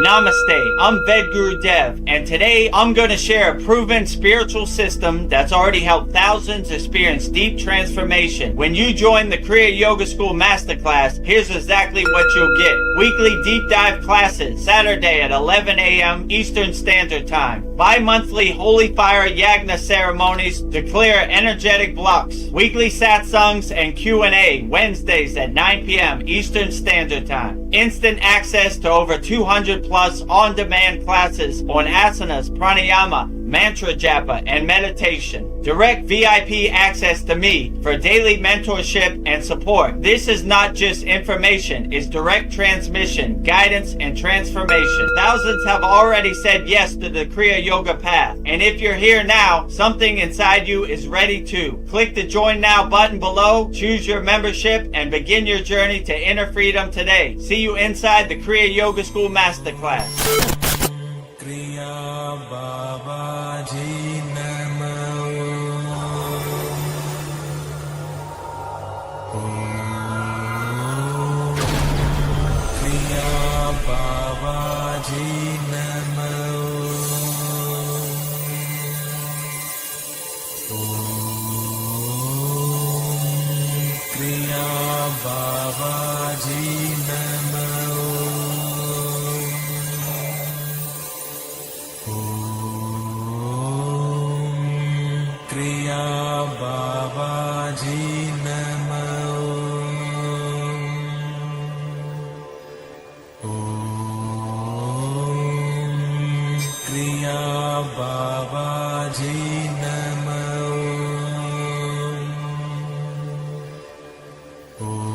Namaste, I'm Vedagurudev, and today I'm going to share a proven spiritual system that's already helped thousands experience deep transformation. When you join the Kriya Yoga School Masterclass, here's exactly what you'll get. Weekly deep dive classes, Saturday at 11 a.m. Eastern Standard Time. Bi-monthly Holy Fire Yagna ceremonies to clear energetic blocks. Weekly Satsangs and Q&A, Wednesdays at 9 p.m. Eastern Standard Time. Instant access to over 200 plus on-demand classes on asanas, pranayama, mantra japa, and meditation. Direct VIP access to me for daily mentorship and support. This is not just information, it's direct transmission, guidance, and transformation. Thousands have already said yes to the Kriya Yoga path. And if you're here now, something inside you is ready to. Click the Join Now button below, choose your membership, and begin your journey to inner freedom today. See you inside the Kriya Yoga School Masterclass. Kriya Babaji Namo Om Kriya Babaji Namo Om Kriya Babaji Namo Kriya Babaji Namo Om Kriya Babaji Namo Om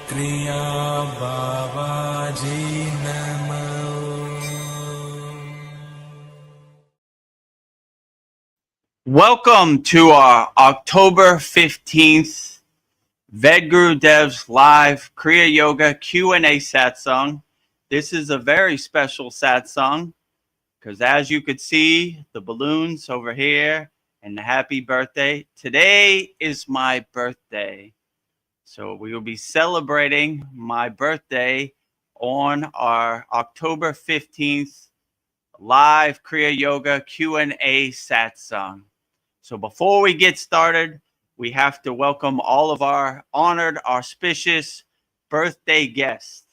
Kriya Babaji Namo. Welcome to our October 15th Vedgurudev's live Kriya Yoga Q&A satsang. This is a very special satsang because as you could see, the balloons over here and the happy birthday. Today is my birthday. So we will be celebrating my birthday on our October 15th live Kriya Yoga Q&A satsang. So before we get started, we have to welcome all of our honored, auspicious birthday guests.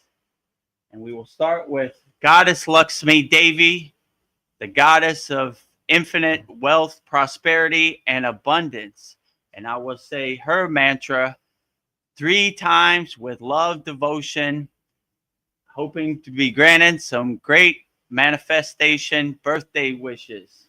And we will start with Goddess Lakshmi Devi, the goddess of infinite wealth, prosperity, and abundance. And I will say her mantra 3 times with love, devotion, hoping to be granted some great manifestation birthday wishes.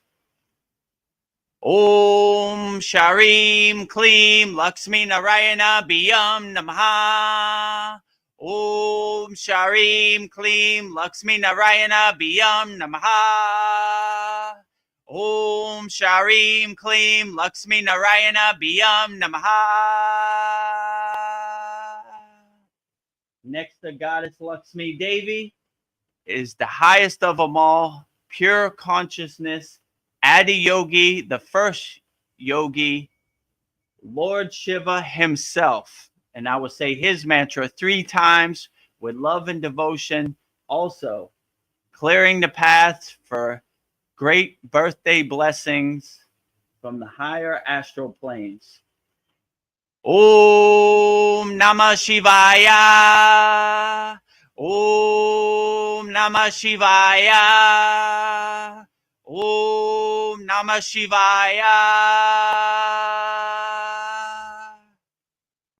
Om Sharim Klim Lakshmi Narayana Biyam Namaha. Om Sharim Klim Lakshmi Narayana Biyam Namaha. Om Sharim Klim Lakshmi Narayana Biyam Namaha. Next to Goddess Lakshmi Devi is the highest of them all, pure consciousness, Adi Yogi, the first yogi, Lord Shiva himself. And I will say his mantra 3 times with love and devotion, also clearing the path for great birthday blessings from the higher astral planes. Om Namah Shivaya. Om Namah Shivaya. Om Namah Shivaya.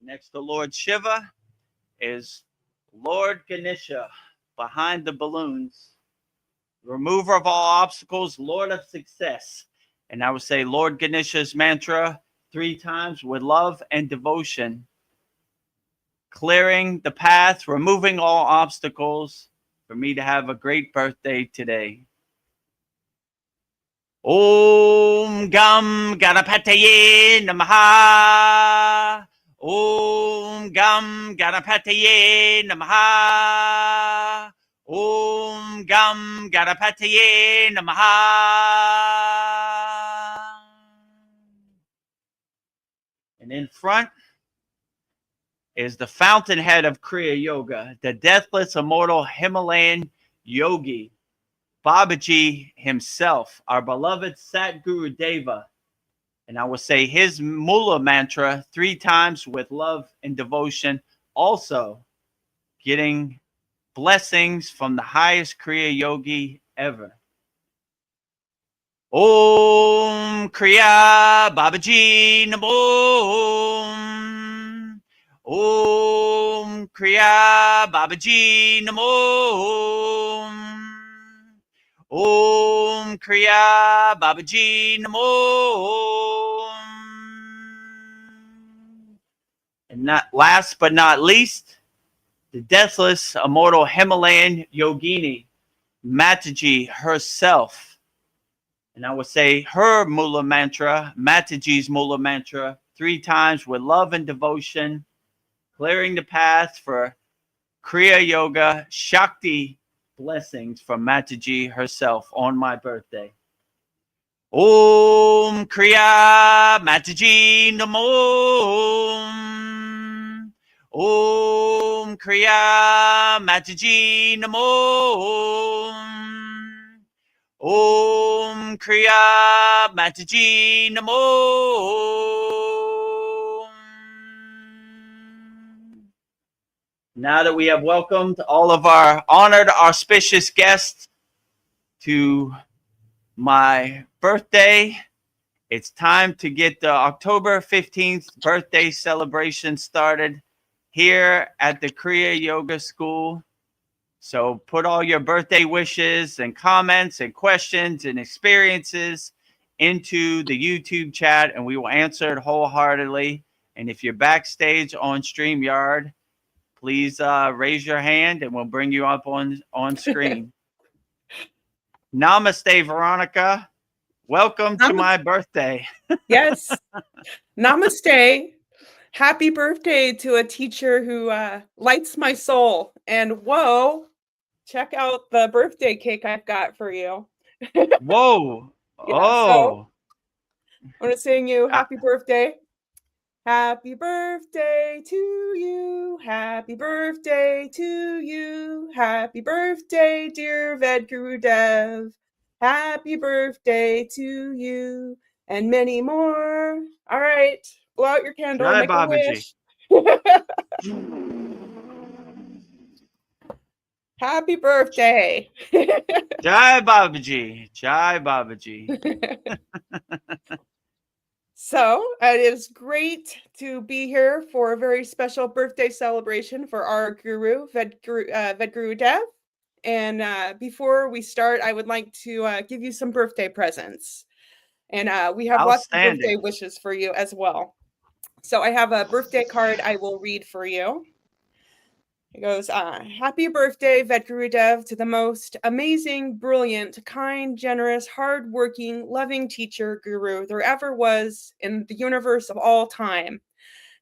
Next to Lord Shiva is Lord Ganesha behind the balloons. Remover of all obstacles, Lord of success. And I would say Lord Ganesha's mantra 3 times with love and devotion. Clearing the path, removing all obstacles for me to have a great birthday today. Om Gam Ganapataye Namaha. Om Gam Ganapataye Namaha. Om Gam Ganapataye Namaha. And in front is the fountainhead of Kriya Yoga, the deathless, immortal Himalayan yogi, Babaji himself, our beloved Satgurudeva. And I will say his Mula mantra 3 times with love and devotion, also getting blessings from the highest Kriya yogi ever. Om Kriya Babaji Namo. Om Kriya Babaji Namo. Om Kriya Babaji Namo. And not last but not least, the deathless, immortal Himalayan yogini, Mataji herself. And I would say her Mula mantra, Mataji's Mula mantra, 3 times with love and devotion, clearing the path for Kriya Yoga, Shakti blessings from Mataji herself on my birthday. Om Kriya Mataji Namo. Om Kriya Mataji Namo. Om Kriya Mataji Namo. Now that we have welcomed all of our honored, auspicious guests to my birthday, it's time to get the October 15th birthday celebration started here at the Kriya Yoga School. So put all your birthday wishes and comments and questions and experiences into the YouTube chat, and we will answer it wholeheartedly. And if you're backstage on StreamYard, please raise your hand and we'll bring you up on screen. Namaste, Veronica. Welcome to my birthday. Yes. Namaste. Happy birthday to a teacher who lights my soul. And whoa, check out the birthday cake I've got for you. Whoa. Yeah, oh. So I want to sing you happy birthday. Happy birthday to you. Happy birthday to you. Happy birthday, dear Vedagurudev. Happy birthday to you. And many more. All right. Blow out your candle. Jai Make Babaji. a wish. Happy birthday. Jai Babaji. Jai Babaji. So it is great to be here for a very special birthday celebration for our guru, Vedagurudev. And before we start, I would like to give you some birthday presents. And we have lots of birthday wishes for you as well. So I have a birthday card I will read for you. It goes, happy birthday, Vedagurudev, to the most amazing, brilliant, kind, generous, hardworking, loving teacher guru there ever was in the universe of all time.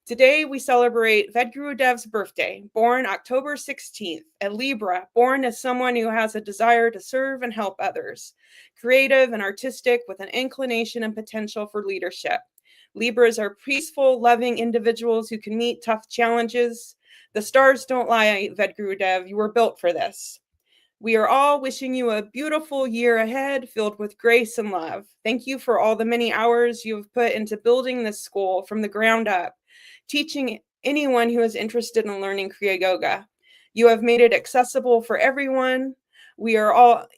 Today, we celebrate Vedagurudev's birthday, born October 16th, a Libra, born as someone who has a desire to serve and help others, creative and artistic with an inclination and potential for leadership. Libras are peaceful, loving individuals who can meet tough challenges. The stars don't lie, Vedagurudev. You were built for this. We are all wishing you a beautiful year ahead filled with grace and love. Thank you for all the many hours you have put into building this school from the ground up, teaching anyone who is interested in learning Kriya Yoga. You have made it accessible for everyone. We are all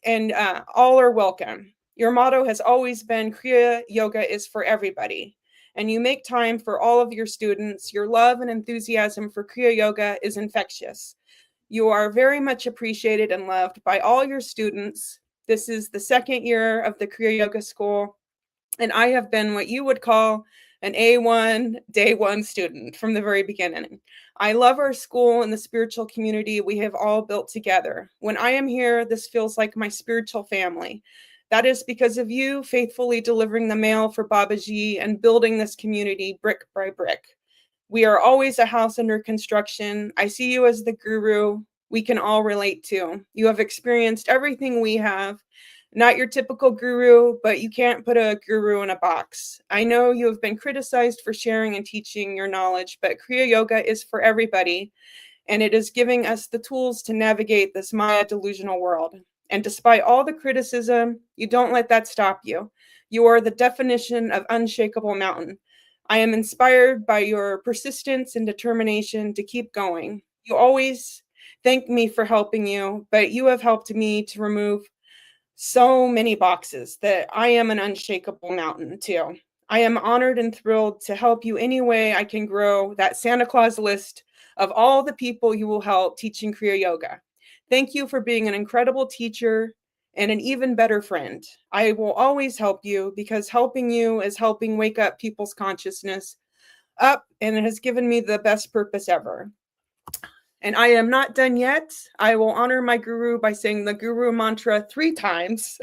are welcome. Your motto has always been Kriya Yoga is for everybody. And you make time for all of your students. Your love and enthusiasm for Kriya Yoga is infectious. You are very much appreciated and loved by all your students. This is the 2nd year of the Kriya Yoga School, and I have been what you would call an A1, day 1 student from the very beginning. I love our school and the spiritual community we have all built together. When I am here, this feels like my spiritual family. That is because of you faithfully delivering the mail for Babaji and building this community brick by brick. We are always a house under construction. I see you as the guru we can all relate to. You have experienced everything we have. Not your typical guru, but you can't put a guru in a box. I know you have been criticized for sharing and teaching your knowledge, but Kriya Yoga is for everybody, and it is giving us the tools to navigate this Maya delusional world. And despite all the criticism, you don't let that stop you. You are the definition of unshakable mountain. I am inspired by your persistence and determination to keep going. You always thank me for helping you, but you have helped me to remove so many boxes that I am an unshakable mountain too. I am honored and thrilled to help you any way I can grow that Santa Claus list of all the people you will help teaching Kriya Yoga. Thank you for being an incredible teacher and an even better friend. I will always help you because helping you is helping wake up people's consciousness up, and it has given me the best purpose ever. And I am not done yet. I will honor my guru by saying the guru mantra 3 times.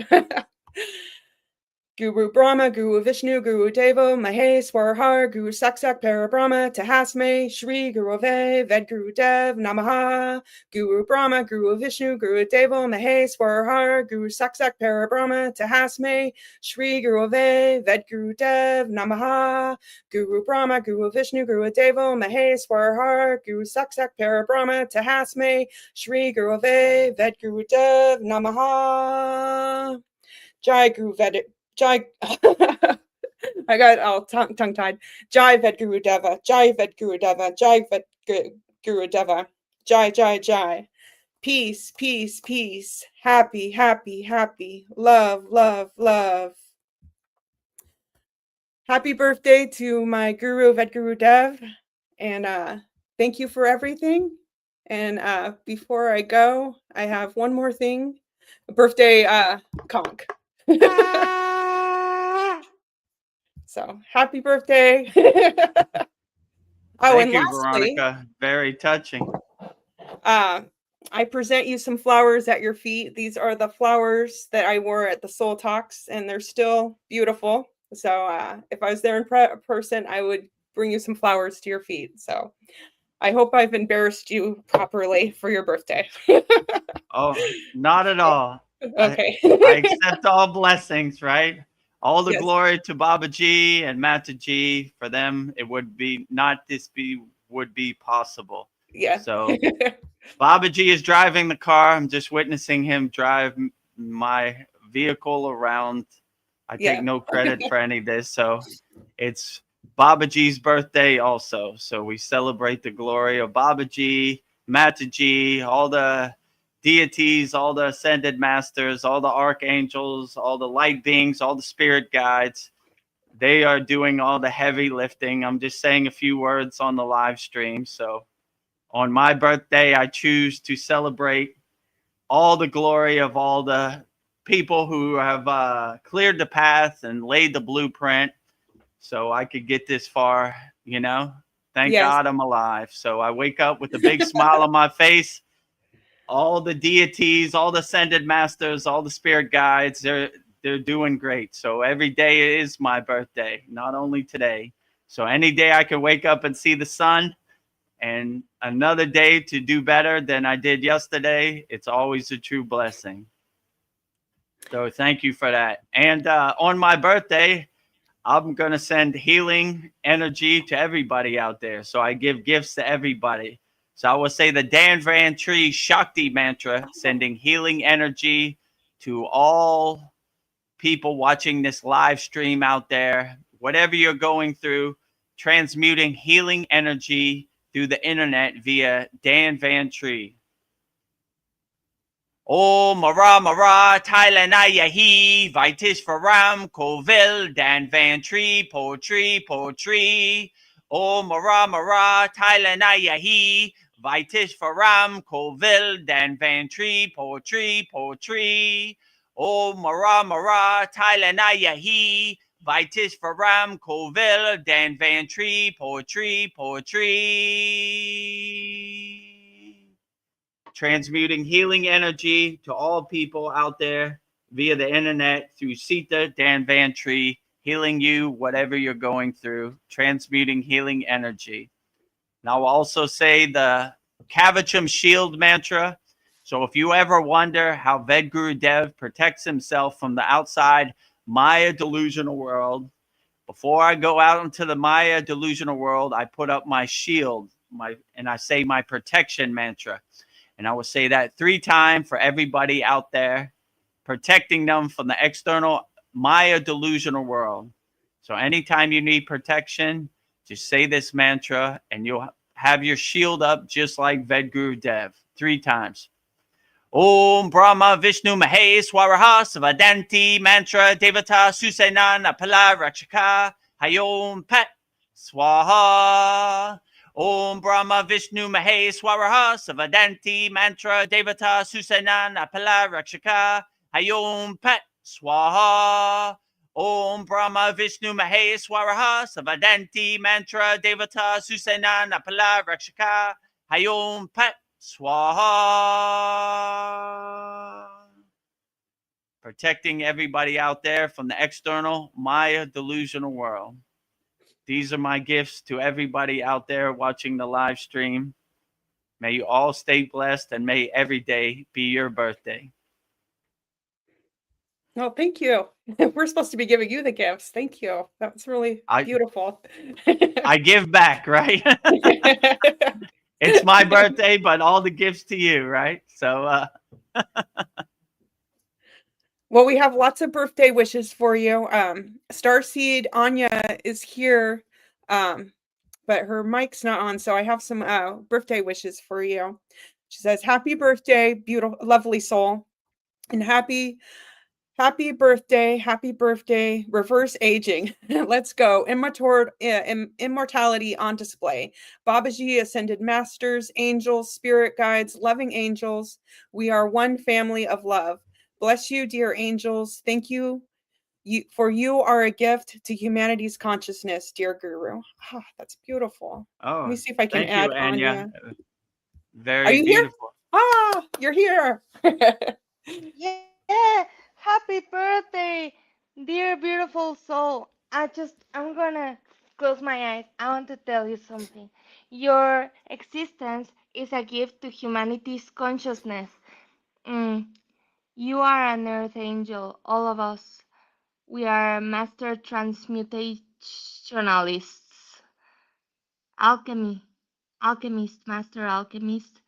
Guru Brahma, Guru Vishnu, Guru Deva, Maheshwar, Guru Saksak Parabrahma, Tahasme, Shri Guruve, Vedagurudev, Namaha, Guru Brahma, Guru Vishnu, Guru Deva, Maheshwar, Guru Saksak Parabrahma, Tahasme, Shri Guruve, Vedagurudev, Namaha, Guru Brahma, Guru Vishnu, Guru Deva, Maheshwar, Guru Saksak Parabrahma, Tahasme, Shri Guruve, Vedagurudev, Namaha. Jai Guru Ved. Jai. I got all tongue tied. Jai Vedagurudev. Jai Vedagurudev. Jai Vedagurudev. Jai Jai Jai. Peace, peace, peace. Happy, happy, happy. Love, love, love. Happy birthday to my guru Vedagurudev, and thank you for everything. And before I go, I have one more thing. A birthday conch. So happy birthday. Thank and you, lastly, Veronica. Very touching. I present you some flowers at your feet. These are the flowers that I wore at the Soul Talks, and they're still beautiful. So if I was there in person, I would bring you some flowers to your feet. So I hope I've embarrassed you properly for your birthday. Oh, not at all. Okay. I accept all blessings, right? All the Yes. glory to Babaji and Mataji. For them, it would be not this would be possible. Yeah. So Babaji is driving the car. I'm just witnessing him drive my vehicle around. I Yeah. take no credit for any of this. So it's Babaji's birthday also. So we celebrate the glory of Babaji, Mataji, all the deities, all the ascended masters, all the archangels, all the light beings, all the spirit guides. They are doing all the heavy lifting. I'm just saying a few words on the live stream. So on my birthday, I choose to celebrate all the glory of all the people who have cleared the path and laid the blueprint so I could get this far, you know. Thank Yes. God I'm alive. So I wake up with a big smile on my face. All the deities, all the ascended masters, all the spirit guides, they're doing great. So every day is my birthday, not only today. So any day I can wake up and see the sun, and another day to do better than I did yesterday, it's always a true blessing. So thank you for that. And on my birthday, I'm going to send healing energy to everybody out there. So I give gifts to everybody. So I will say the Dan Van Tree Shakti mantra, sending healing energy to all people watching this live stream out there. Whatever you're going through, transmuting healing energy through the internet via Dan Van Tree. O Mara Mara Thailanaya He Vaitish Faram Kovil Dan Van Tree Poetry. O Mara Mara Thailanaya He Vaitish Faram Kovil Dan Van Tree Poetry. O Mara Mara Thailanaya He Vaitish Faram Kovil Dan Van Tree Poetry. Transmuting healing energy to all people out there via the internet through Sita Dan Van Tree, healing you, whatever you're going through, transmuting healing energy. And I'll also say the Kavacham Shield mantra, So if you ever wonder how Vedagurudev protects himself from the outside Maya delusional world, before I go out into the Maya delusional world, I put up my shield, and I say my protection mantra. And I will say that 3 times for everybody out there, protecting them from the external Maya delusional world. So anytime you need protection, just say this mantra and you'll have your shield up just like Vedagurudev 3 times. Om Brahma Vishnu Maheswaraha Savadanti Mantra Devata Susenana Pala Rakshaka Hayom Pat Swaha. Om Brahma Vishnu Maheswaraha Savadanti Mantra Devata Susenana Pala Rakshaka Hayom Pat Swaha. Om Brahma Vishnu Maheswaraha Savadanti Mantra Devata Susenana Pala Rakshaka Hayom Pat Swaha. Protecting everybody out there from the external Maya delusional world. These are my gifts to everybody out there watching the live stream. May you all stay blessed and may every day be your birthday. No, thank you. We're supposed to be giving you the gifts. Thank you. That was really beautiful. I give back, right? It's my birthday, but all the gifts to you, right? So, well, we have lots of birthday wishes for you. Starseed Anya is here, but her mic's not on, so I have some birthday wishes for you. She says, "Happy birthday, beautiful, lovely soul, and happy birthday, reverse aging. Let's go. Immortality on display. Babaji, ascended masters, angels, spirit guides, loving angels. We are one family of love. Bless you, dear angels. Thank you. You are a gift to humanity's consciousness, dear Guru." Oh, that's beautiful. Let me see if I can add you, Anya. Anya. Very Are you beautiful. Here? Ah, you're here. Yeah. Happy birthday, dear beautiful soul. I'm gonna close my eyes. I want to tell you something. Your existence is a gift to humanity's consciousness. You are an earth angel, all of us. We are master transmutationalists. Master alchemist.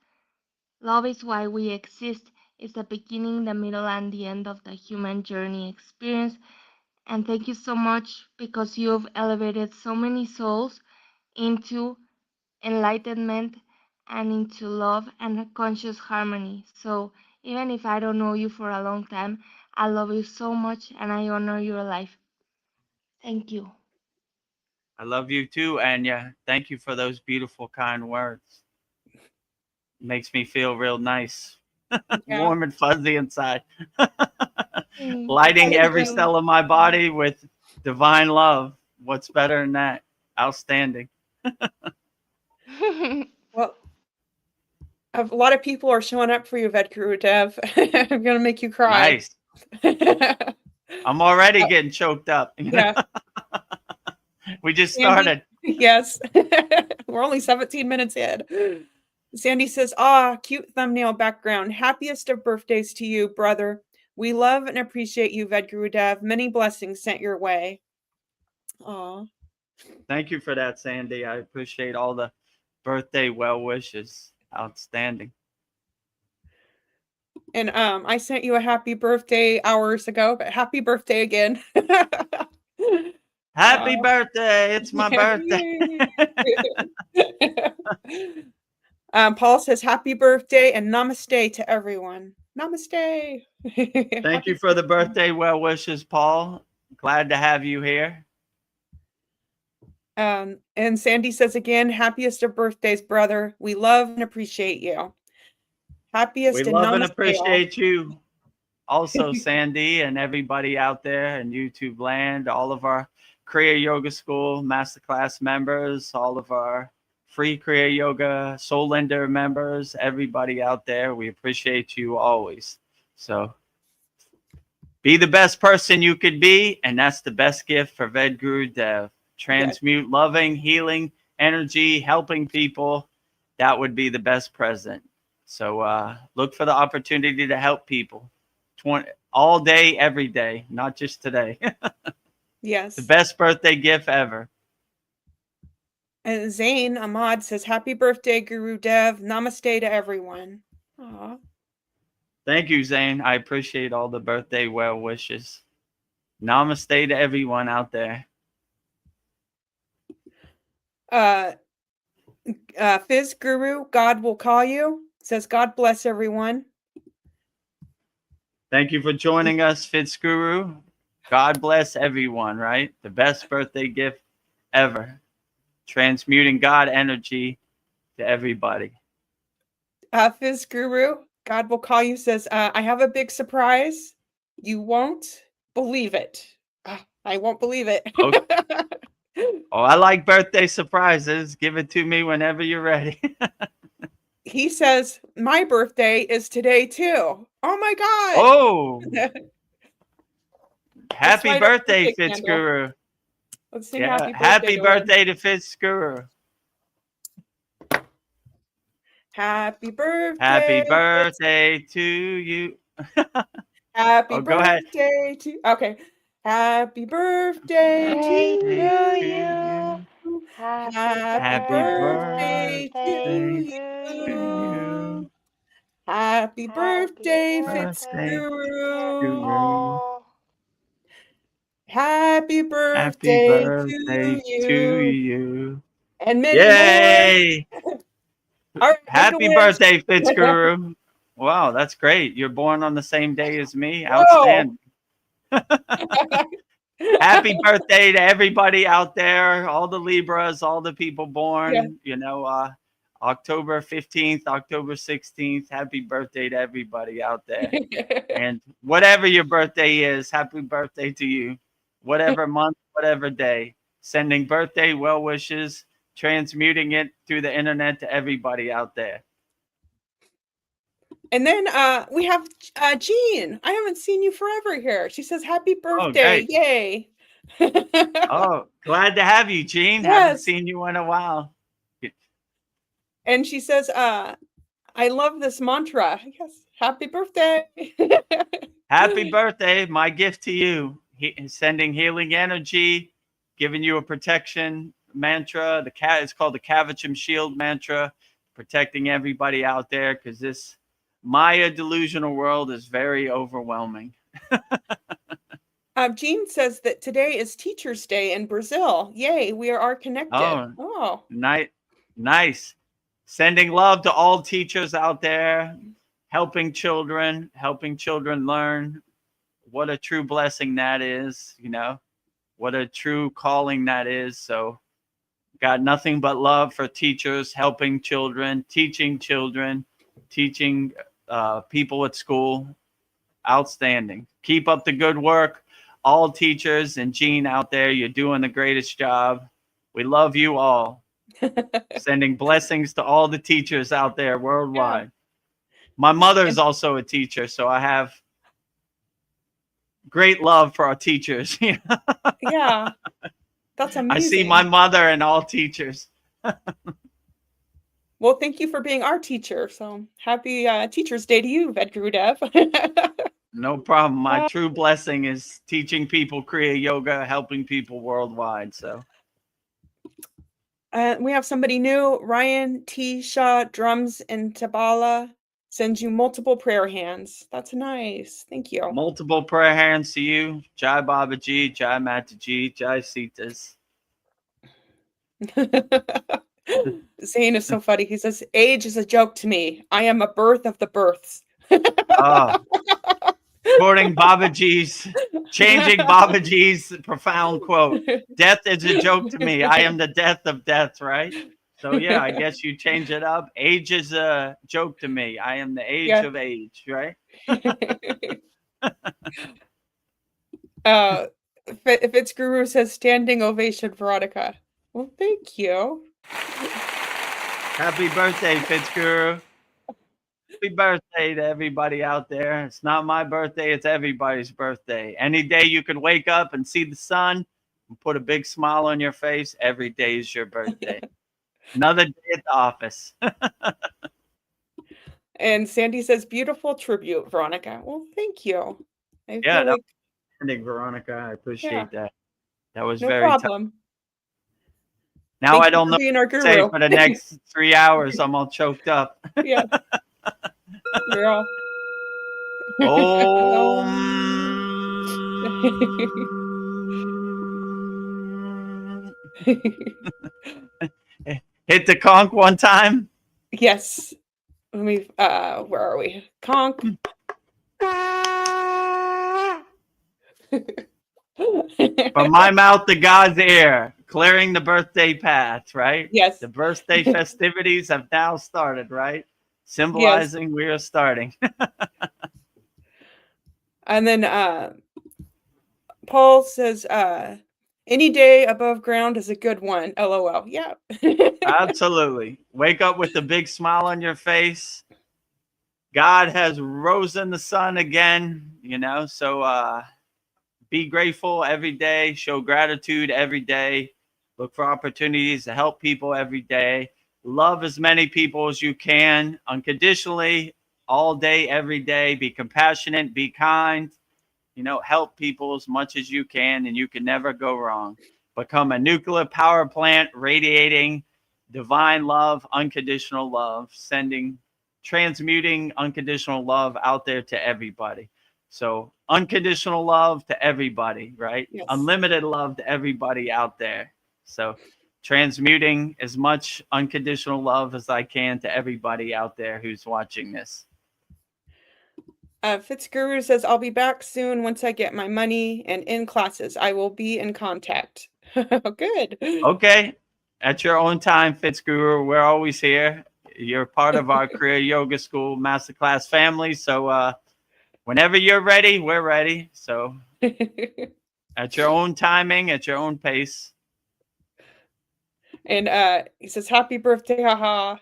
Love is why we exist. It's the beginning, the middle, and the end of the human journey experience. And thank you so much because you've elevated so many souls into enlightenment and into love and conscious harmony. So even if I don't know you for a long time, I love you so much and I honor your life. Thank you. I love you too, Anya. Thank you for those beautiful, kind words. Makes me feel real nice. Yeah. Warm and fuzzy inside. Lighting Lighting every cell of my body with divine love. What's better than that? Outstanding. Well, a lot of people are showing up for you, Vedagurudev. I'm gonna make you cry. Nice. I'm already getting choked up. Yeah. We just started. Yes. We're only 17 minutes in. Sandy says, cute thumbnail background. Happiest of birthdays to you, brother. We love and appreciate you, Vedagurudev. Many blessings sent your way. Aw. Thank you for that, Sandy. I appreciate all the birthday well wishes. Outstanding. And I sent you a happy birthday hours ago, but happy birthday again. Happy birthday. It's my birthday. Paul says happy birthday and namaste to everyone. Namaste. Thank you for the birthday well wishes, Paul. Glad to have you here. And Sandy says again, happiest of birthdays, brother. We love and appreciate you. Happiest We and love and namaste. appreciate you also, Sandy, and everybody out there in YouTube land, all of our Kriya Yoga School Masterclass members, all of our free Kriya Yoga Soul Lender members, everybody out there. We appreciate you always. So be the best person you could be, and that's the best gift for Vedagurudev. Transmute loving, healing energy, helping people. That would be the best present. So look for the opportunity to help people all day, every day, not just today. Yes. The best birthday gift ever. And Zane Ahmad says, "Happy birthday, Guru Dev. Namaste to everyone." Aw. Thank you, Zane. I appreciate all the birthday well wishes. Namaste to everyone out there. Fizz Guru, God will call you, says, "God bless everyone." Thank you for joining us, Fitzguru. God bless everyone, right? The best birthday gift ever. Transmuting God energy to everybody. Fizz Guru, God will call you, says, "I have a big surprise. You won't believe it." I won't believe it. Okay. Oh, I like birthday surprises. Give it to me whenever you're ready. He says, "My birthday is today too." Oh my God. Oh, Let's happy light a birthday, birthday candle. Fitzguru. Let's sing Yeah, happy birthday happy to him. birthday to Fitzguru. Happy birthday. Happy birthday to you. Happy Oh, go ahead. birthday to okay. Happy birthday Day to to you. you. Happy birthday to to you. you. Happy birthday, birthday, Fitzguru. Fitzguru. Happy Happy birthday birthday to to you. you. And many more. Yay! All right, make a Happy wish. birthday, Fitzguru. Wow, that's great. You're born on the same day as me. Whoa. Outstanding. Happy birthday to everybody out there, all the Libras, all the people born, October 15th, October 16th. Happy birthday to everybody out there. And whatever your birthday is, happy birthday to you. Whatever month, whatever day. Sending birthday well wishes, transmuting it through the internet to everybody out there. And then we have Jean. I haven't seen you forever here. She says, "Happy birthday." Great. Yay. Oh, glad to have you, Jean. Yes. Haven't seen you in a while. And she says, "I love this mantra." Yes. Happy birthday. Happy birthday. My gift to you. Sending healing energy, giving you a protection mantra. It's called the Kavacham Shield mantra, protecting everybody out there because this Maya delusional world is very overwhelming. Jean says that today is Teacher's Day in Brazil. Yay, we are connected. Oh. Nice. Sending love to all teachers out there, helping children learn. What a true blessing that is, what a true calling that is. So got nothing but love for teachers, helping children, teaching people at school. Outstanding. Keep up the good work. All teachers and Jean out there, you're doing the greatest job. We love you all. Sending blessings to all the teachers out there worldwide. Yeah. My mother is also a teacher, so I have great love for our teachers. Yeah, that's amazing. I see my mother in all teachers. Well, thank you for being our teacher. So happy Teacher's Day to you, Vedagurudev. No problem. My true blessing is teaching people Kriya yoga, helping people worldwide. So we have somebody new, Ryan T. Shaw, drums and tabla. Sends you multiple prayer hands. That's nice. Thank you. Multiple prayer hands to you. Jai Babaji, Jai Mataji, Jai Sitas. Zane is so funny. He says, "Age is a joke to me. I am a birth of the births." Quoting changing Babaji's profound quote. Death is a joke to me. I am the death of death, right? So yeah, I guess you change it up. Age is a joke to me. I am the age of age, right? Fitzguru says, "Standing ovation, Veronica." Well, thank you. Happy birthday, Fitzguru. Happy birthday to everybody out there. It's not my birthday, it's everybody's birthday. Any day you can wake up and see the sun and put a big smile on your face, every day is your birthday. Another day at the office. And Sandy says, beautiful tribute, Veronica. Well, thank you. I Yeah, feel like, Veronica, I yeah, appreciate that. That was no very tough. problem. Now Thank I you don't for know being our what to say guru. for the next 3 hours. I'm all choked up. Yeah, we're all. Om. Hit the conch one time. Yes. Let me, where are we? Conk. From my mouth to God's ear, clearing the birthday path, right? Yes. The birthday festivities have now started, right? Yes. Symbolizing we are starting. And then Paul says, any day above ground is a good one. LOL. Yeah. Absolutely. Wake up with a big smile on your face. God has risen the sun again, so be grateful every day, show gratitude every day, look for opportunities to help people every day, love as many people as you can unconditionally, all day, every day. Be compassionate, be kind, help people as much as you can, and you can never go wrong. Become a nuclear power plant radiating divine love, unconditional love, transmuting unconditional love out there to everybody. So unconditional love to everybody, right? Yes. Unlimited love to everybody out there. So transmuting as much unconditional love as I can to everybody out there who's watching this. Fitzguru says, I'll be back soon once I get my money and in classes. I will be in contact. Good. Okay. At your own time, Fitzguru. We're always here. You're part of our Kriya Yoga School Masterclass family. So whenever you're ready, we're ready. So at your own timing, at your own pace. And he says, happy birthday, haha.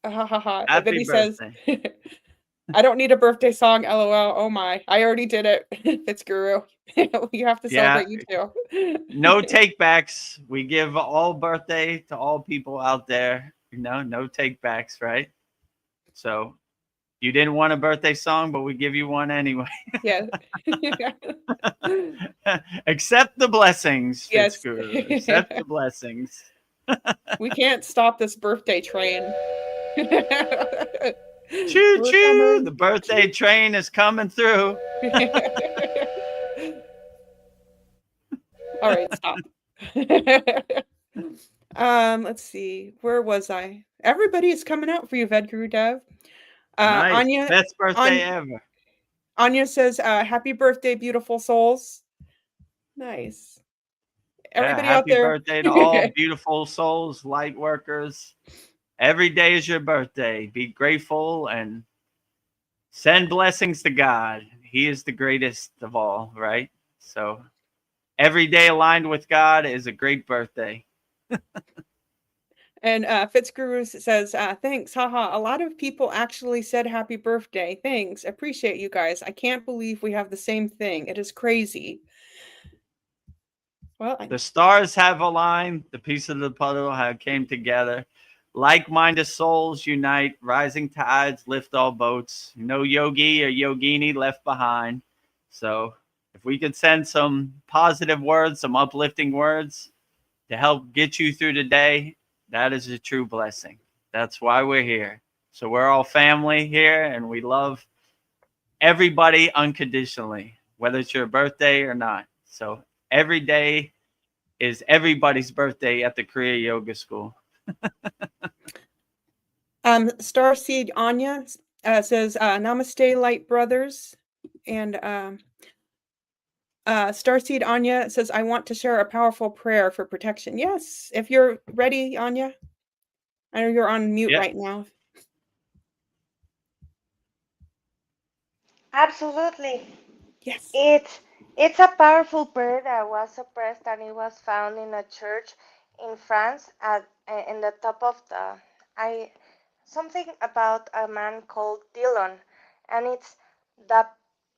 Ha ha ha. And then Happy he says, birthday. I don't need a birthday song, LOL. Oh my. I already did it. Fitzguru. You have to Yeah. celebrate you too. No takebacks. We give all birthday to all people out there. No takebacks, right? So you didn't want a birthday song, but we give you one anyway. Yeah. Accept the blessings, Yes. Fitzguru. Accept the blessings. We can't stop this birthday train. Choo We're choo! coming. The birthday train is coming through. All right, stop. Let's see. Where was I? Everybody is coming out for you, Vedagurudev. Nice. Anya, Best birthday Anya, ever. Anya says, "Happy birthday, beautiful souls." Nice. Yeah, Everybody out happy there. birthday to all beautiful souls, light workers. Every day is your birthday. Be grateful and send blessings to God. He is the greatest of all, right? So every day aligned with God is a great birthday. And Fitzguru says, thanks, haha. A lot of people actually said happy birthday. Thanks. Appreciate you guys. I can't believe we have the same thing. It is crazy. Well, The stars have aligned. The pieces of the puzzle have came together. Like-minded souls unite. Rising tides lift all boats. No yogi or yogini left behind. So if we could send some positive words, some uplifting words to help get you through the day, that is a true blessing. That's why we're here. So we're all family here, and we love everybody unconditionally, whether it's your birthday or not. So every day is everybody's birthday at the Kriya Yoga School. Starseed Anya says, Namaste, light brothers. And Starseed Anya says, I want to share a powerful prayer for protection. Yes, if you're ready, Anya. I know you're on mute right now. Absolutely. Yes. It's a powerful prayer that was suppressed and it was found in a church in France at in the top of the I something about a man called Dillon, and it's the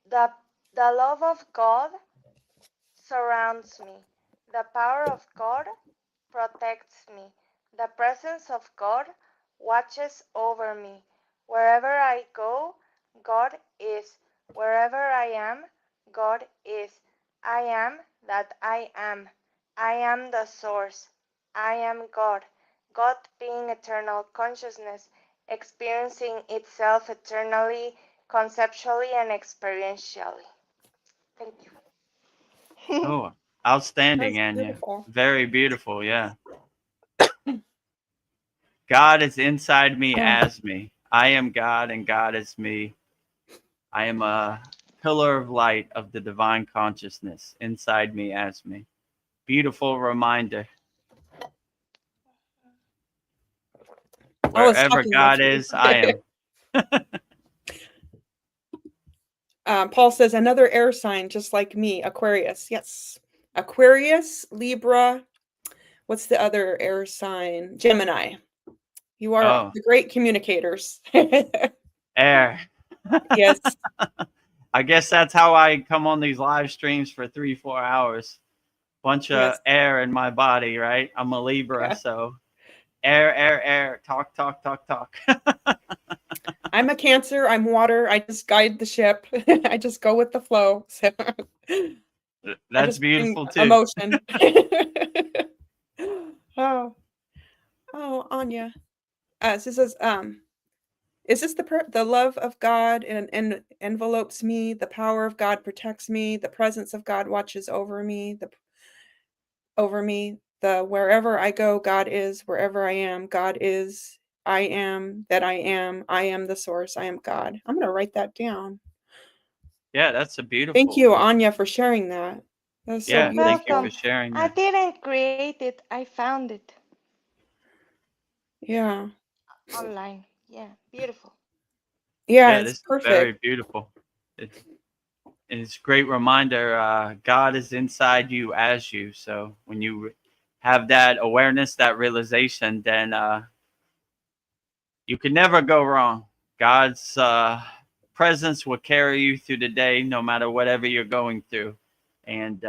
the the love of God surrounds me. The power of God protects me. The presence of God watches over me. Wherever I go, God is. Wherever I am, God is. I am that I am. I am the source. I am God. God being eternal consciousness, experiencing itself eternally, conceptually, and experientially. Thank you. Oh, outstanding, That's Anya. beautiful. Very beautiful. Yeah. God is inside me Oh, as me. I am God and God is me. I am a pillar of light of the divine consciousness inside me as me. Beautiful reminder. I was Wherever talking with God you. is, I am. Paul says another air sign, just like me, Aquarius. Yes, Aquarius, Libra. What's the other air sign? Gemini. You are Oh, the great communicators. air. Yes. I guess that's how I come on these live streams for 3-4 hours. Bunch of Yes. air in my body, right? I'm a Libra, Yeah. so air, air, air. Talk, talk, talk, talk. I'm a Cancer. I'm water. I just guide the ship. I just go with the flow. So I That's just bring beautiful too. emotion. Oh, oh, Anya. So it says, is this the love of God and envelopes me? The power of God protects me. The presence of God watches over me. The wherever I go, God is. Wherever I am, God is. I am that I am. I am the source. I am God. I'm gonna write that down. Yeah, that's a Thank beautiful. you, Anya, for sharing that. That's so Yeah, thank you beautiful. for sharing I that. didn't create it. I found it Yeah. online. Yeah, beautiful. Yeah, Yeah, it's this is very perfect. beautiful. It's a great reminder. God is inside you as you. So when you have that awareness, that realization, then you can never go wrong. God's presence will carry you through the day, no matter whatever you're going through, and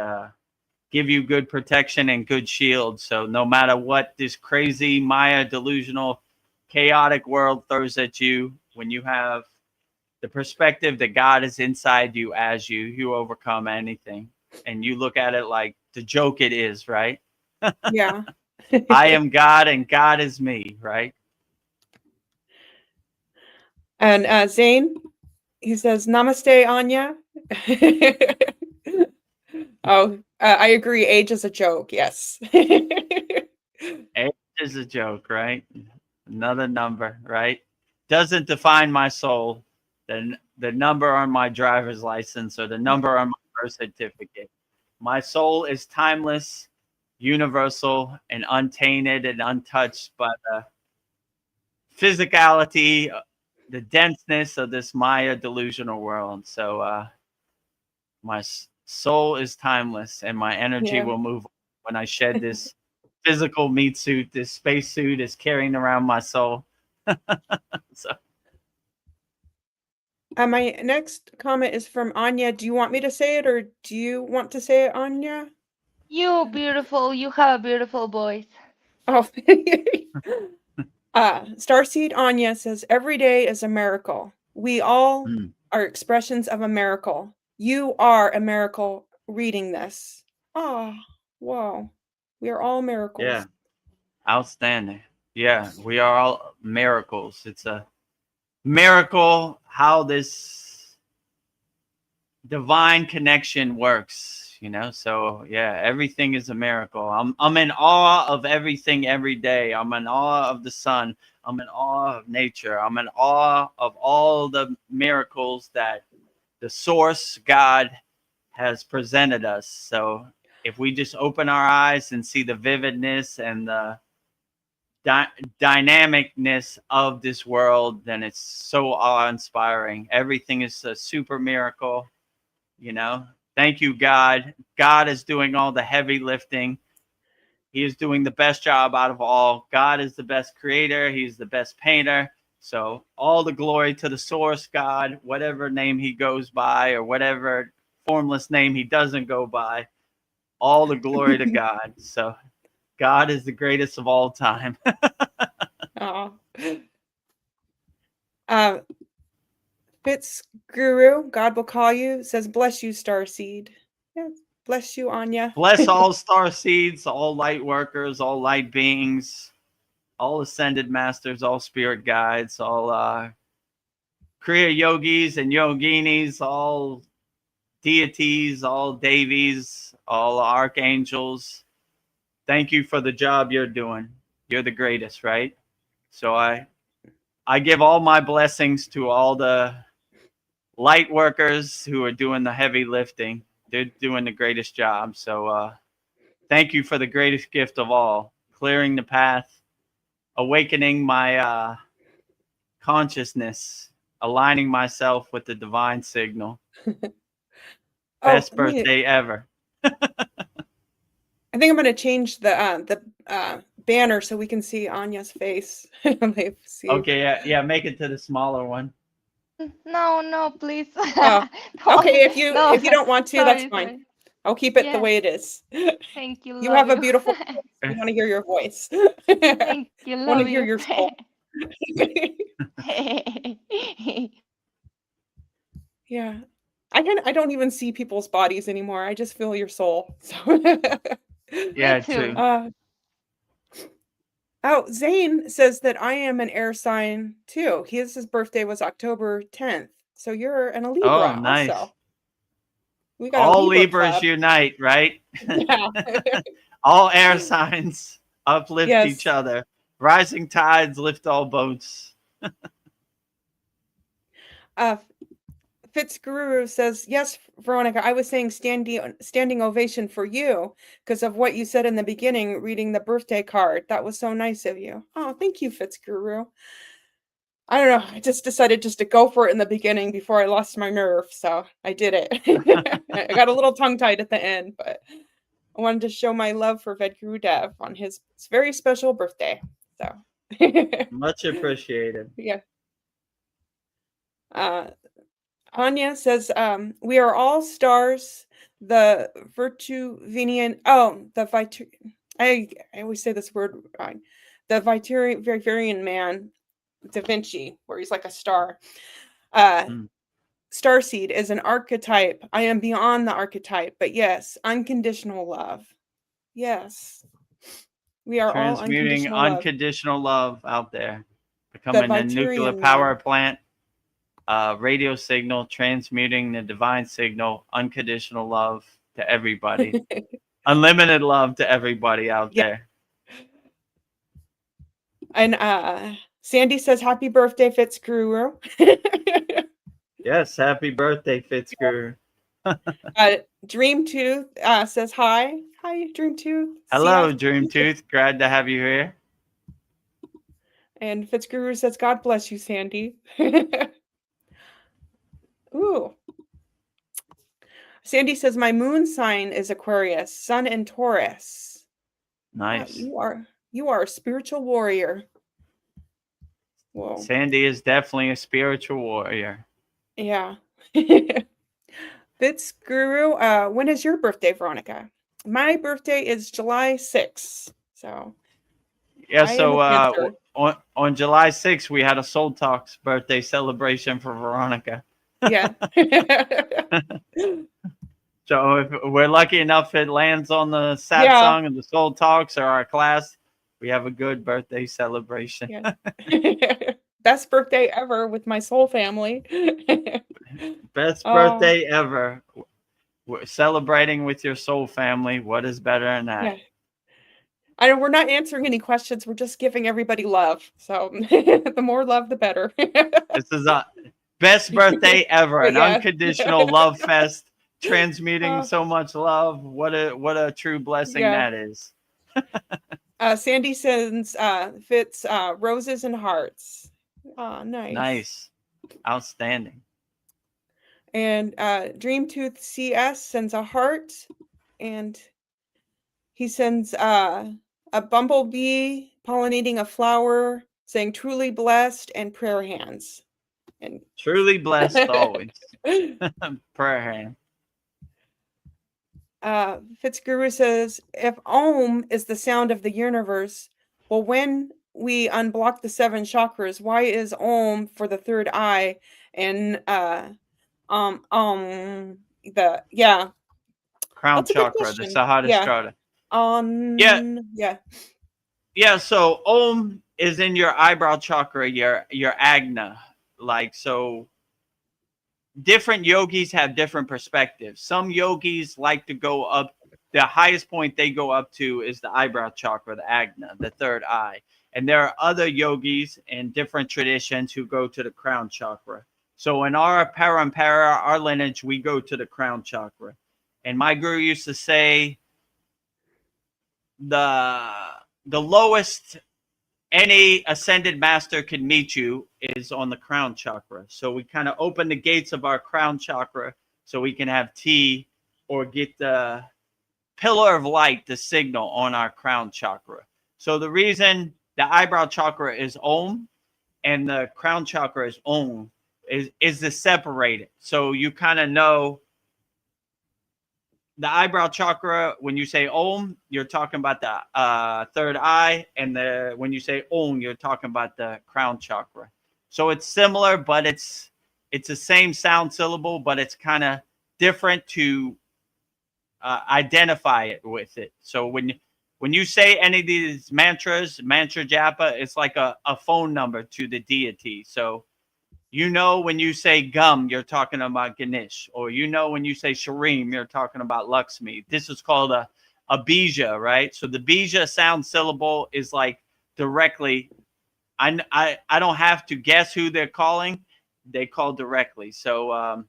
give you good protection and good shield. So no matter what this crazy Maya delusional, chaotic world throws at you, when you have the perspective that God is inside you as you, you overcome anything. And you look at it like the joke it is, right? Yeah. I am God and God is me, right? And Zane, he says, Namaste, Anya. Oh, I agree. Age is a joke. Yes. Age is a joke, right? Another number, right? Doesn't define my soul. The number on my driver's license or the number on my birth certificate. My soul is timeless, universal, and untainted and untouched by the physicality, the denseness of this Maya delusional world. So my soul is timeless, and my energy Yeah. will move when I shed this physical meat suit. This space suit is carrying around my soul. So My next comment is from Anya. Do you want me to say it or do you want to say it, Anya? You beautiful. You have a beautiful voice. Oh, Starseed Anya says, every day is a miracle. We all mm, are expressions of a miracle. You are a miracle reading this. Oh, wow. We are all yeah, miracles. outstanding. Yeah, we are all miracles. It's a miracle how this divine connection works, so yeah, everything is a miracle. I'm in awe of everything every day. I'm in awe of the sun. I'm in awe of nature. I'm in awe of all the miracles that the source God has presented us. So if we just open our eyes and see the vividness and the dynamicness of this world, then it's so awe-inspiring. Everything is a super miracle. Thank you, God. God is doing all the heavy lifting. He is doing the best job out of all. God is the best creator. He's the best painter. So all the glory to the source God, whatever name he goes by or whatever formless name he doesn't go by, all the glory to God. So God is the greatest of all time. Oh. Uh, Fitz Guru, God will call you, says, bless you, Starseed. Yeah, bless you, Anya. Bless all star seeds, all light workers, all light beings, all ascended masters, all spirit guides, all Kriya yogis and yoginis, all deities, all devis, all archangels. Thank you for the job you're doing. You're the greatest, right? So I give all my blessings to all the light workers who are doing the heavy lifting. They're doing the greatest job. So thank you for the greatest gift of all, clearing the path, awakening my consciousness, aligning myself with the divine signal. Best birthday ever. I think I'm going to change the banner so we can see Anya's face. Okay, yeah, make it to the smaller one. No, please. Oh, No, okay. If you no. don't want to, that's Sorry, fine. sorry. I'll keep it the Yes. way it is. Thank you. You Love have a you. beautiful voice. We want to hear your voice. Thank you. Want to Love hear you. your soul. Yeah. I don't even see people's bodies anymore. I just feel your soul. So Yeah, Me too. too. Oh, Zane says that I am an air sign too. His birthday was October 10th. So you're an a Oh, Libra nice. also. We got a All Libra Libras club. unite, right? Yeah. All air signs uplift each Yes. other. Rising tides lift all boats. Uh Fitzguru says, yes, Veronica, I was saying standing ovation for you because of what you said in the beginning, reading the birthday card. That was so nice of you. Oh, thank you, Fitzguru. I don't know. I just decided just to go for it in the beginning before I lost my nerve. So I did it. I got a little tongue tied at the end, but I wanted to show my love for Vedagurudev on his very special birthday. So Much appreciated. yeah. Anya says, we are all stars. The Virtuvinian, I always say this word wrong. The Viturian man, Da Vinci, where he's like a star. Starseed is an archetype. I am beyond the archetype, but yes, unconditional love. Yes. We are all Transmuting unconditional love. unconditional love out there. The Becoming a nuclear Viturian power man. plant, radio signal, transmuting the divine signal, unconditional love to everybody. Unlimited love to everybody out Yeah. there. And Sandy says, happy birthday, Fitzguru. Yes, happy birthday, Fitzguru. Dreamtooth says hi. Hi, Dreamtooth. Hello, CS. Dreamtooth. Glad to have you here. And Fitzguru says, God bless you, Sandy. Ooh. Sandy says, my moon sign is Aquarius, Sun and Taurus. Nice. You are a spiritual warrior. Whoa. Sandy is definitely a spiritual warrior. Yeah. Fitzguru, when is your birthday, Veronica? My birthday is July 6th. So yeah, I so am a Cancer. on July 6th, we had a Soul Talks birthday celebration for Veronica. Yeah. So if we're lucky enough it lands on the Satsang and the Soul Talks or our class, we have a good birthday celebration. Yeah. Best birthday ever with my soul family. Best birthday ever. We're celebrating with your soul family. What is better than that? Yeah. I know we're not answering any questions. We're just giving everybody love. So the more love, the better. This is a best birthday ever. An Yeah. unconditional love fest, transmuting so much love. What a true blessing that is. Sandy sends Fitz roses and hearts. Oh, nice. Nice. Outstanding. And Dreamtooth CS sends a heart, and he sends a bumblebee pollinating a flower, saying truly blessed, and prayer hands. And truly blessed always. Prayer hand. Fitzguru says, if Om is the sound of the universe, well, when we unblock the 7 chakras. Why is Om for the third eye and the Crown that's a good chakra, the question. Sahasrara Yeah. chakra. Yeah, Yeah. yeah. So Om is in your eyebrow chakra, your Agna. Like, so different yogis have different perspectives. Some yogis like to go up, the highest point they go up to is the eyebrow chakra, the Agna, the third eye. And there are other yogis in different traditions who go to the crown chakra. So in our parampara, our lineage, we go to the crown chakra. And my guru used to say the lowest any ascended master can meet you is on the crown chakra. So we kind of open the gates of our crown chakra so we can have tea or get the pillar of light, the signal on our crown chakra. So the reason the eyebrow chakra is Om and the crown chakra is Om is to separate it. So you kind of know the eyebrow chakra, when you say Om, you're talking about the third eye, and when you say Om, you're talking about the crown chakra. So it's similar, but it's the same sound syllable, but it's kind of different to identify it with it. So when you say any of these mantras, mantra japa, it's like a phone number to the deity. So you know, when you say gum, you're talking about Ganesh, or you know, when you say Shareem, you're talking about Lakshmi. This is called a bija, right? So the bija sound syllable is like directly. I don't have to guess who they're calling; they call directly. So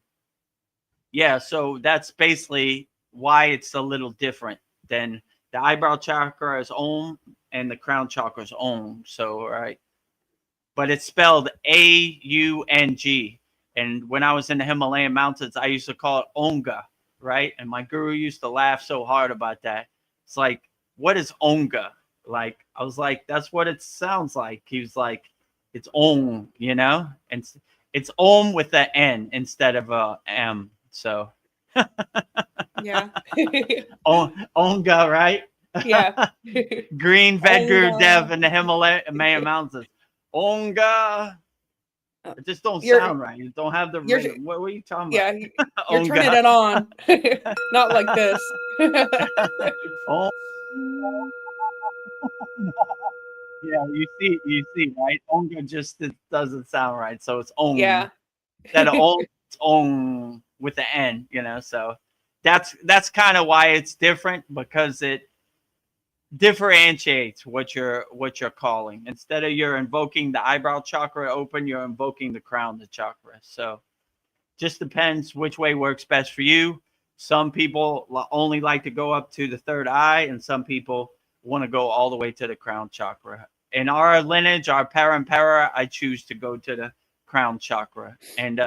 yeah, so that's basically why it's a little different than the eyebrow chakra is Om and the crown chakra is Om. So right. But it's spelled Aung. And when I was in the Himalayan mountains, I used to call it Onga, right? And my guru used to laugh so hard about that. It's like, what is Onga? Like, I was like, that's what it sounds like. He was like, it's Om, you know? And it's Om with the N instead of a M. So, Yeah. Onga, right? Yeah. Green Vedagurudev Onga. in the Himalayan mountains. Onga. It just don't You're sound right. You don't have the you're ring. What are you talking yeah, about? you're turning it on. Not like this. Oh, yeah. You see, right? Onga just doesn't sound right. So it's on. Yeah. Instead of on, it's on with the N. You know, so that's kind of why it's different, because it differentiates what you're calling. Instead of you're invoking the eyebrow chakra open, you're invoking the crown chakra. So just depends which way works best for you. Some people only like to go up to the third eye, and some people want to go all the way to the crown chakra. In our lineage, our parampara, I choose to go to the crown chakra. And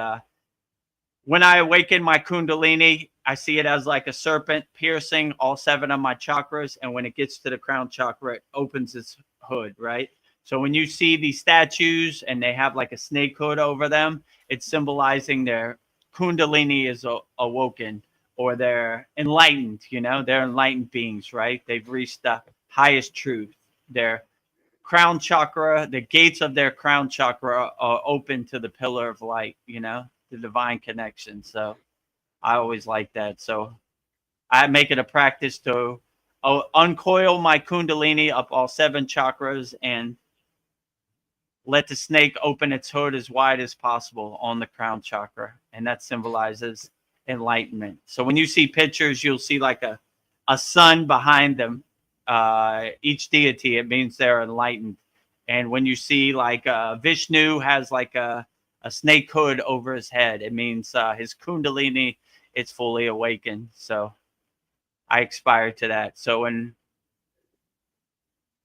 when I awaken my kundalini, I see it as like a serpent piercing all 7 of my chakras. And when it gets to the crown chakra, it opens its hood, right? So when you see these statues and they have like a snake hood over them, it's symbolizing their kundalini is awoken, or they're enlightened, you know, they're enlightened beings, right? They've reached the highest truth. Their crown chakra, the gates of their crown chakra are open to the pillar of light, you know, the divine connection. So I always like that. So I make it a practice to uncoil my kundalini up all 7 chakras and let the snake open its hood as wide as possible on the crown chakra. And that symbolizes enlightenment. So when you see pictures, you'll see like a sun behind them. Each deity, it means they're enlightened. And when you see like Vishnu has like a snake hood over his head, it means his kundalini is fully awakened. So I aspire to that. So in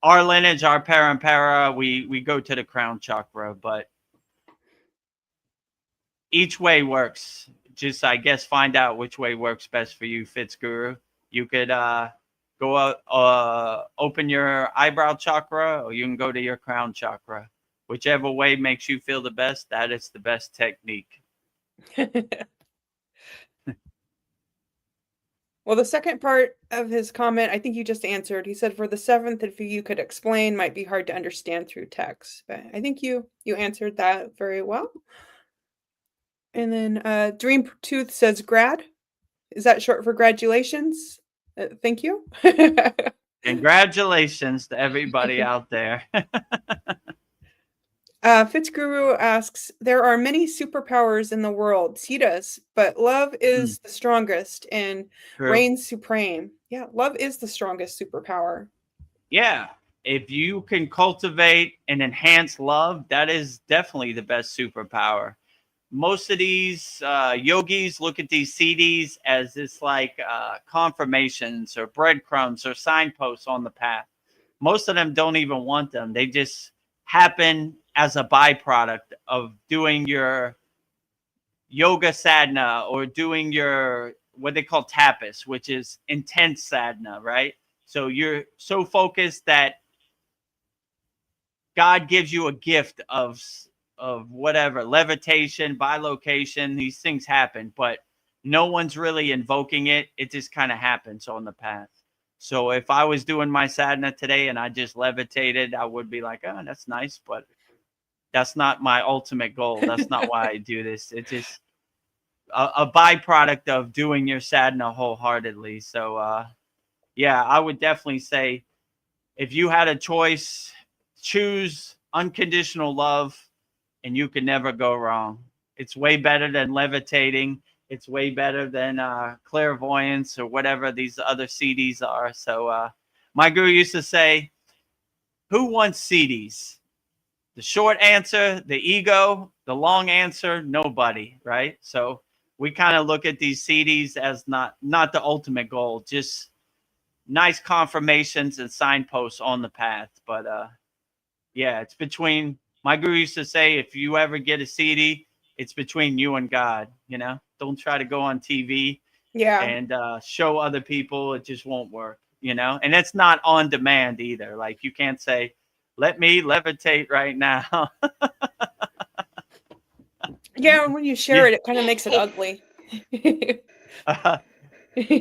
our lineage, our parampara, we go to the crown chakra, but each way works. Just, I guess, find out which way works best for you, Fitzguru. You could go out, open your eyebrow chakra, or you can go to your crown chakra. Whichever way makes you feel the best, that is the best technique. Well, the second part of his comment, I think you just answered. He said for the seventh, if you could explain, might be hard to understand through text. But I think you answered that very well. And then Dream Tooth says grad. Is that short for gradulations? Thank you. Congratulations to everybody out there. Fitzguru asks, there are many superpowers in the world. He does, but love is the strongest and True. reigns supreme. Yeah, love is the strongest superpower. Yeah. If you can cultivate and enhance love, that is definitely the best superpower. Most of these yogis look at these CDs as this like confirmations or breadcrumbs or signposts on the path. Most of them don't even want them. They just happen as a byproduct of doing your yoga sadhana or doing your what they call tapas, which is intense sadhana, right? So you're so focused that God gives you a gift of whatever, levitation, bilocation, these things happen, but no one's really invoking it. It just kind of happens on the path. So if I was doing my sadhana today and I just levitated, I would be like, oh, that's nice, but that's not my ultimate goal. That's not why I do this. It's just a byproduct of doing your sadhana wholeheartedly. So, yeah, I would definitely say if you had a choice, choose unconditional love and you can never go wrong. It's way better than levitating. It's way better than clairvoyance or whatever these other CDs are. So my guru used to say, who wants CDs? The short answer, the ego. The long answer, nobody, right? So we kind of look at these CDs as not the ultimate goal, just nice confirmations and signposts on the path. But yeah, it's between, my guru used to say, if you ever get a CD, it's between you and God, you know? Don't try to go on TV and show other people. It just won't work, you know? And it's not on demand either. Like you can't say, let me levitate right now. Yeah, when you share it, it kind of makes it ugly.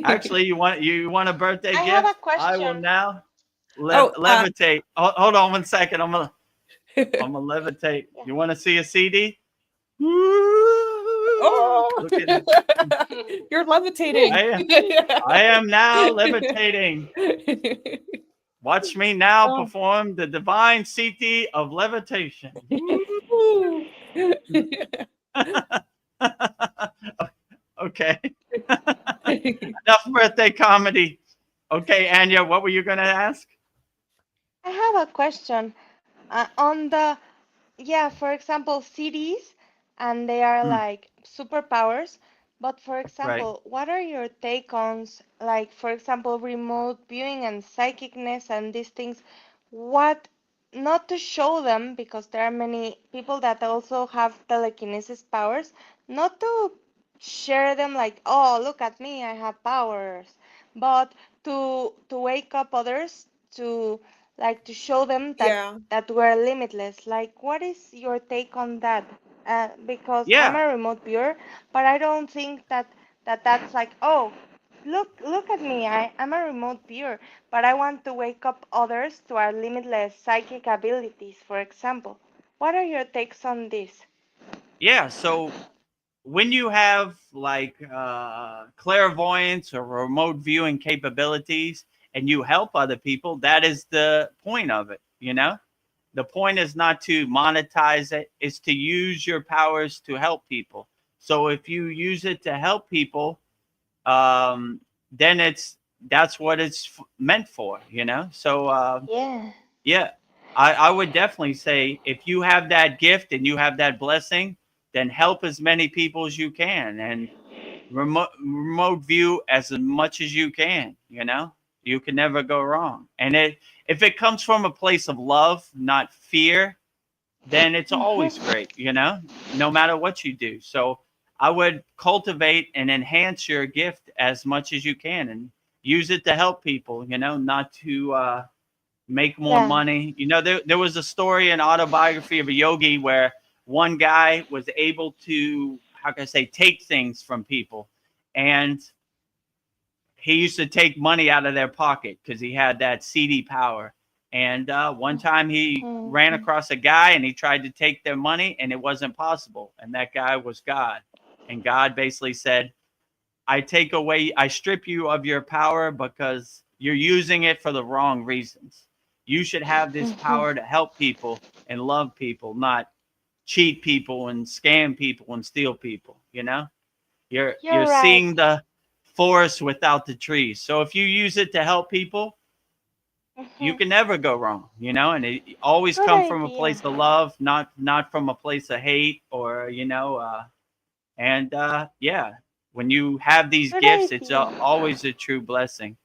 Actually, you want a birthday gift? have a question. I will now levitate. Hold on 1 second. I'm gonna levitate. You want to see a CD? Oh, look at it. You're levitating. I am now levitating. Watch me now perform the divine Siti of levitation. Okay. Enough birthday comedy. Okay, Anya, what were you going to ask? I have a question. On the, for example, CDs, and they are like superpowers. But for example, what are your take on, like, for example, remote viewing and psychicness and these things? What, not to show them, because there are many people that also have telekinesis powers, not to share them like, oh, look at me, I have powers, but to wake up others, to like to show them that we're limitless. Like, what is your take on that? Because I'm a remote viewer, but I don't think that's like, oh, look at me, I'm a remote viewer, but I want to wake up others to our limitless psychic abilities, for example. What are your takes on this? Yeah, so when you have like clairvoyance or remote viewing capabilities and you help other people, that is the point of it, you know? The point is not to monetize it, it's to use your powers to help people. So if you use it to help people, then that's what it's meant for, you know? So yeah, I would definitely say if you have that gift and you have that blessing, then help as many people as you can and remote view as much as you can, you know? You can never go wrong. And if it comes from a place of love, not fear, then it's always great, you know, no matter what you do. So I would cultivate and enhance your gift as much as you can and use it to help people, you know, not to make more money. You know, there was a story, an autobiography of a yogi where one guy was able to, how can I say, take things from people. And he used to take money out of their pocket because he had that CD power. And one time he ran across a guy and he tried to take their money, and it wasn't possible. And that guy was God. And God basically said, I strip you of your power because you're using it for the wrong reasons. You should have this power to help people and love people, not cheat people and scam people and steal people. You know, you're right. seeing the forest without the trees. So if you use it to help people, you can never go wrong, you know, and it always Good come from a idea. place of love, not from a place of hate or, yeah, when you have these Good gifts, it's idea. always a true blessing.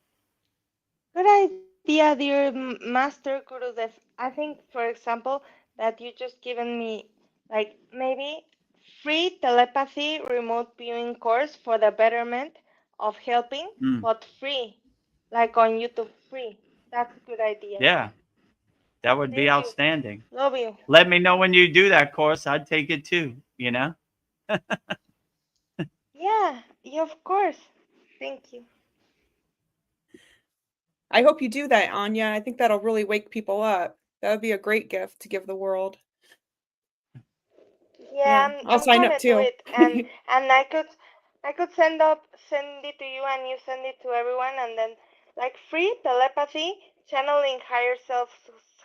Good idea, dear Master Gurudev. I think, for example, that you just given me like maybe free telepathy remote viewing course for the betterment of helping, Mm, but free, like on YouTube, free. That's a good idea. yeah, that would be Thank you. outstanding. Love you. Let me know when you do that course. I'd take it too, you know? Yeah, of course. Thank you. I hope you do that, Anya. I think that'll really wake people up. That would be a great gift to give the world. Yeah, I'll I'm sign up gonna do too. it, and I could send it to you, and you send it to everyone, and then like free telepathy, channeling higher self,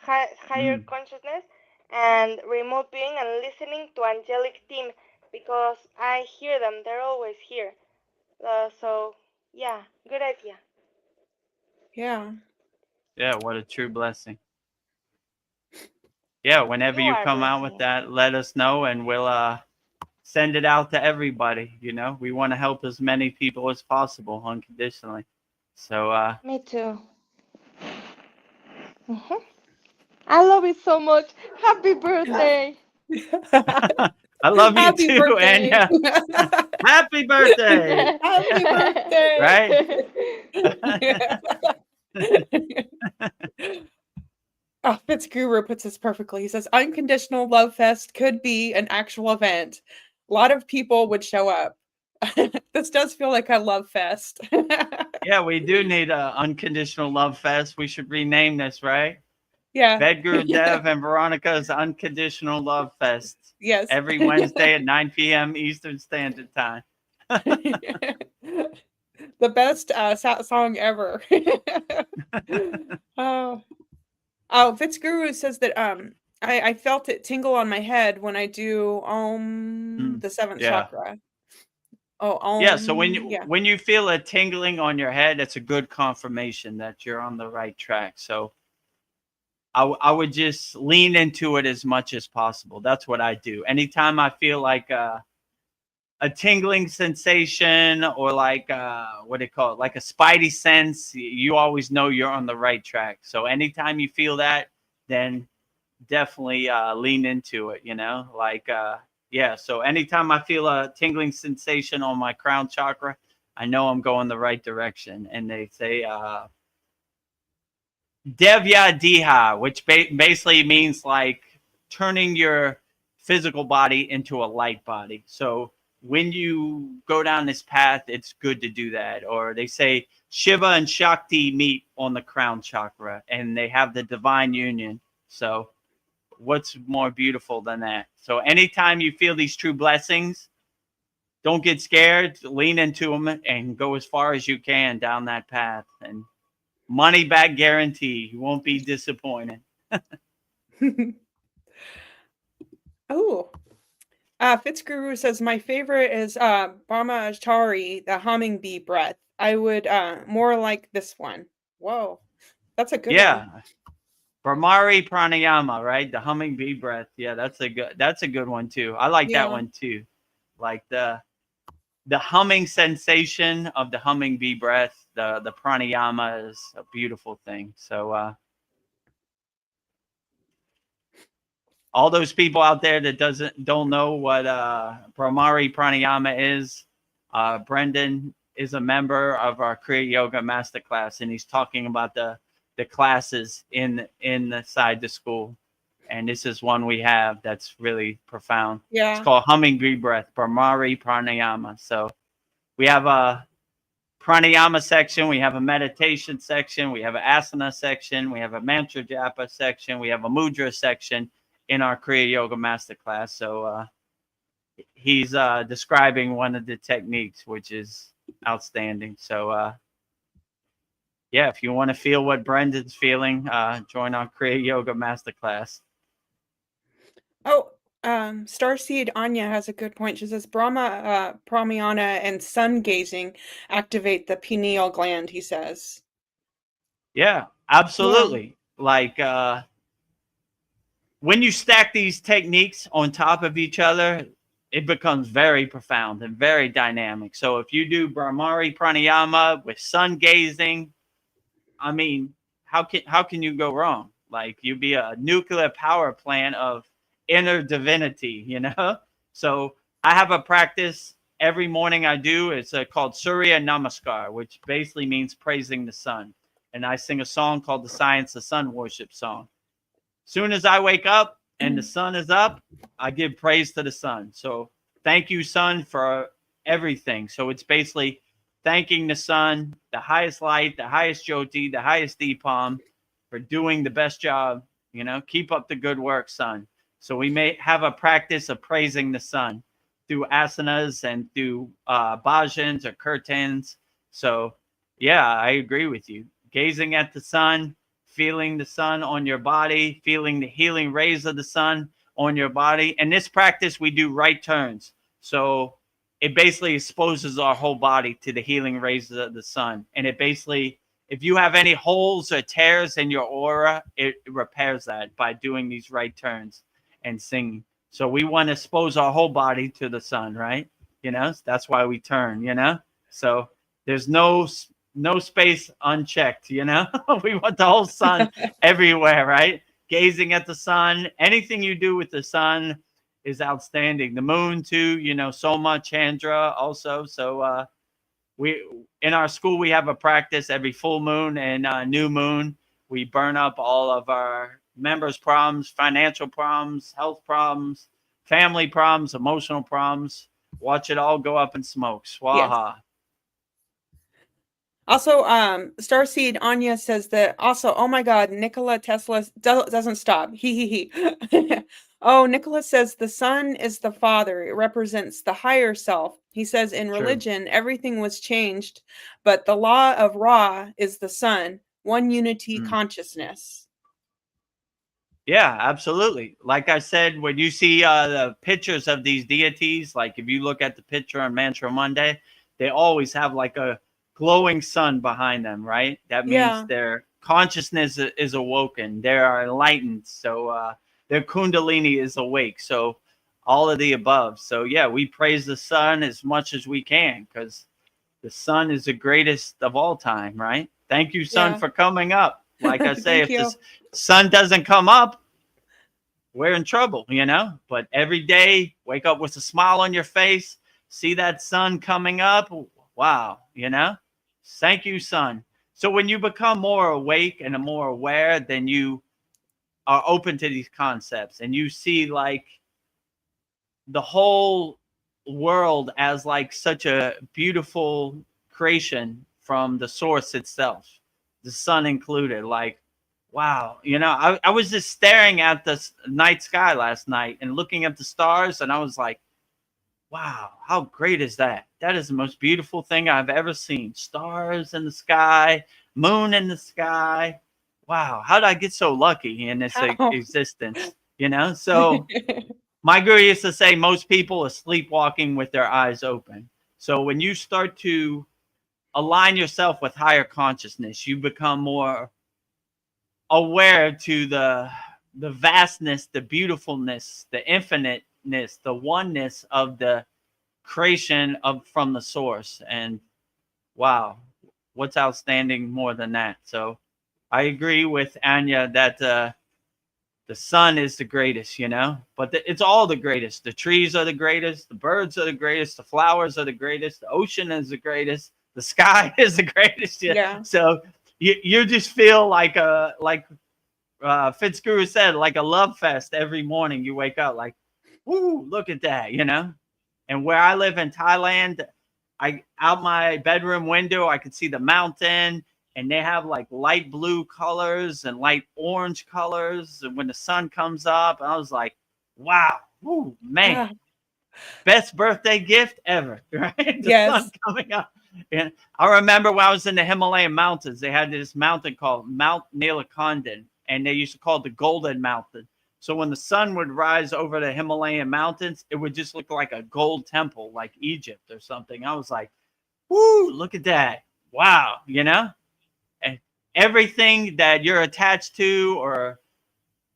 higher Mm, consciousness, and remote viewing and listening to angelic team because I hear them. They're always here. So yeah, good idea. Yeah. yeah, what a true blessing. Yeah, whenever You you are come out with blessing. that, let us know and we'll send it out to everybody. You know, we want to help as many people as possible unconditionally. So Me too. hmm I love it so much. Happy birthday. I love you Happy too, birthday. Anya. Happy birthday. Happy birthday. Right? Oh, Fitzguru puts this perfectly. He says, Unconditional Love Fest could be an actual event. A lot of people would show up. This does feel like a love fest. Yeah, we do need a unconditional love fest. We should rename this, right? Yeah. Vedagurudev and Veronica's Unconditional Love Fest. Yes. Every Wednesday at 9 p.m. Eastern Standard Time. The best song ever. Oh. Oh, Fitzguru says that I felt it tingle on my head when I do the seventh Yeah. chakra. Oh, Yeah, so when you yeah. when you feel a tingling on your head, it's a good confirmation that you're on the right track. So I would just lean into it as much as possible. That's what I do. Anytime I feel like a tingling sensation or like what do you call it, like a spidey sense, you always know you're on the right track. So anytime you feel that, then definitely lean into it, you know, like yeah, so anytime I feel a tingling sensation on my crown chakra, I know I'm going the right direction. And they say devya diha, which basically means like turning your physical body into a light body. So when you go down this path, it's good to do that. Or they say Shiva and Shakti meet on the crown chakra and they have the divine union. So what's more beautiful than that? So anytime you feel these true blessings, don't get scared, lean into them and go as far as you can down that path. And money back guarantee, you won't be disappointed. Oh, Fitzguru says my favorite is Brahmachari, the humming bee breath. I would more like this one. Whoa, that's a good one. Yeah. Brahmari pranayama, right? The humming bee breath. Yeah, that's a good one too. I like that Yeah. one too. Like the humming sensation of the humming bee breath, the pranayama is a beautiful thing. So all those people out there that don't know what Brahmari pranayama is, Brendan is a member of our Kriya Yoga Masterclass, and he's talking about the classes inside the school. And this is one we have that's really profound. Yeah. It's called Humming Bee Breath, Brahmari Pranayama. So we have pranayama section. We have a meditation section. We have an asana section. We have a mantra japa section. We have a mudra section in our Kriya Yoga Masterclass. So he's describing one of the techniques, which is outstanding. So yeah, if you want to feel what Brendan's feeling, join our Kriya Yoga Masterclass. Oh, Starseed Anya has a good point. She says Brahma, Pramana, and sun gazing activate the pineal gland, he says. Yeah, absolutely. Yeah. Like when you stack these techniques on top of each other, it becomes very profound and very dynamic. So if you do Brahmari Pranayama with sun gazing, I mean, how can you go wrong? Like, you'd be a nuclear power plant of inner divinity, you know? So I have a practice every morning I do. It's called Surya Namaskar, which basically means praising the sun. And I sing a song called the Science of Sun Worship Song. Soon as I wake up and the sun is up, I give praise to the sun. So thank you, sun, for everything. So it's basically thanking the sun, the highest light, the highest jyoti, the highest deepam, for doing the best job. You know, keep up the good work, sun. So we may have a practice of praising the sun through asanas and through bhajans or kirtans. So yeah, I agree with you. Gazing at the sun, feeling the sun on your body, feeling the healing rays of the sun on your body. In this practice, we do right turns. So it basically exposes our whole body to the healing rays of the sun. And it basically, if you have any holes or tears in your aura, it repairs that by doing these right turns and singing. So we want to expose our whole body to the sun, right? You know, that's why we turn, you know? So there's no space unchecked, you know? We want the whole sun everywhere, right? Gazing at the sun, anything you do with the sun is outstanding. The moon too, you know, Soma Chandra also. So we in our school we have a practice every full moon and new moon. We burn up all of our members' problems, financial problems, health problems, family problems, emotional problems. Watch it all go up in smoke. Swaha. Yes. Also, Starseed Anya says that also, oh my God, Nikola Tesla doesn't stop. He. Oh, Nicholas says the sun is the father. It represents the higher self. He says in religion, everything was changed, but the law of Ra is the sun, one unity consciousness. Yeah, absolutely. Like I said, when you see the pictures of these deities, like if you look at the picture on Mantra Monday, they always have like a glowing sun behind them, right? That means their consciousness is awoken. They are enlightened. So their kundalini is awake. So all of the above. So yeah, we praise the sun as much as we can because the sun is the greatest of all time, right? Thank you, sun, for coming up. Like I say, if the sun doesn't come up, we're in trouble, you know? But every day, wake up with a smile on your face, see that sun coming up. Wow, you know? Thank you, sun. So when you become more awake and more aware, then you are open to these concepts and you see like the whole world as like such a beautiful creation from the source itself, the sun included. Like, wow, you know, I was just staring at the night sky last night and looking at the stars, and I was like, wow, how great is that? That is the most beautiful thing I've ever seen. Stars in the sky, moon in the sky. Wow, how did I get so lucky in this existence? You know, so my guru used to say most people are sleepwalking with their eyes open. So when you start to align yourself with higher consciousness, you become more aware to the vastness, the beautifulness, the infiniteness, the oneness of the creation from the source. And wow, what's outstanding more than that? So I agree with Anya that the sun is the greatest, you know, but it's all the greatest. The trees are the greatest. The birds are the greatest. The flowers are the greatest. The ocean is the greatest. The sky is the greatest. Yeah. So you just feel like Fitzguru said, like a love fest every morning. You wake up like, woo, look at that, you know. And where I live in Thailand, out my bedroom window, I could see the mountain, and they have like light blue colors and light orange colors. And when the sun comes up, I was like, wow, ooh, man, best birthday gift ever, right? The sun Yes. coming up. And I remember when I was in the Himalayan mountains, they had this mountain called Mount Neelakandan, and they used to call it the Golden Mountain. So when the sun would rise over the Himalayan mountains, it would just look like a gold temple, like Egypt or something. I was like, woo, look at that. Wow, you know? And everything that you're attached to or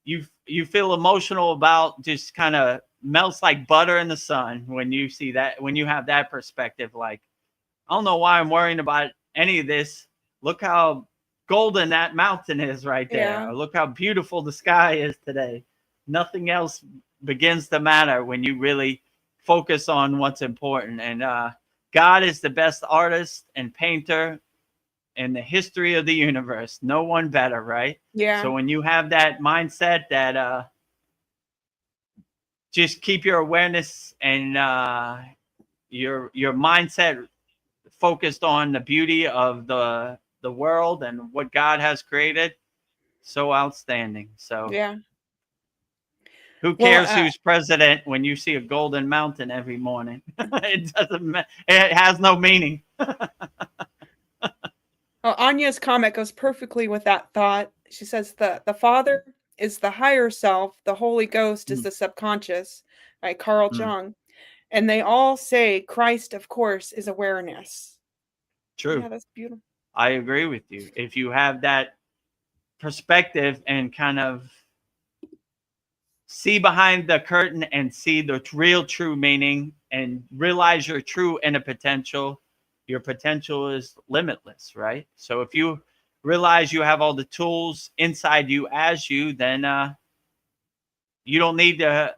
you feel emotional about just kind of melts like butter in the sun when you see that, when you have that perspective. Like, I don't know why I'm worrying about any of this. Look how golden that mountain is right there. Yeah. Or look how beautiful the sky is today. Nothing else begins to matter when you really focus on what's important. And God is the best artist and painter in the history of the universe. No one better, right? Yeah. So when you have that mindset that just keep your awareness and your mindset focused on the beauty of the world and what God has created, so outstanding. So Yeah. who cares who's president when you see a golden mountain every morning? It doesn't. It has no meaning. Well, Anya's comment goes perfectly with that thought. She says the Father is the higher self, the Holy Ghost is the subconscious, by Carl Jung. And they all say Christ, of course, is awareness. True. Yeah, that's beautiful. I agree with you. If you have that perspective and kind of see behind the curtain and see the real true meaning and realize your true inner potential, your potential is limitless, right? So if you realize you have all the tools inside you as you, then you don't need to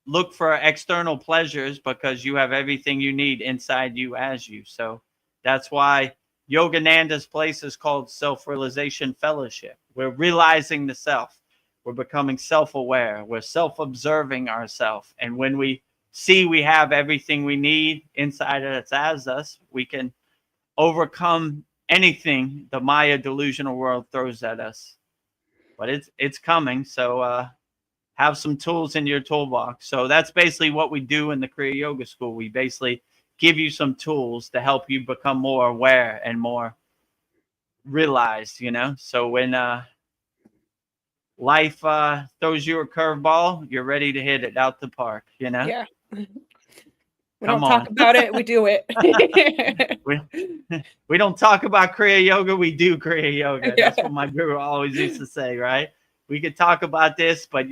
look for external pleasures because you have everything you need inside you as you. So that's why Yogananda's place is called Self-Realization Fellowship. We're realizing the self. We're becoming self-aware. We're self-observing ourselves. And when we see we have everything we need inside us as us, we can overcome anything the Maya delusional world throws at us. But it's coming. So have some tools in your toolbox. So that's basically what we do in the Kriya Yoga School. We basically give you some tools to help you become more aware and more realized, you know? So when life throws you a curveball, you're ready to hit it out the park, you know? Yeah. We Come don't talk on. about it, we do it. we don't talk about Kriya Yoga, we do Kriya Yoga. Yeah. That's what my guru always used to say, right? We could talk about this, but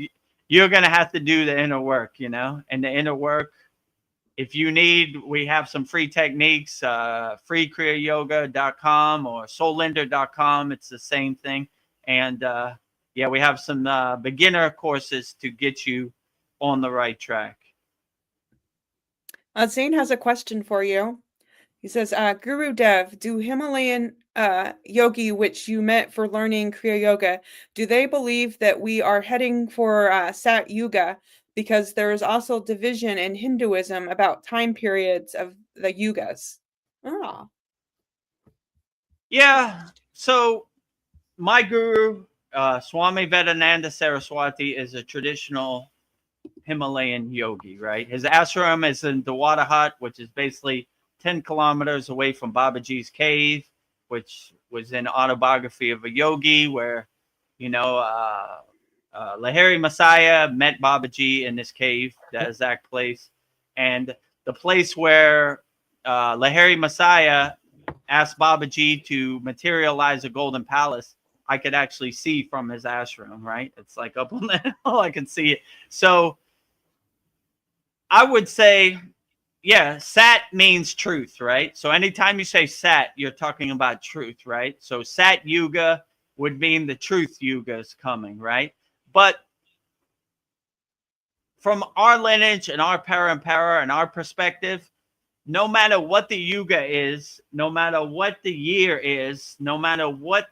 you're going to have to do the inner work, you know? And the inner work, if you need, we have some free techniques, freekriyayoga.com or soulinder.com. It's the same thing. And yeah, we have some beginner courses to get you on the right track. Zane has a question for you. He says, Guru Dev, do Himalayan yogi, which you met for learning Kriya Yoga, do they believe that we are heading for Sat Yuga? Because there is also division in Hinduism about time periods of the yugas. Ah. Yeah. So my guru, Swami Vedananda Saraswati, is a traditional Himalayan yogi, right? His ashram is in the Water Hut, which is basically 10 kilometers away from Babaji's cave, which was an autobiography of a yogi where, you know, Lahiri Messiah met Babaji in this cave, that exact place. And the place where Lahiri Messiah asked Babaji to materialize a golden palace, I could actually see from his ashram, right? It's like up on that hill, I can see it. So I would say, yeah, Sat means truth, right? So anytime you say Sat, you're talking about truth, right? So Sat Yuga would mean the truth Yuga is coming, right? But from our lineage and our parampara and our perspective, no matter what the Yuga is, no matter what the year is, no matter what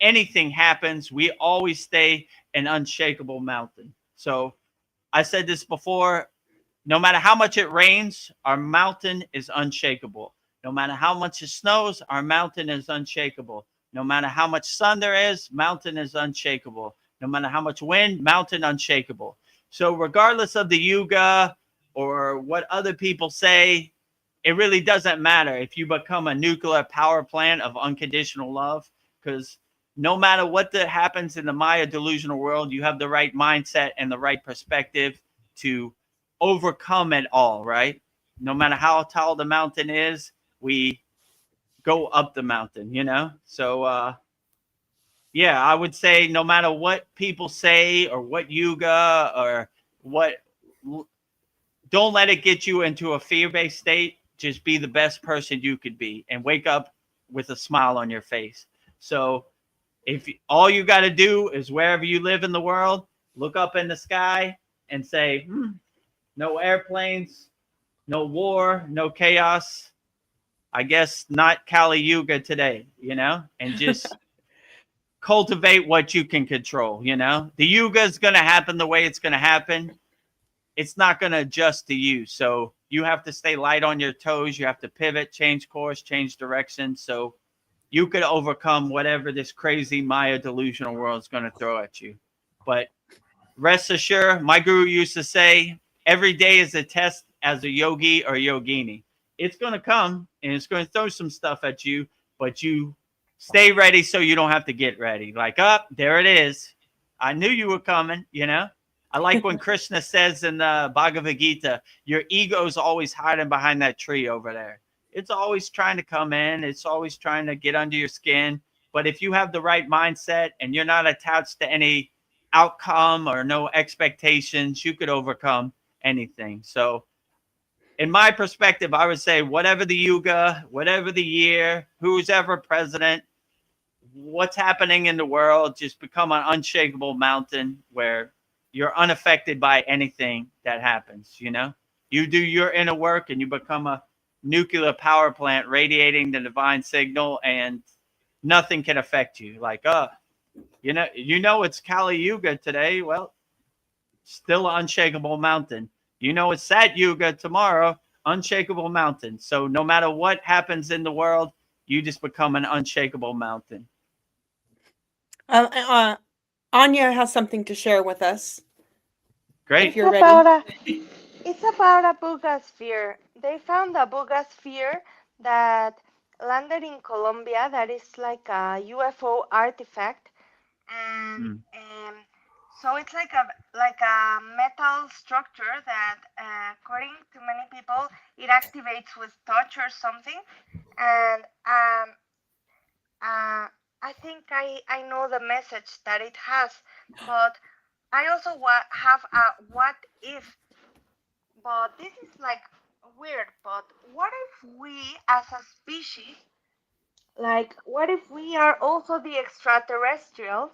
anything happens, we always stay an unshakable mountain. So I said this before, no matter how much it rains, our mountain is unshakable. No matter how much it snows, our mountain is unshakable. No matter how much sun there is, mountain is unshakable. No matter how much wind, mountain unshakable. So regardless of the yuga or what other people say, it really doesn't matter if you become a nuclear power plant of unconditional love, because no matter what happens in the Maya delusional world, you have the right mindset and the right perspective to overcome it all, right? No matter how tall the mountain is, we go up the mountain, you know? So, yeah, I would say no matter what people say or what yuga or what, don't let it get you into a fear-based state. Just be the best person you could be and wake up with a smile on your face. So if all you got to do is wherever you live in the world, look up in the sky and say, no airplanes, no war, no chaos. I guess not Kali Yuga today, you know, and just cultivate what you can control, you know. The Yuga is going to happen the way it's going to happen. It's not going to adjust to you. So you have to stay light on your toes. You have to pivot, change course, change direction. So you could overcome whatever this crazy Maya delusional world is going to throw at you. But rest assured, my guru used to say, every day is a test as a yogi or yogini. It's going to come and it's going to throw some stuff at you, but you stay ready so you don't have to get ready. Like, there it is. I knew you were coming, you know? I like when Krishna says in the Bhagavad Gita, your ego is always hiding behind that tree over there. It's always trying to come in. It's always trying to get under your skin. But if you have the right mindset and you're not attached to any outcome or no expectations, you could overcome anything. So in my perspective, I would say whatever the yuga, whatever the year, who's ever president, what's happening in the world, just become an unshakable mountain where you're unaffected by anything that happens. You know, you do your inner work and you become a nuclear power plant radiating the divine signal, and nothing can affect you. Like, you know, it's Kali Yuga today. Well, still an unshakable mountain. You know, it's Sat Yuga tomorrow, unshakable mountain. So no matter what happens in the world, you just become an unshakable mountain. Anya has something to share with us. Great. If you're ready. It's about a boogosphere. They found a boogosphere that landed in Colombia that is like a UFO artifact, and so it's like a metal structure that, according to many people, it activates with touch or something. And I think I know the message that it has, but I also have a what if. But this is like weird. But what if we, as a species, like, what if we are also the extraterrestrials,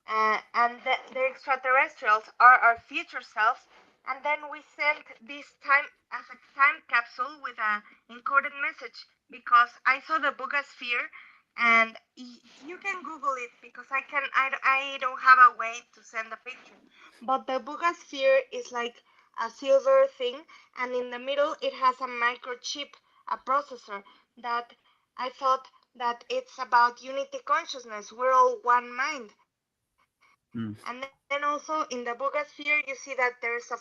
and the extraterrestrials are our future selves, and then we send this time as a time capsule with a encoded message? Because I saw the Boogosphere, and you can Google it, because I don't have a way to send a picture. But the Boogosphere is like a silver thing, and in the middle it has a microchip, a processor, that I thought that it's about unity consciousness. We're all one mind. And then also in the Boogosphere, you see that there's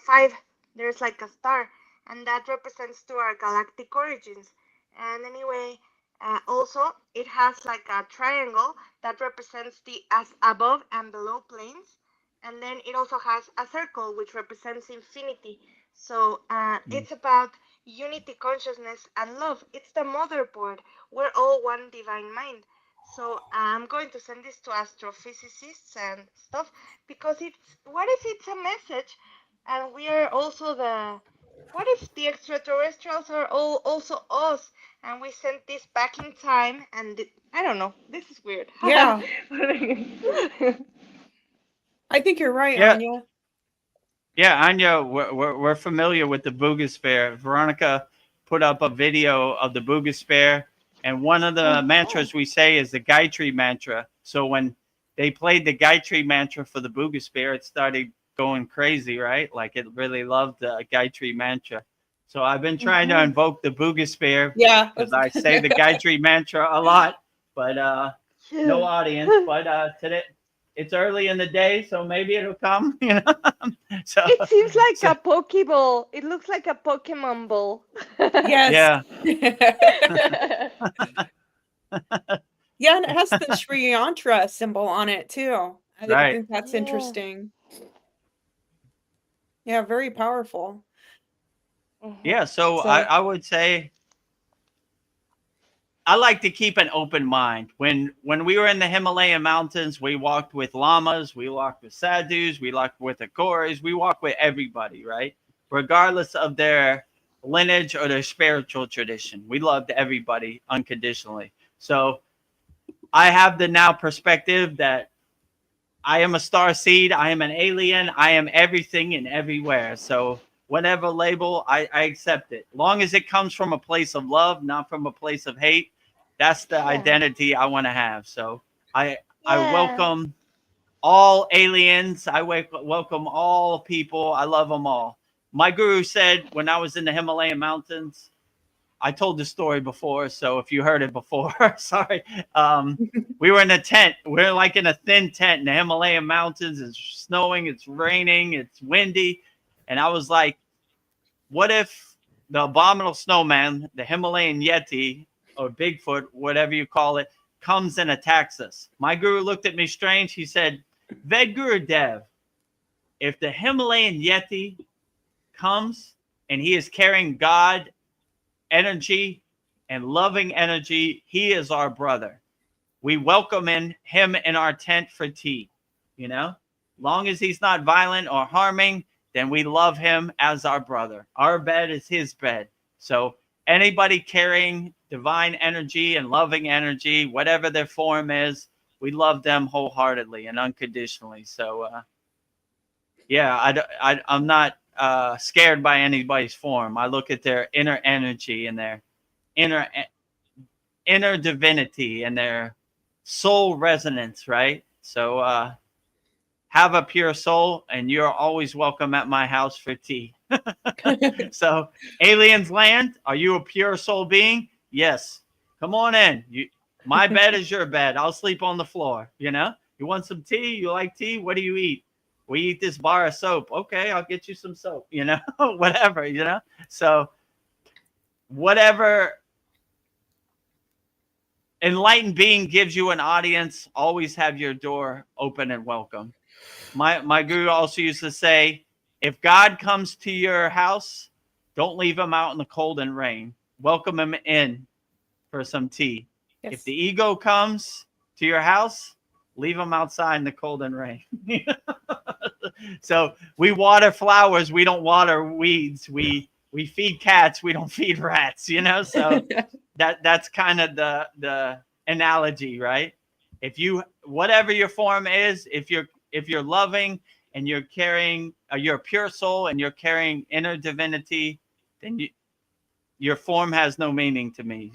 like a star, and that represents to our galactic origins. And anyway, also it has like a triangle that represents the as above and below planes. And then it also has a circle which represents infinity. So it's about unity consciousness and love. It's the motherboard. We're all one divine mind. So I'm going to send this to astrophysicists and stuff, because what if it's a message, and we are also what if the extraterrestrials are all also us, and we sent this back in time, and I don't know, this is weird. Yeah. I think you're right, Yeah. Anya. Yeah, Anya, we're familiar with the Boogosphere. Veronica put up a video of the Boogosphere, and one of the mantras we say is the Gayatri mantra. So when they played the Gayatri mantra for the Boogosphere, it started going crazy, right? Like it really loved the Gayatri mantra. So I've been trying to invoke the Boogosphere Yeah. because I say the Gayatri mantra a lot, but no audience. But today it's early in the day, so maybe it'll come. So It seems like so a Pokeball. It looks like a Pokemon ball. Yes. yeah. Yeah, and it has the Sri Yantra symbol on it too. I Right. think that's Yeah. interesting. Yeah, very powerful. Yeah. So So I would say I like to keep an open mind. When we were in the Himalayan mountains, we walked with lamas, we walked with sadhus, we walked with akoris, we walked with everybody, right? Regardless of their lineage or their spiritual tradition. We loved everybody unconditionally. So I have the now perspective that I am a star seed, I am an alien, I am everything and everywhere. So whatever label, I accept it. Long as it comes from a place of love, not from a place of hate, that's the Yeah. identity I want to have. So I Yeah. welcome all aliens. I welcome all people. I love them all. My guru said when I was in the Himalayan mountains, I told the story before, so if you heard it before, sorry. We were in a tent. We're like in a thin tent in the Himalayan mountains. It's snowing, it's raining, it's windy. And I was like, what if the abominable snowman, the Himalayan Yeti, or Bigfoot, whatever you call it, comes and attacks us? My guru looked at me strange. He said, Vedagurudev, if the Himalayan Yeti comes and he is carrying God energy and loving energy, he is our brother. We welcome him in our tent for tea. Long as he's not violent or harming, then we love him as our brother. Our bed is his bed. So anybody carrying divine energy and loving energy, whatever their form is, we love them wholeheartedly and unconditionally. So I'm not scared by anybody's form. I look at their inner energy and their inner divinity and their soul resonance, right? So have a pure soul, and you're always welcome at my house for tea. So aliens land, are you a pure soul being? Yes. Come on in. My bed is your bed. I'll sleep on the floor. You want some tea? You like tea? What do you eat? We eat this bar of soap. Okay, I'll get you some soap. Whatever. So whatever enlightened being gives you an audience, always have your door open and welcome. My guru also used to say, if God comes to your house, don't leave him out in the cold and rain. Welcome him in for some tea. yes. If the ego comes to your house, leave him outside in the cold and rain. So we water flowers, we don't water weeds. We feed cats, we don't feed rats, So that's kind of the analogy, right? If you, whatever your form is, if you're loving and you're carrying you're a pure soul and you're carrying inner divinity, then your form has no meaning to me.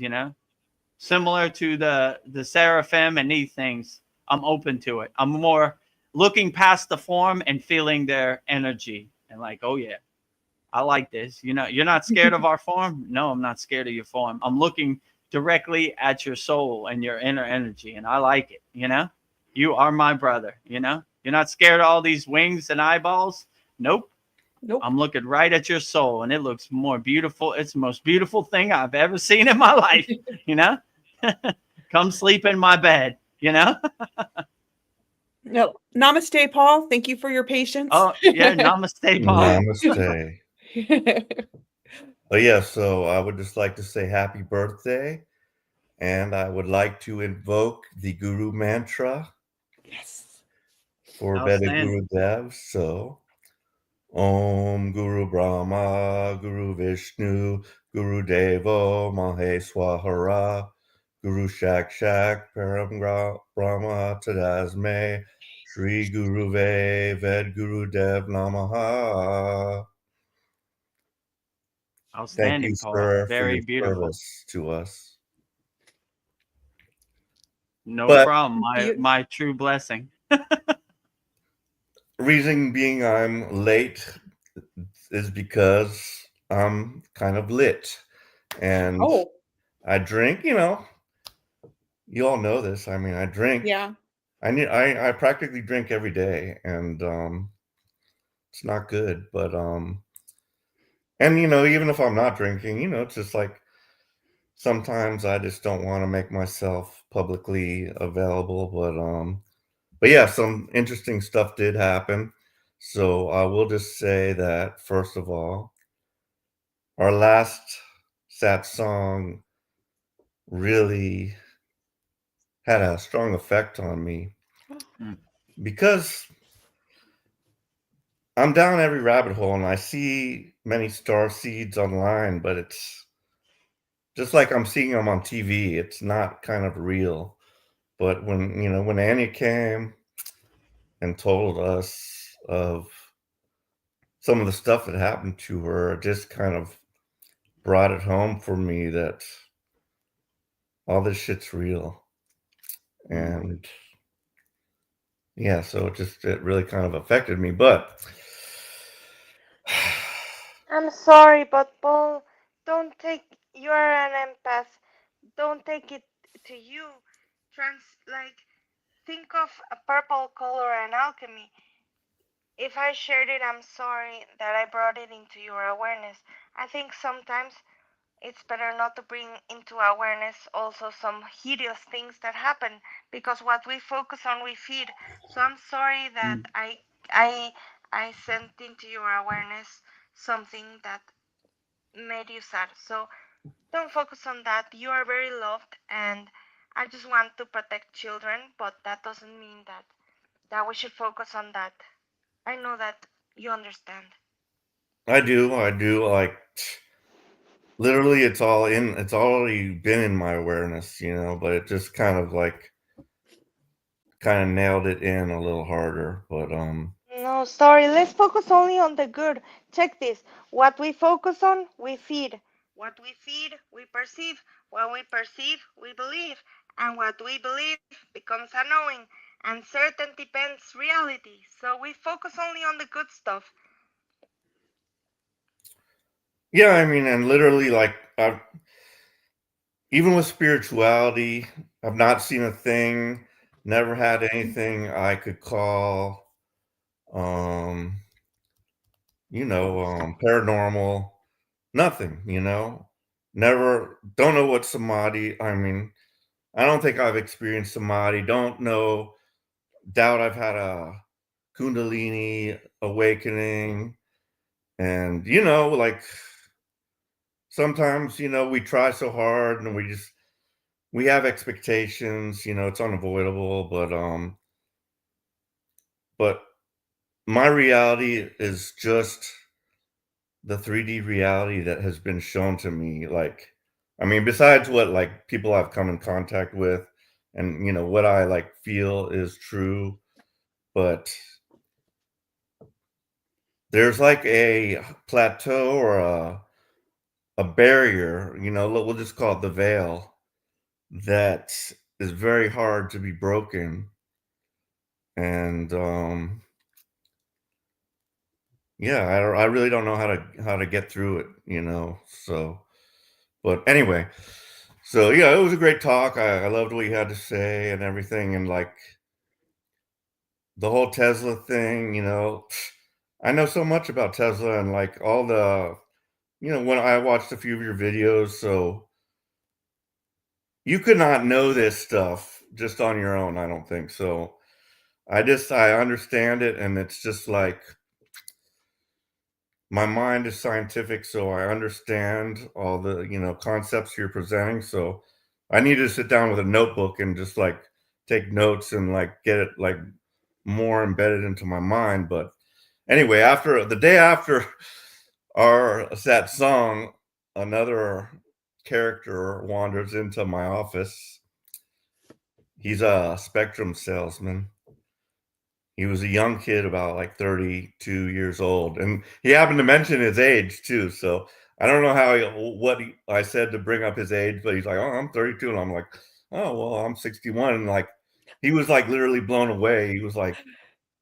Similar to the seraphim and these things, I'm open to it. I'm more looking past the form and feeling their energy and like, oh yeah, I like this. You're not scared of our form? No, I'm not scared of your form. I'm looking directly at your soul and your inner energy, and I like it. You are my brother. You're not scared of all these wings and eyeballs? Nope. I'm looking right at your soul, and it looks more beautiful. It's the most beautiful thing I've ever seen in my life. Come sleep in my bed. No. Namaste, Paul. Thank you for your patience. Oh yeah, namaste, Paul. Namaste. But yeah, so I would just like to say happy birthday, and I would like to invoke the Guru mantra. Yes. For Vedagurudev. So, Om Guru Brahma, Guru Vishnu, Guru Devo, Maheswara, Guru Shak Param Brahma Tadasme, Shri Guru Vedagurudev Namaha. Outstanding, Thank you, Paul. sir, Very for your beautiful service to us. No problem. My true blessing. reason being I'm late is because I'm kind of lit, and Oh, I drink. You all know this. I mean, I drink. yeah. I practically drink every day, and it's not good. But and even if I'm not drinking, it's just like sometimes I just don't want to make myself publicly available. But yeah, some interesting stuff did happen. So I will just say that first of all, our last Satsang really had a strong effect on me because I'm down every rabbit hole and I see many star seeds online, but it's just like I'm seeing them on TV. It's not kind of real. But when Annie came and told us of some of the stuff that happened to her, it just kind of brought it home for me that all this shit's real. And yeah, so it really kind of affected me. But I'm sorry, but Paul, don't take. You are an empath. Don't take it to you. Think of a purple color and alchemy. If I shared it, I'm sorry that I brought it into your awareness. I think sometimes it's better not to bring into awareness also some hideous things that happen, because what we focus on we feed. So I'm sorry that I I sent into your awareness something that made you sad. So don't focus on that. You are very loved, and I just want to protect children, but that doesn't mean that we should focus on that. I know that you understand. I do. Like literally, it's already been in my awareness, but it just kind of nailed it in a little harder. But No, sorry. Let's focus only on the good. Check this. What we focus on, we feed. What we feed, we perceive. What we perceive, we believe. And what we believe becomes a knowing. And certainty bends reality. So we focus only on the good stuff. yeah, I mean, and literally, like, even with spirituality, I've not seen a thing, never had anything I could call, um, paranormal, nothing, never, don't know what samadhi, I mean, I don't think I've experienced samadhi, don't know, doubt I've had a Kundalini awakening. And, like sometimes, we try so hard and we have expectations, it's unavoidable, but my reality is just the 3D reality that has been shown to me. Like, I mean, besides what like people I've come in contact with and what I like feel is true, but there's like a plateau or a barrier, we'll just call it the veil, that is very hard to be broken. And yeah, I really don't know how to get through it, so but anyway, so yeah, it was a great talk. I loved what you had to say and everything, and like the whole Tesla thing, I know so much about Tesla and like all the when I watched a few of your videos, so you could not know this stuff just on your own, I don't think. So I understand it, and it's just like my mind is scientific, so I understand all the, concepts you're presenting. So I need to sit down with a notebook and just like take notes and like get it like more embedded into my mind. But anyway, after the day after our that song, another character wanders into my office. He's a Spectrum salesman. He was a young kid, about like 32 years old, and he happened to mention his age too. So I don't know I said to bring up his age, but he's like, "Oh, I'm 32," and I'm like, "Oh, well, I'm 61." And like, he was like literally blown away. He was like,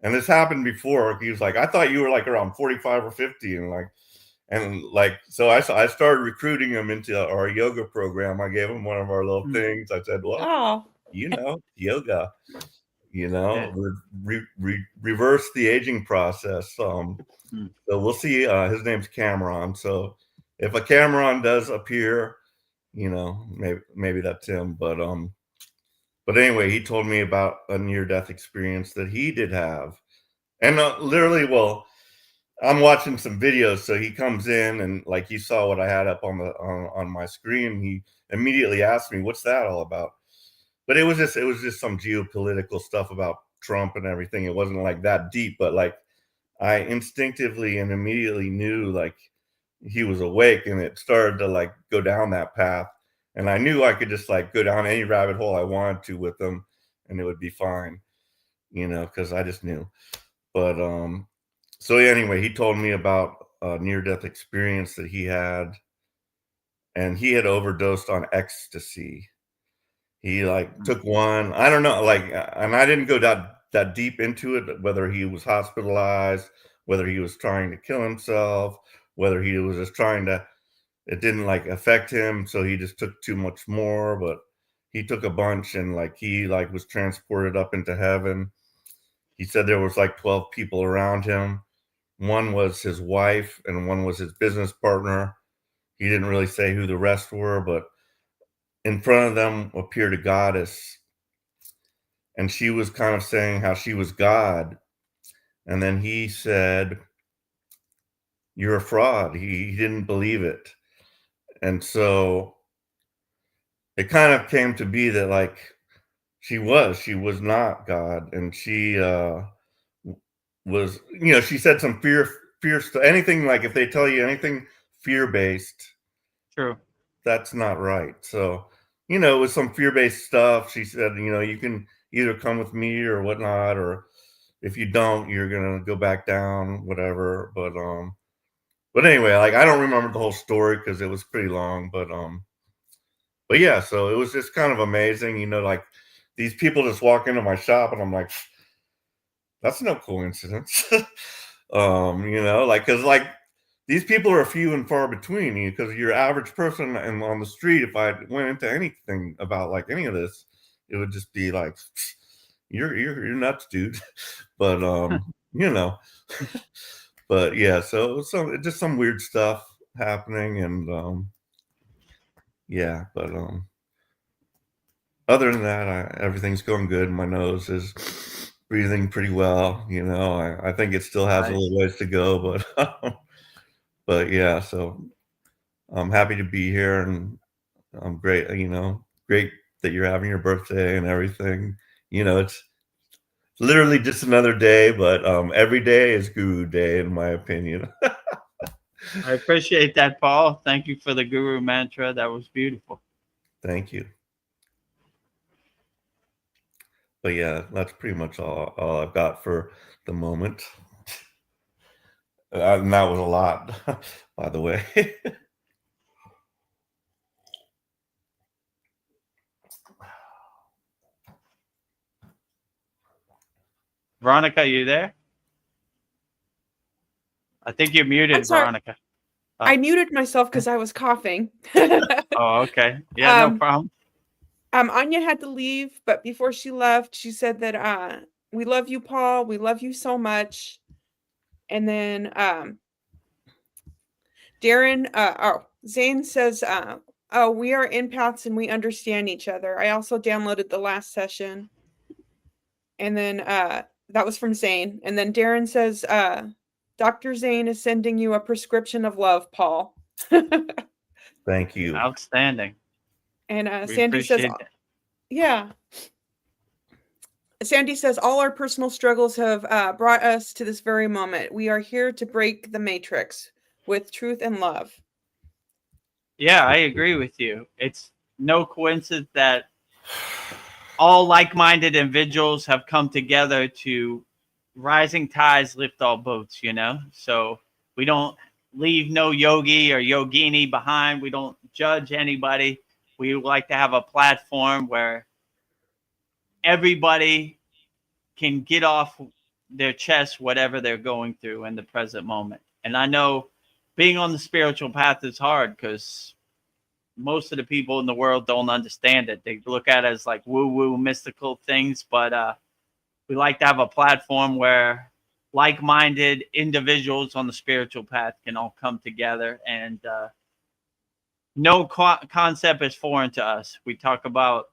And this happened before. He was like, I thought you were like around 45 or 50. So I started recruiting him into our yoga program. I gave him one of our little things. I said, well, Oh, yoga, reverse the aging process. So we'll see. His name's Cameron. So if a Cameron does appear, maybe that's him. But anyway, he told me about a near-death experience that he did have. And literally, well, I'm watching some videos, so he comes in and like he saw what I had up on my screen. He immediately asked me, "What's that all about?" But it was just some geopolitical stuff about Trump and everything. It wasn't like that deep, but like I instinctively and immediately knew like he was awake, and it started to like go down that path. And I knew I could just like go down any rabbit hole I wanted to with him, and it would be fine, because I just knew. But so anyway, he told me about a near-death experience that he had, and he had overdosed on ecstasy. He like took one, I don't know, like, and I didn't go that deep into it, whether he was hospitalized, whether he was trying to kill himself, whether he was just it didn't like affect him, so he just took too much more. But he took a bunch, and like he like was transported up into heaven. He said there was like 12 people around him. One was his wife, and one was his business partner. He didn't really say who the rest were, but in front of them appeared a goddess, and she was kind of saying how she was God. And then he said, "You're a fraud." He didn't believe it. And so it kind of came to be that like she was not God, and she was, she said some fear stuff. Anything like if they tell you anything fear-based, True. that's not right. So, it was some fear-based stuff. She said, you can either come with me or whatnot, or if you don't, you're gonna go back down, whatever. But anyway, like I don't remember the whole story because it was pretty long. But yeah, so it was just kind of amazing, like these people just walk into my shop, and I'm like, that's no coincidence. Because like these people are few and far between, because your average person and on the street, if I went into anything about like any of this, it would just be like, you're nuts, dude. But but yeah, so just some weird stuff happening, and yeah, but other than that, everything's going good. My nose is breathing pretty well. I think it still has a little ways to go, but but yeah, so I'm happy to be here, and I'm great. Great that you're having your birthday and everything. It's literally just another day, but every day is Guru Day, in my opinion. I appreciate that, Paul. Thank you for the Guru mantra. That was beautiful. Thank you. But yeah, that's pretty much all I've got for the moment. And that was a lot, by the way. Veronica, are you there? I think you're muted, Veronica. I muted myself because I was coughing. Oh, okay. Yeah, no problem. Anya had to leave, but before she left, she said that we love you, Paul. We love you so much. And then Darren, Zane says, oh, we are empaths and we understand each other. I also downloaded the last session. And then that was from Zane. And then Darren says, Dr. Zane is sending you a prescription of love, Paul. Thank you. Outstanding. And Sandy says, yeah. Sandy says, all our personal struggles have brought us to this very moment. We are here to break the matrix with truth and love. Yeah, I agree with you. It's no coincidence that all like-minded individuals have come together to rising tides lift all boats, So we don't leave no yogi or yogini behind. We don't judge anybody. We like to have a platform where everybody can get off their chest whatever they're going through in the present moment. And I know being on the spiritual path is hard because most of the people in the world don't understand it. They look at it as like woo-woo mystical things, but we like to have a platform where like-minded individuals on the spiritual path can all come together, and no concept is foreign to us. We talk about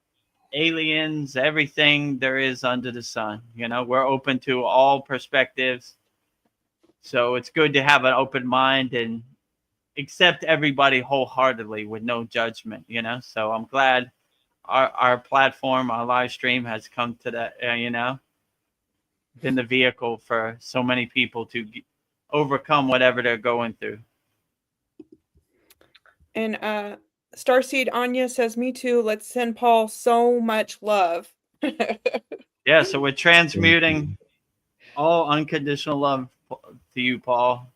aliens, everything there is under the sun. You know, we're open to all perspectives. So it's good to have an open mind and accept everybody wholeheartedly with no judgment, you know? So I'm glad our platform, our live stream has come to that, you know, been the vehicle for so many people to overcome whatever they're going through. And Starseed Anya says, me too. Let's send Paul so much love. Yeah, so we're transmuting all unconditional love to you, Paul.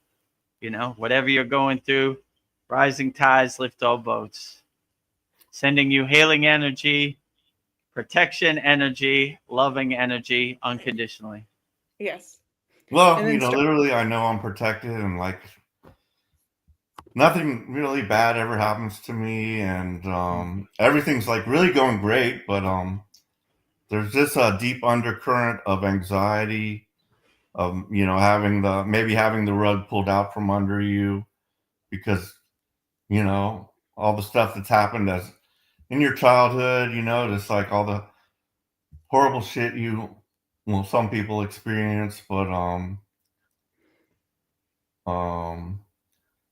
You know, whatever you're going through, rising tides lift all boats. Sending you healing energy, protection energy, loving energy, unconditionally. Yes. Well, And you then know, literally, I know I'm protected, and like nothing really bad ever happens to me, and everything's like really going great. But there's this deep undercurrent of anxiety, of you know, having the rug pulled out from under you because you know all the stuff that's happened as in your childhood. You know, just like all the horrible shit some people experience, but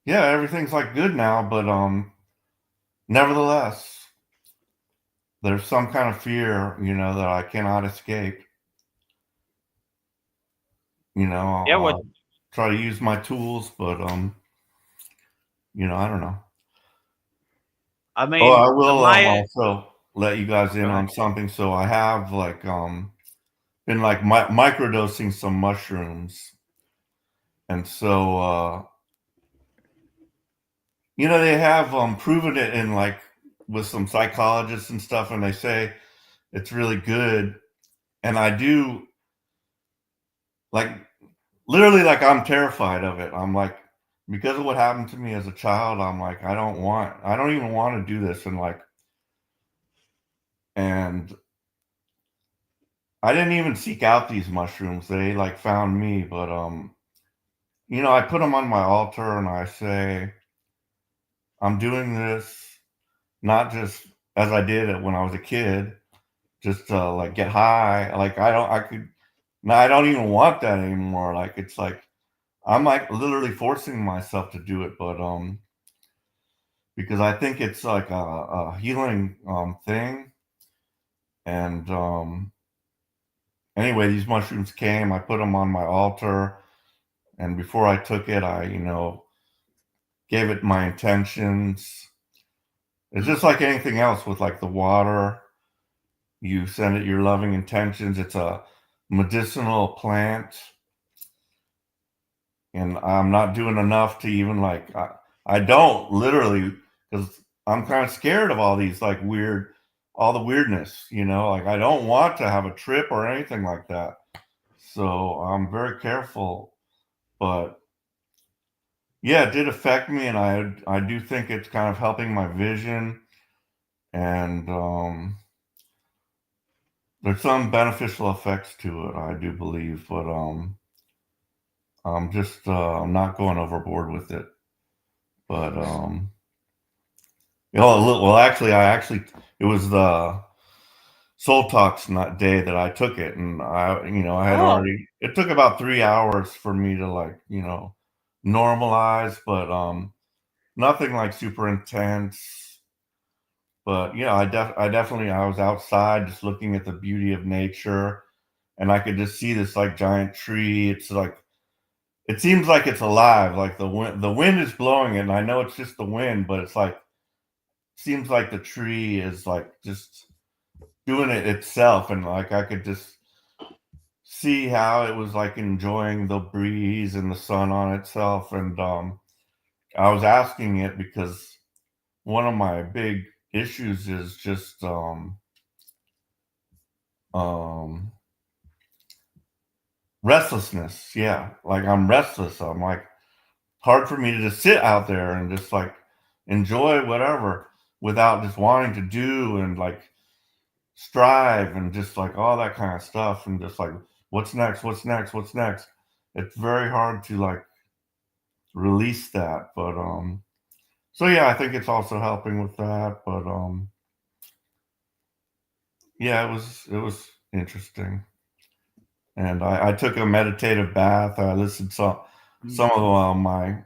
yeah, everything's like good now, but nevertheless, there's some kind of fear, you know, that I cannot escape. You know, Yeah, I'll try to use my tools, but you know, I don't know. I mean, Oh, I will my also let you guys in on something. So I have like been like microdosing some mushrooms, and so you know, they have proven it in like with some psychologists and stuff, and they say it's really good. And I do like literally like I'm terrified of it. I'm like because of what happened to me as a child, I'm like I don't even want to do this, and I didn't even seek out these mushrooms. They like found me, but you know, I put them on my altar and I say I'm doing this not just as I did it when I was a kid, just to like get high. Like I don't even want that anymore. Like it's like I'm like literally forcing myself to do it, but because I think it's like a healing thing. And anyway, these mushrooms came. I put them on my altar, and before I took it, I you know gave it my intentions. It's just like anything else with like the water. You send it your loving intentions. It's a medicinal plant, and I'm not doing enough to even like I don't literally because I'm kind of scared of all these like all the weirdness, you know, like I don't want to have a trip or anything like that. So I'm very careful, but yeah, it did affect me, and I do think it's kind of helping my vision, and there's some beneficial effects to it, I do believe, but I'm just I'm not going overboard with it. But you know, well, actually, it was the Soul Talks day that I took it, and you know, I had already. It took about 3 hours for me to like, you know, normalize, but nothing like super intense. But you know, I definitely I was outside just looking at the beauty of nature, and I could just see this like giant tree. It's like it seems like it's alive, like the wind is blowing it, and I know it's just the wind, but it's like seems like the tree is like just doing it itself, and like I could just see how it was like enjoying the breeze and the sun on itself. And I was asking it because one of my big issues is just um, restlessness. Yeah, like I'm restless. I'm like hard for me to just sit out there and just like enjoy whatever without just wanting to do and like strive and just like all that kind of stuff and just like what's next, what's next, what's next. It's very hard to like release that, but so yeah, I think it's also helping with that, but yeah, it was interesting. And I took a meditative bath. I listened some of my.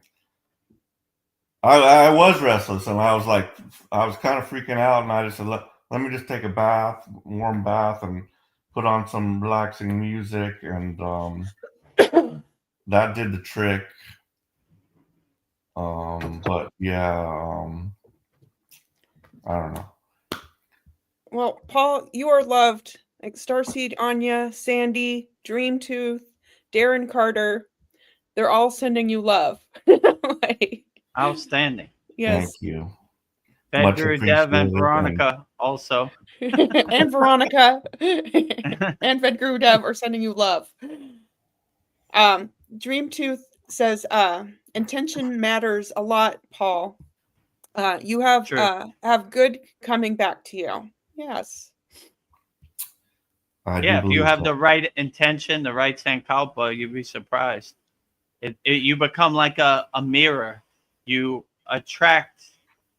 I was restless, and I was kind of freaking out, and I just said, let me just take a bath, warm bath, and put on some relaxing music, and that did the trick. But yeah, I don't know. Well, Paul, you are loved. Like Starseed, Anya, Sandy, Dream Tooth, Darren Carter, they're all sending you love. Like, Outstanding. Thank yes. you. Much Vedagurudev and appreciated. Veronica also. And Veronica and Vedagurudev are sending you love. Dream Tooth says, intention matters a lot, Paul. You True. have good coming back to you. Yes. I do Yeah, if you believe have that. the right intention, the right sankalpa, you'd be surprised. You become like a mirror. You attract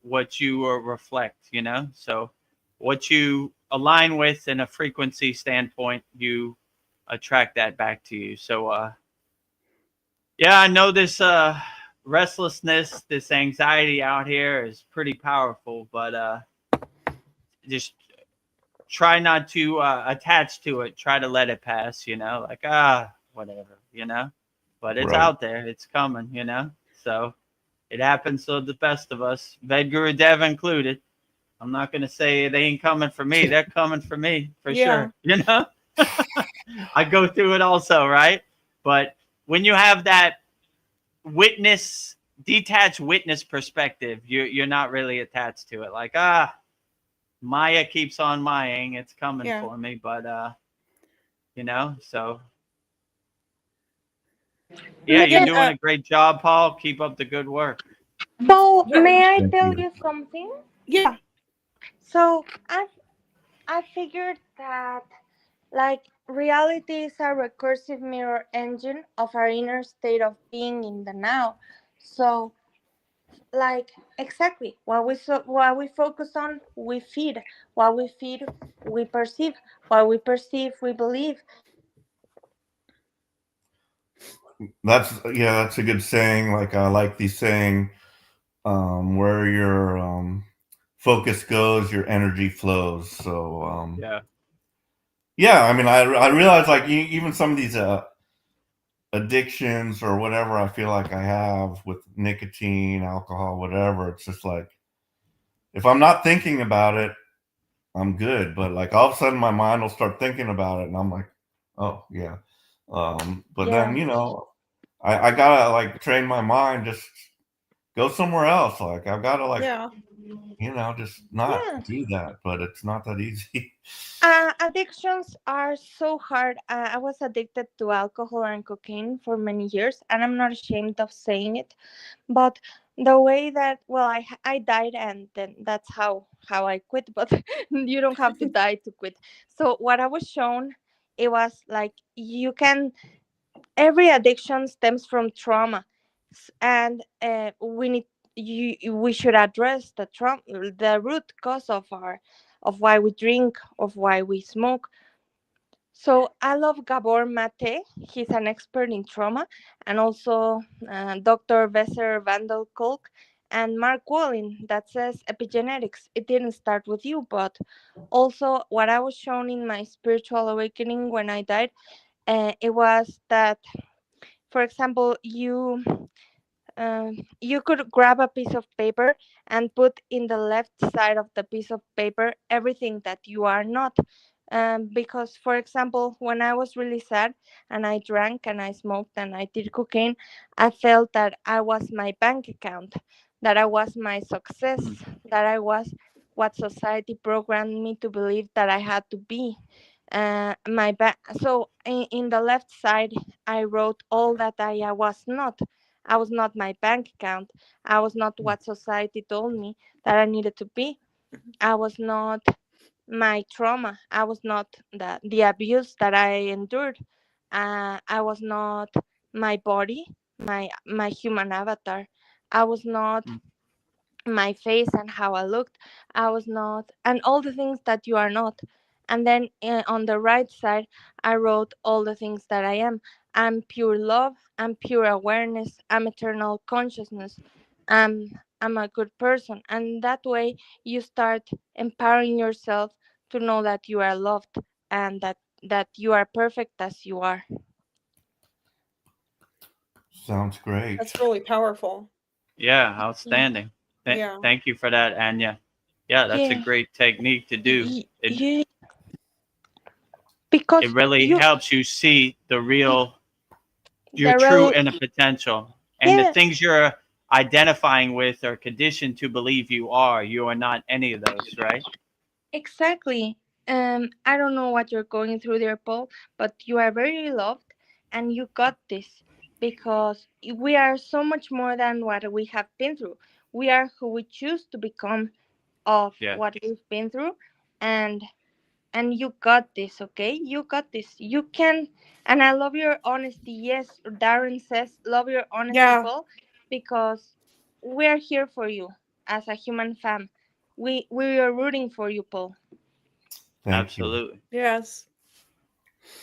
what you reflect, you know? So what you align with in a frequency standpoint, you attract that back to you. So yeah, I know this restlessness, this anxiety out here is pretty powerful, but just try not to attach to it. Try to let it pass, you know, like whatever, you know. But it's Right. out there, it's coming, you know. So it happens to the best of us, Vedagurudev included. I'm not gonna say they ain't coming for me. They're coming for me for Yeah. sure. You know, I go through it also, right? But when you have that witness, detached witness perspective, you're not really attached to it. Like Maya keeps on Maying, it's coming Yeah. for me. But you know, so yeah, you're And doing a great job, Paul. Keep up the good work. Paul, yeah, may I Thank tell you. you something? yeah, So I figured that like reality is a recursive mirror engine of our inner state of being in the now. So like exactly what we focus on, we feed. What we feed, we perceive. What we perceive, we believe. That's a good saying. Like I like the saying, where your focus goes, your energy flows. So Yeah. yeah, I mean, I realize like even some of these addictions or whatever I feel like I have with nicotine, alcohol, whatever. It's just like if I'm not thinking about it, I'm good. But like all of a sudden, my mind will start thinking about it, and I'm like, oh yeah. But then Yeah. I gotta like train my mind just go somewhere else. Like I've got to like yeah, just not Yeah. do that. But it's not that easy. Addictions are so hard. I was addicted to alcohol and cocaine for many years, and I'm not ashamed of saying it. But the way that, well, I died, and then that's how I quit. But you don't have to die to quit. So what I was shown, it was like you can. Every addiction stems from trauma, and we need we should address the trauma, the root cause of why we drink, of why we smoke. So I love Gabor Mate. He's an expert in trauma, and also Dr. Besser Vandal Kolk and Mark Wallin that says epigenetics. It didn't start with you, but also what I was shown in my spiritual awakening when I died. It was that, for example, you could grab a piece of paper and put in the left side of the piece of paper everything that you are not. Because, for example, when I was really sad and I drank and I smoked and I did cocaine, I felt that I was my bank account, that I was my success, Mm. that I was what society programmed me to believe that I had to be. My back. So in the left side, I wrote all that I was not. I was not my bank account. I was not what society told me that I needed to be. I was not my trauma. I was not the abuse that I endured. I was not my body, my human avatar. I was not my face and how I looked. I was not, and all the things that you are not. And then on the right side, I wrote all the things that I am. I'm pure love. I'm pure awareness. I'm eternal consciousness. I'm a good person. And that way, you start empowering yourself to know that you are loved and that you are perfect as you are. Sounds great. That's really powerful. Yeah, outstanding. Yeah. Thank you for that, Anya. Yeah, that's a Yeah. great technique to do. Yeah. It Because really you, helps you see your the true real, inner potential, and the yes. things you're identifying with or conditioned to believe you are not any of those, right? Exactly. I don't know what you're going through there, Paul, but you are very loved and you got this because we are so much more than what we have been through. We are who we choose to become of Yeah, what we've been through, and you got this, okay? You got this. You can, and I love your honesty. Yes, Darren says, love your honesty, Yeah. Paul, because we are here for you as a human fam. We are rooting for you, Paul. Thank you. absolutely. Yes.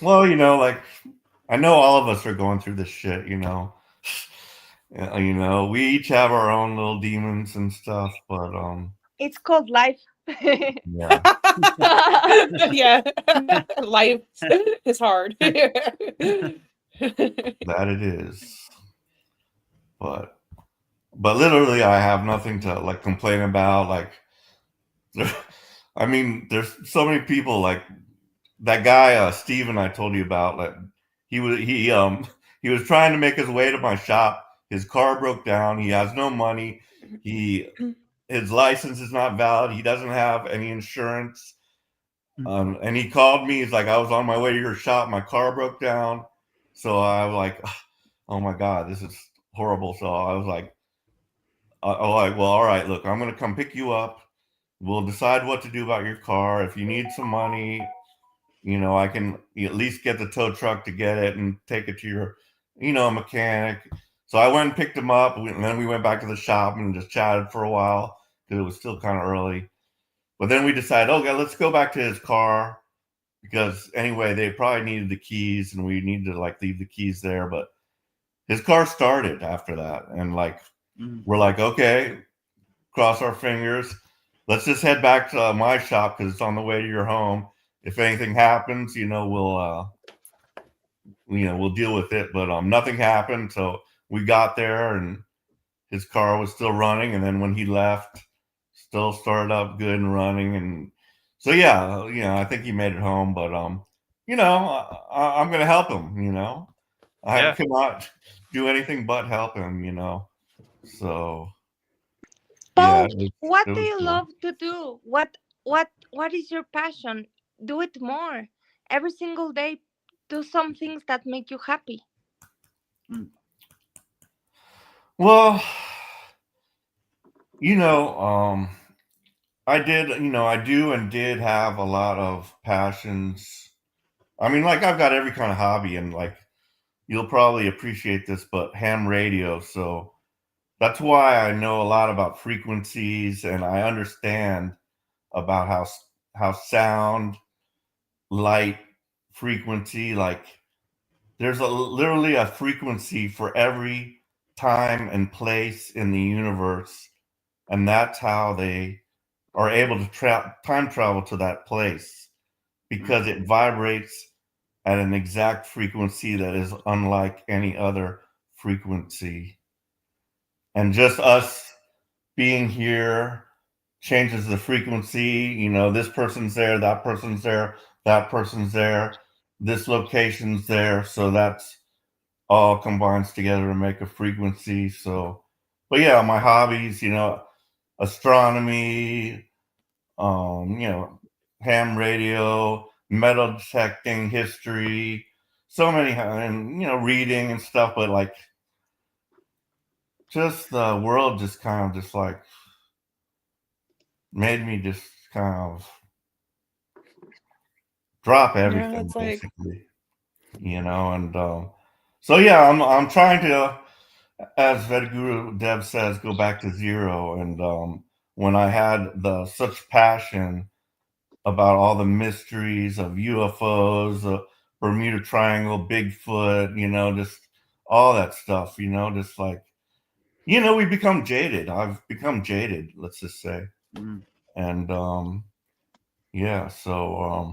Well, like I know all of us are going through this shit. We each have our own little demons and stuff, but It's called life. yeah, Yeah. Life is hard. that it is. But literally, I have nothing to like complain about. Like, I mean, there's so many people like that guy Steven I told you about. Like, he was trying to make his way to my shop. His car broke down. He has no money. He His license is not valid. He doesn't have any insurance. And he called me. He's like, I was on my way to your shop. My car broke down. So I was like, oh my God, this is horrible. So I was like, well, all right, look, I'm going to come pick you up. We'll decide what to do about your car. If you need some money, I can at least get the tow truck to get it and take it to your, mechanic. So I went and picked him up, and then we went back to the shop and just chatted for a while because it was still kind of early. But then we decided, okay, let's go back to his car because anyway, they probably needed the keys and we needed to like leave the keys there. But his car started after that, and like we're like, okay, cross our fingers. Let's just head back to my shop because it's on the way to your home. If anything happens, we'll deal with it. But nothing happened, so we got there and his car was still running. And then when he left, still started up good and running. And so yeah, I think he made it home. But I'm gonna help him. I Yeah, cannot do anything but help him. So yeah, Paul, what it do was you cool. love to do? What is your passion? Do it more. Every single day, do some things that make you happy. Well, I did, I do and did have a lot of passions. I mean, like I've got every kind of hobby, and like you'll probably appreciate this, but ham radio. So that's why I know a lot about frequencies, and I understand about how sound, light, frequency, like there's literally a frequency for every time and place in the universe, and that's how they are able to time travel to that place because it vibrates at an exact frequency that is unlike any other frequency. And just us being here changes the frequency. This person's there, that person's there, that person's there, this location's there. So that's all combines together to make a frequency. So, but yeah, my hobbies, astronomy, ham radio, metal detecting, history, so many, and reading and stuff, but like just the world just kind of just like made me just kind of drop everything it's like, basically, and so yeah, I'm trying to, as Vedagurudev says, go back to zero. And when I had such passion about all the mysteries of UFOs, Bermuda Triangle, Bigfoot, just all that stuff, just like, we become jaded. I've become jaded, let's just say. And yeah, so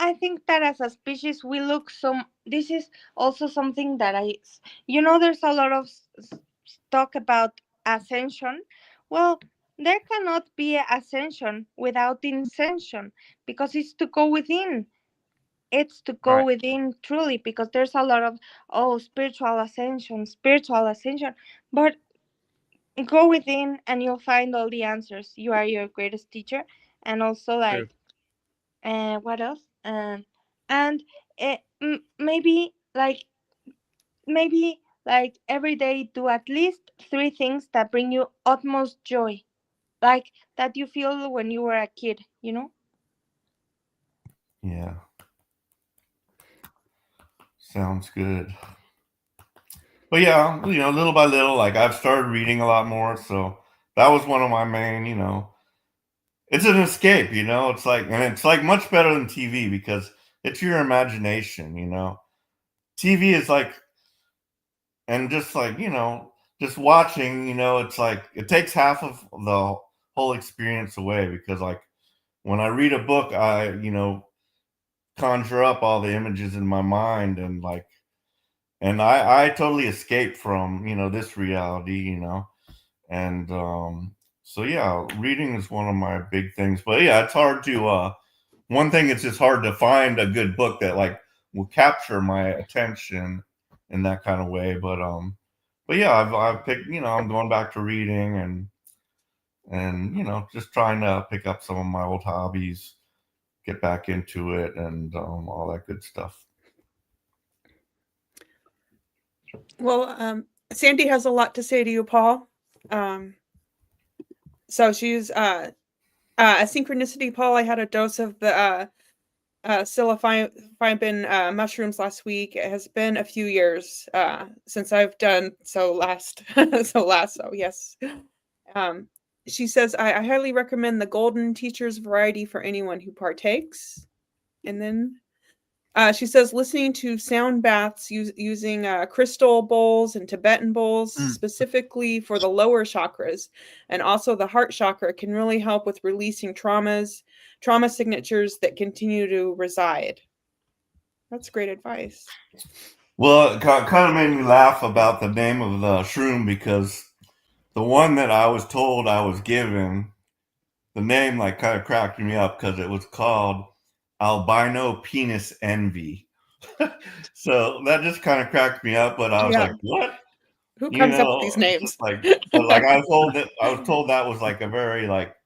I think that as a species, we look this is also something that there's a lot of talk about ascension. Well, there cannot be ascension without incension, because it's to go within. It's to go within truly, because there's a lot of, spiritual ascension, but go within and you'll find all the answers. You are your greatest teacher. And also, like, what else? And maybe like every day do at least 3 things that bring you utmost joy, like that you feel when you were a kid. yeah, sounds good. But yeah, little by little, like I've started reading a lot more. So that was one of my main, it's an escape, it's like much better than TV because it's your imagination, TV is like, and just like, just watching, it's like, it takes half of the whole experience away because like when I read a book, I, conjure up all the images in my mind and like, and I totally escape from, this reality, and so yeah, reading is one of my big things. But yeah, it's hard to one thing, it's just hard to find a good book that like will capture my attention in that kind of way. But yeah, I've picked, I'm going back to reading and just trying to pick up some of my old hobbies, get back into it, and all that good stuff. well, Sandy has a lot to say to you, Paul. So she's a synchronicity, Paul. I had a dose of the psilocybin mushrooms last week. It has been a few years since I've done so last. So yes. She says, I highly recommend the Golden Teacher's Variety for anyone who partakes. And then she says, listening to sound baths using crystal bowls and Tibetan bowls specifically for the lower chakras and also the heart chakra can really help with releasing trauma signatures that continue to reside. That's great advice. Well, it kind of made me laugh about the name of the shroom because the one that I was told I was given, the name like kind of cracked me up because it was called albino penis envy. So that just kind of cracked me up, but I was like, what? Who comes up with these names? Just like, but like I was told that was like a very like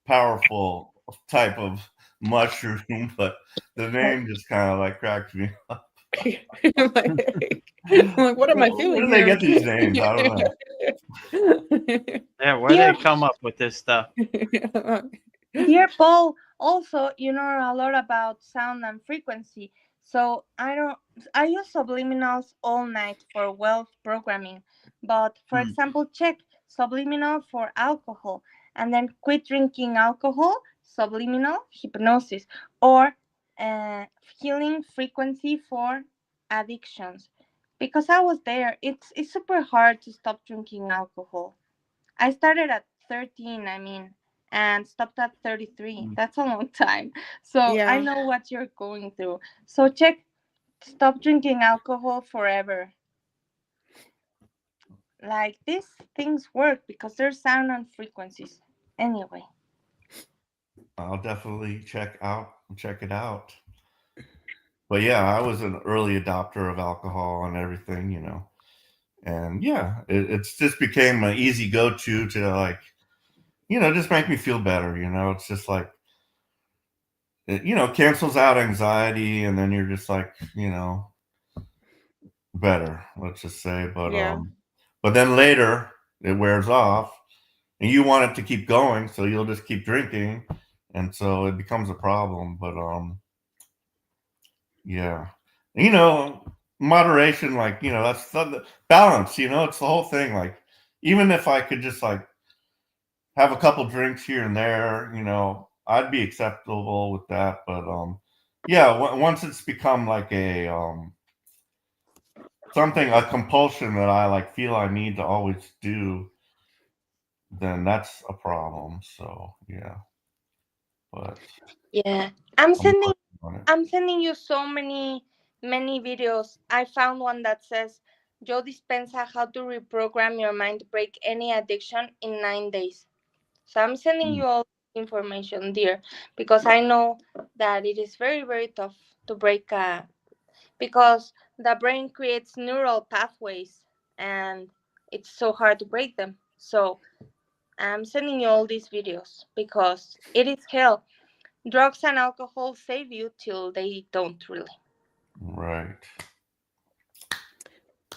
powerful type of mushroom, but the name just kind of like cracked me up. I'm like, what am I feeling? Where do they get these names? I don't know. Yeah, where do they come up with this stuff? Dear Paul, also you know a lot about sound and frequency. So I use subliminals all night for wealth programming. But for example, check subliminal for alcohol and then quit drinking alcohol, subliminal hypnosis, or healing frequency for addictions. Because I was there, it's super hard to stop drinking alcohol. I started at 13, and stopped at 33. That's a long time. So Yeah. I know what you're going through. So check stop drinking alcohol forever. Like these things work because they're sound and frequencies. Anyway. I'll definitely check it out. But yeah, I was an early adopter of alcohol and everything, and yeah, it's just became an easy go-to to like, just make me feel better. It's just like, it, cancels out anxiety, and then you're just like, better, let's just say. But then later it wears off, and you want it to keep going, so you'll just keep drinking, and so it becomes a problem. But yeah, moderation, like, that's the balance. It's the whole thing. Like, even if I could just like have a couple drinks here and there, I'd be acceptable with that. But yeah, once it's become like a a compulsion that I like feel I need to always do, then that's a problem. So yeah, but Yeah, I'm I'm sending working on it. I'm sending you so many videos. I found one that says Joe Dispenza how to reprogram your mind to break any addiction in 9 days. So I'm sending you all information, dear, because I know that it is very, very tough to break because the brain creates neural pathways and it's so hard to break them. So I'm sending you all these videos because it is hell. Drugs and alcohol save you till they don't really. Right.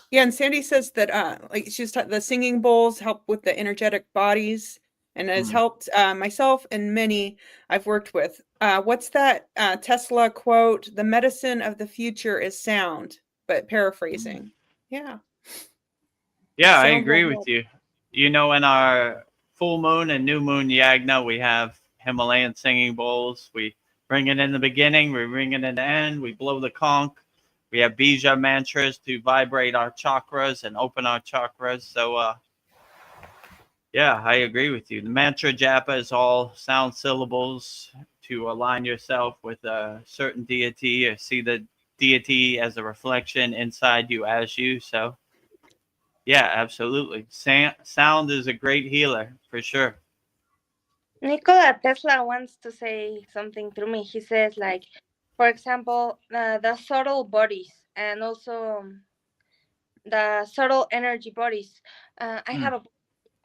Yeah, and Sandy says that like the singing bowls help with the energetic bodies, and has helped myself and many I've worked with. What's that Tesla quote? The medicine of the future is sound, but paraphrasing. Yeah. Yeah, I Sound agree will with help. you. In our full moon and new moon yagna, we have Himalayan singing bowls. We bring it in the beginning, we bring it in the end, we blow the conch. We have bija mantras to vibrate our chakras and open our chakras. So, yeah, I agree with you. The mantra japa is all sound syllables to align yourself with a certain deity or see the deity as a reflection inside you as you. So, yeah, absolutely. Sound is a great healer for sure. Nikola Tesla wants to say something through me. He says, like, for example, the subtle bodies and also the subtle energy bodies. Mm.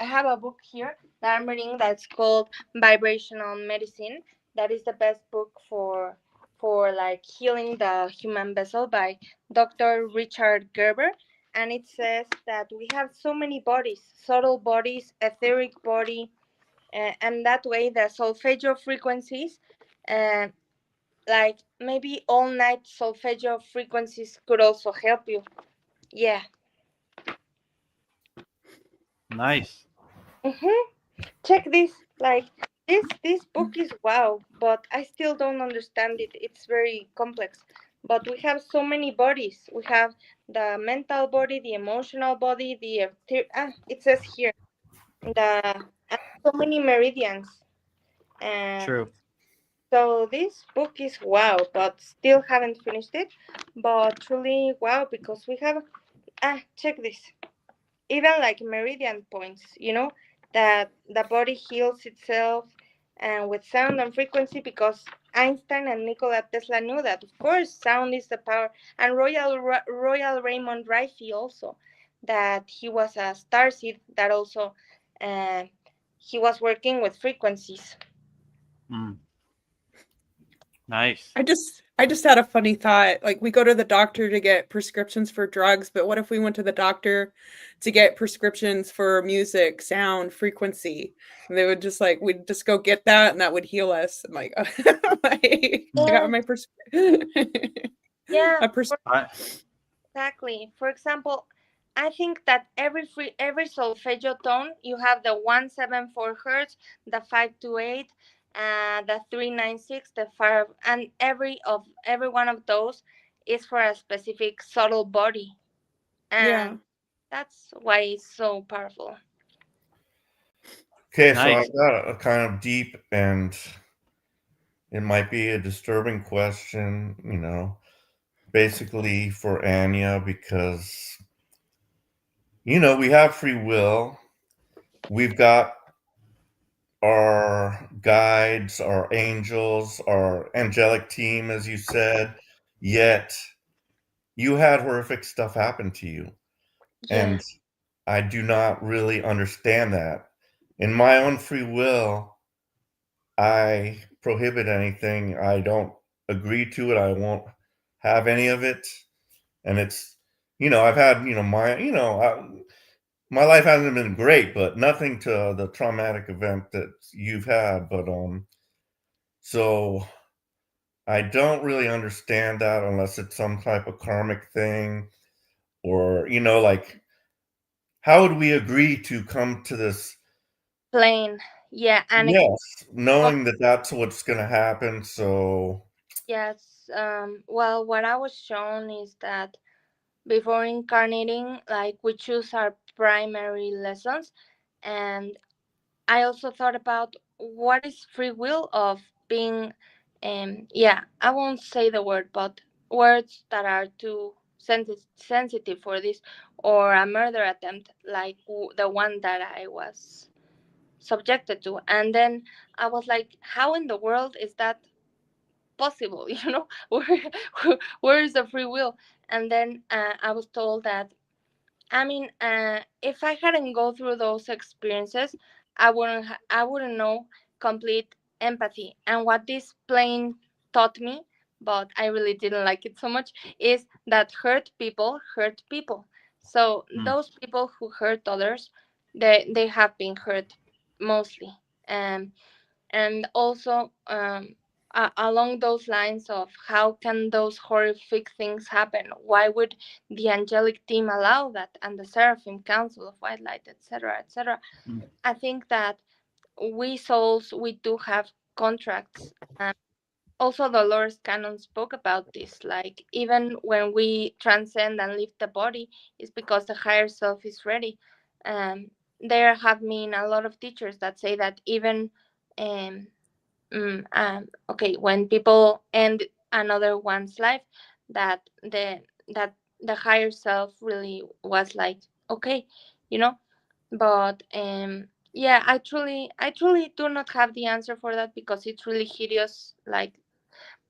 I have a book here that I'm reading that's called Vibrational Medicine. That is the best book for like healing the human vessel by Dr. Richard Gerber. And it says that we have so many bodies, subtle bodies, etheric body, and that way the solfeggio frequencies, uh, like maybe all night solfeggio frequencies could also help you. Yeah. Nice. Check this. Like this book is wow, but I still don't understand it. It's very complex. But we have so many bodies. We have the mental body, the emotional body, it says here the and so many meridians. And True. so this book is wow, but still haven't finished it. But truly wow because we have check this. Even like meridian points, that the body heals itself and with sound and frequency because Einstein and Nikola Tesla knew that of course sound is the power, and Royal Raymond Rife also, that he was a starseed that also uh, he was working with frequencies. Mm. Nice. I just had a funny thought. Like, we go to the doctor to get prescriptions for drugs, but what if we went to the doctor to get prescriptions for music, sound, frequency? And they would just like we'd just go get that and that would heal us. I'm like, I got Yeah, my yeah, a pres- I, exactly. For example, I think that every solfeggio tone you have the 174 hertz, the 528, the 396, the 5, and every one of those is for a specific subtle body, yeah. and that's why it's so powerful. Okay, so nice. I've got a kind of deep, and it might be a disturbing question, basically for Anya, because, we have free will. We've got our guides, our angels, our angelic team, as you said, yet you had horrific stuff happen to you. Yeah, And I do not really understand that. In my own free will, I prohibit anything. I don't agree to it. I won't have any of it. And it's, I've had, my life hasn't been great, but nothing to the traumatic event that you've had. But so I don't really understand that unless it's some type of karmic thing, or like, how would we agree to come to this? Plain. Yeah, and Yes, well, knowing that that's what's going to happen. So yes. Well, what I was shown is that before incarnating, like we choose our primary lessons, and I also thought about what is free will of being, yeah, I won't say the word, but words that are too sensitive for this, or a murder attempt like the one that I was subjected to. And then I was like, how in the world is that possible? Where is the free will? And then I was told that, I mean, if I hadn't go through those experiences, I wouldn't know complete empathy. And what this plane taught me, but I really didn't like it so much, is that hurt people hurt people. So Mm. those people who hurt others, they have been hurt mostly. And also along those lines of how can those horrific things happen, why would the angelic team allow that, and the seraphim council of white light, etc., etc. Mm. I think that we souls, we do have contracts. Also the Lord's canon spoke about this, like even when we transcend and leave the body, it's because the higher self is ready. There have been a lot of teachers that say that even um, okay, when people end another one's life, that the higher self really was like, okay, you know. But yeah, I truly do not have the answer for that, because it's really hideous. Like,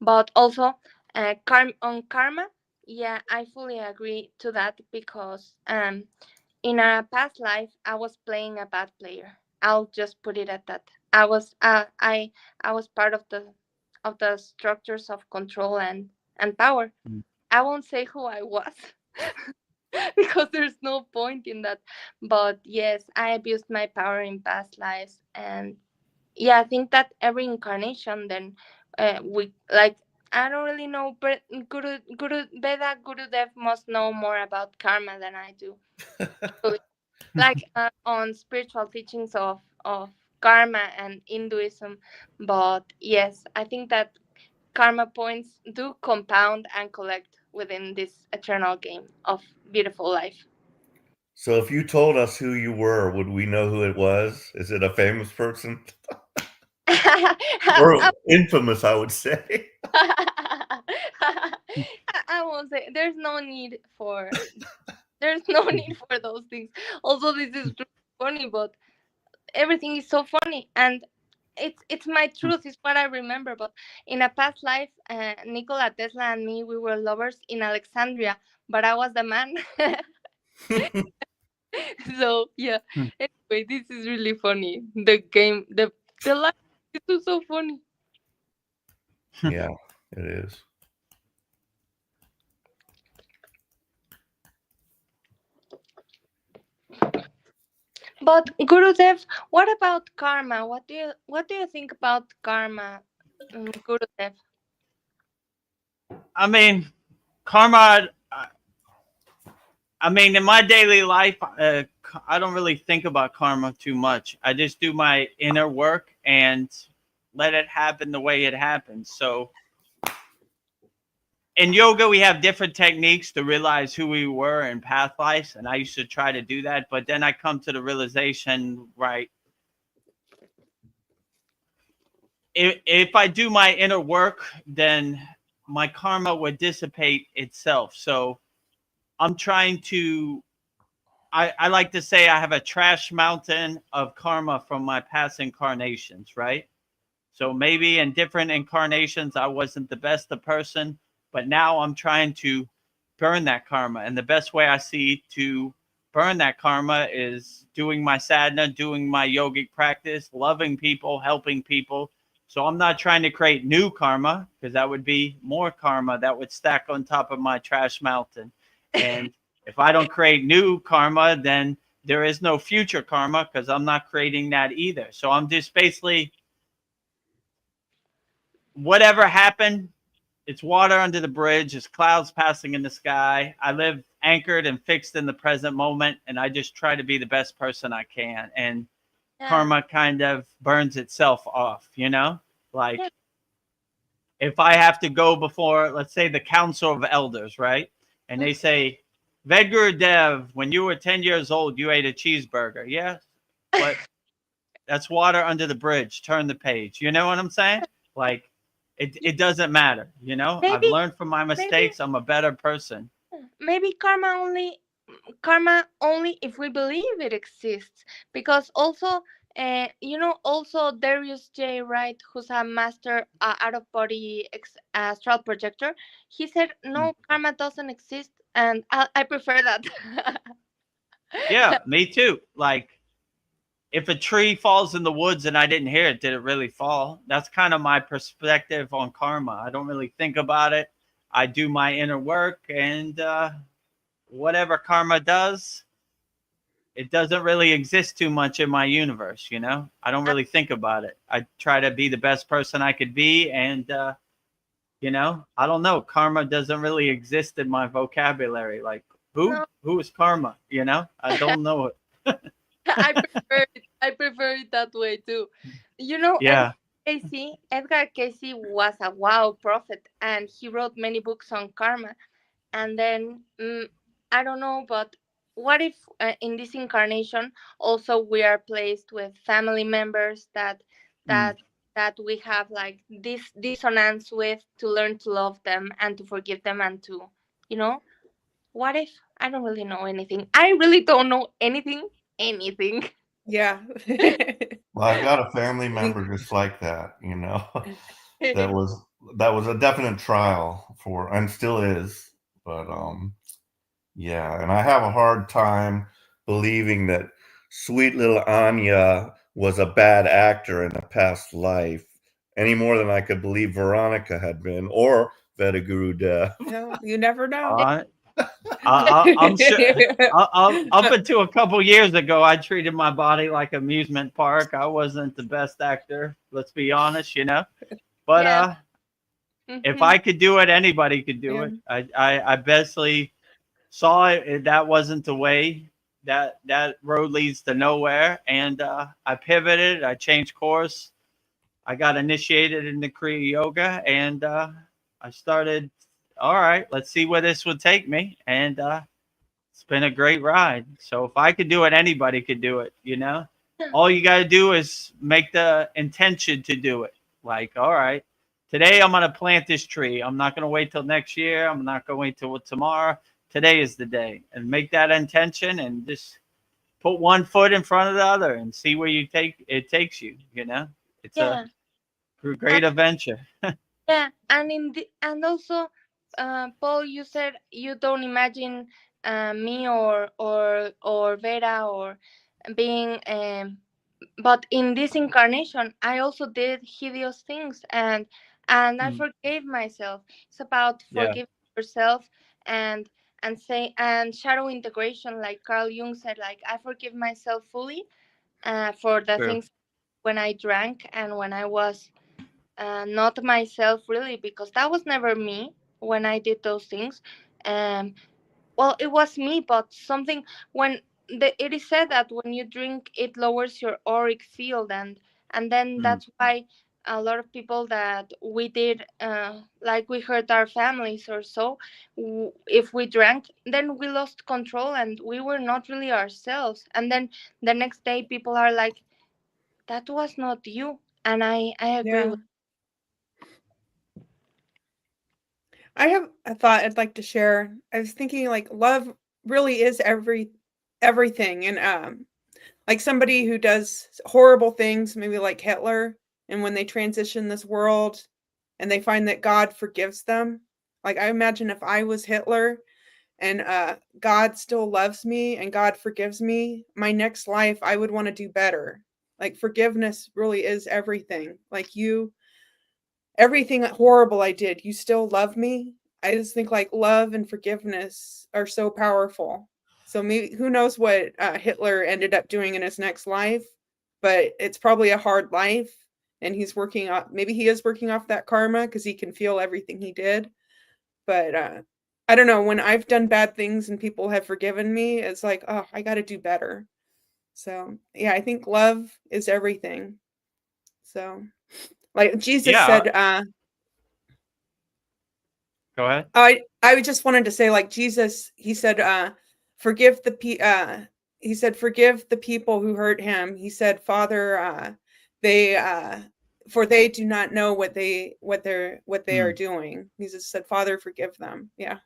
but also on karma, yeah, I fully agree to that, because in a past life I was playing a bad player. I'll just put it at that. I was part of the structures of control and power. Mm. I won't say who I was because there's no point in that. But yes, I abused my power in past lives. And yeah, I think that every incarnation then we like, I don't really know, but Vedagurudev must know more about karma than I do. Like on spiritual teachings of karma and Hinduism. But yes, I think that karma points do compound and collect within this eternal game of beautiful life. So if you told us who you were, would we know who it was? Is it a famous person? Or I, infamous, I would say. I won't say there's no need for those things. Also, this is really funny, but everything is so funny, and it's my truth. It's what I remember. But in a past life, Nikola Tesla and me, we were lovers in Alexandria, but I was the man. So yeah. Mm. Anyway, this is really funny. The game, the life is so funny. Yeah, it is. But Gurudev, what about karma? What do you think about karma, Gurudev? I mean, karma. I mean, in my daily life, I don't really think about karma too much. I just do my inner work and let it happen the way it happens. So in yoga, we have different techniques to realize who we were in past lives, and I used to try to do that. But then I come to the realization, right? If I do my inner work, then my karma would dissipate itself. So I'm trying to I like to say I have a trash mountain of karma from my past incarnations, right? So maybe in different incarnations, I wasn't the best of person, but now I'm trying to burn that karma. And the best way I see to burn that karma is doing my sadhana, doing my yogic practice, loving people, helping people, So I'm not trying to create new karma, because that would be more karma that would stack on top of my trash mountain. And if I don't create new karma, then there is no future karma, because I'm not creating that either. So I'm just basically, whatever happened, it's water under the bridge, it's clouds passing in the sky. I live anchored and fixed in the present moment, and I just try to be the best person I can. And karma kind of burns itself off, you know? Like, if I have to go before, let's say, the council of elders, right? And they say, Vedagurudev, when you were 10 years old, you ate a cheeseburger. Yeah, but that's water under the bridge. Turn the page. You know what I'm saying? Like, it doesn't matter, you know? I've Maybe, learned from my mistakes. I'm a better person. maybe karma only if we believe it exists, because also also Darius J. Wright, who's a master out of body astral projector, he said no, karma doesn't exist, and I prefer that. Yeah, me too. Like, if a tree falls in the woods and I didn't hear it, did it really fall? That's kind of my perspective on karma. I don't really think about it. I do my inner work, and whatever karma does, it doesn't really exist too much in my universe, you know? I don't really think about it. I try to be the best person I could be, and you know, I don't know. Karma doesn't really exist in my vocabulary. Like, No. who is karma? You know? I don't know it. I prefer it that way too. You know, Yeah. Edgar Casey was a wow prophet, and he wrote many books on karma. And then I don't know, but what if in this incarnation also we are placed with family members that we have like this dissonance with, to learn to love them and to forgive them, and to, you know, what if I don't really know anything? I really don't know anything. Yeah. Well, I've got a family member just like that, you know. that was a definite trial for, and still is, but yeah, and I have a hard time believing that sweet little Anya was a bad actor in a past life any more than I could believe Veronica had been, or Vedagurudev. No, you never know. I'm sure. Up until a couple years ago, I treated my body like an amusement park. I wasn't the best actor, let's be honest, you know. But Yeah. if I could do it, anybody could do it. I basically saw it. That wasn't the way. That road leads to nowhere, and I pivoted. I changed course. I got initiated into Kriya yoga, and I started. All right, let's see where this would take me, and it's been a great ride. So if I could do it, anybody could do it. You know, all you got to do is make the intention to do it. Like, all right, today I'm gonna plant this tree. I'm not gonna wait till next year. I'm not gonna wait till tomorrow. Today is the day, and make that intention, and just put one foot in front of the other, and see where it takes you. You know, it's Yeah. a great adventure. Yeah, and and also, Paul, you said you don't imagine me or Vera or being, but in this incarnation, I also did hideous things, and I forgave myself. It's about Yeah, forgiving yourself, and and shadow integration, like Carl Jung said, like I forgive myself fully for the true. things when I drank and when I was not myself, really, because that was never me when I did those things. Um, well, it was me, but something when it is said that when you drink, it lowers your auric field, and then Mm, that's why a lot of people that we did, like we hurt our families or so, if we drank, then we lost control and we were not really ourselves. And then the next day, people are like, "That was not you," and I agree Yeah. with. I have a thought I'd like to share. I was thinking like love really is everything, and like somebody who does horrible things, maybe like Hitler, and when they transition this world and they find that God forgives them. Like I imagine if I was Hitler and God still loves me and God forgives me, my next life I would want to do better. Like forgiveness really is everything. Like you everything horrible I did, you still love me. I just think like love and forgiveness are so powerful. So maybe who knows what Hitler ended up doing in his next life, but it's probably a hard life, and he's working off. Maybe he is working off that karma because he can feel everything he did. But I don't know. When I've done bad things and people have forgiven me, it's like, oh, I got to do better. So yeah, I think love is everything. So, like Jesus Yeah. said, Go ahead. I just wanted to say, like Jesus, he said, forgive the he said, forgive the people who hurt him. He said, Father, for they do not know what they are doing. He just said, Father, forgive them. Yeah.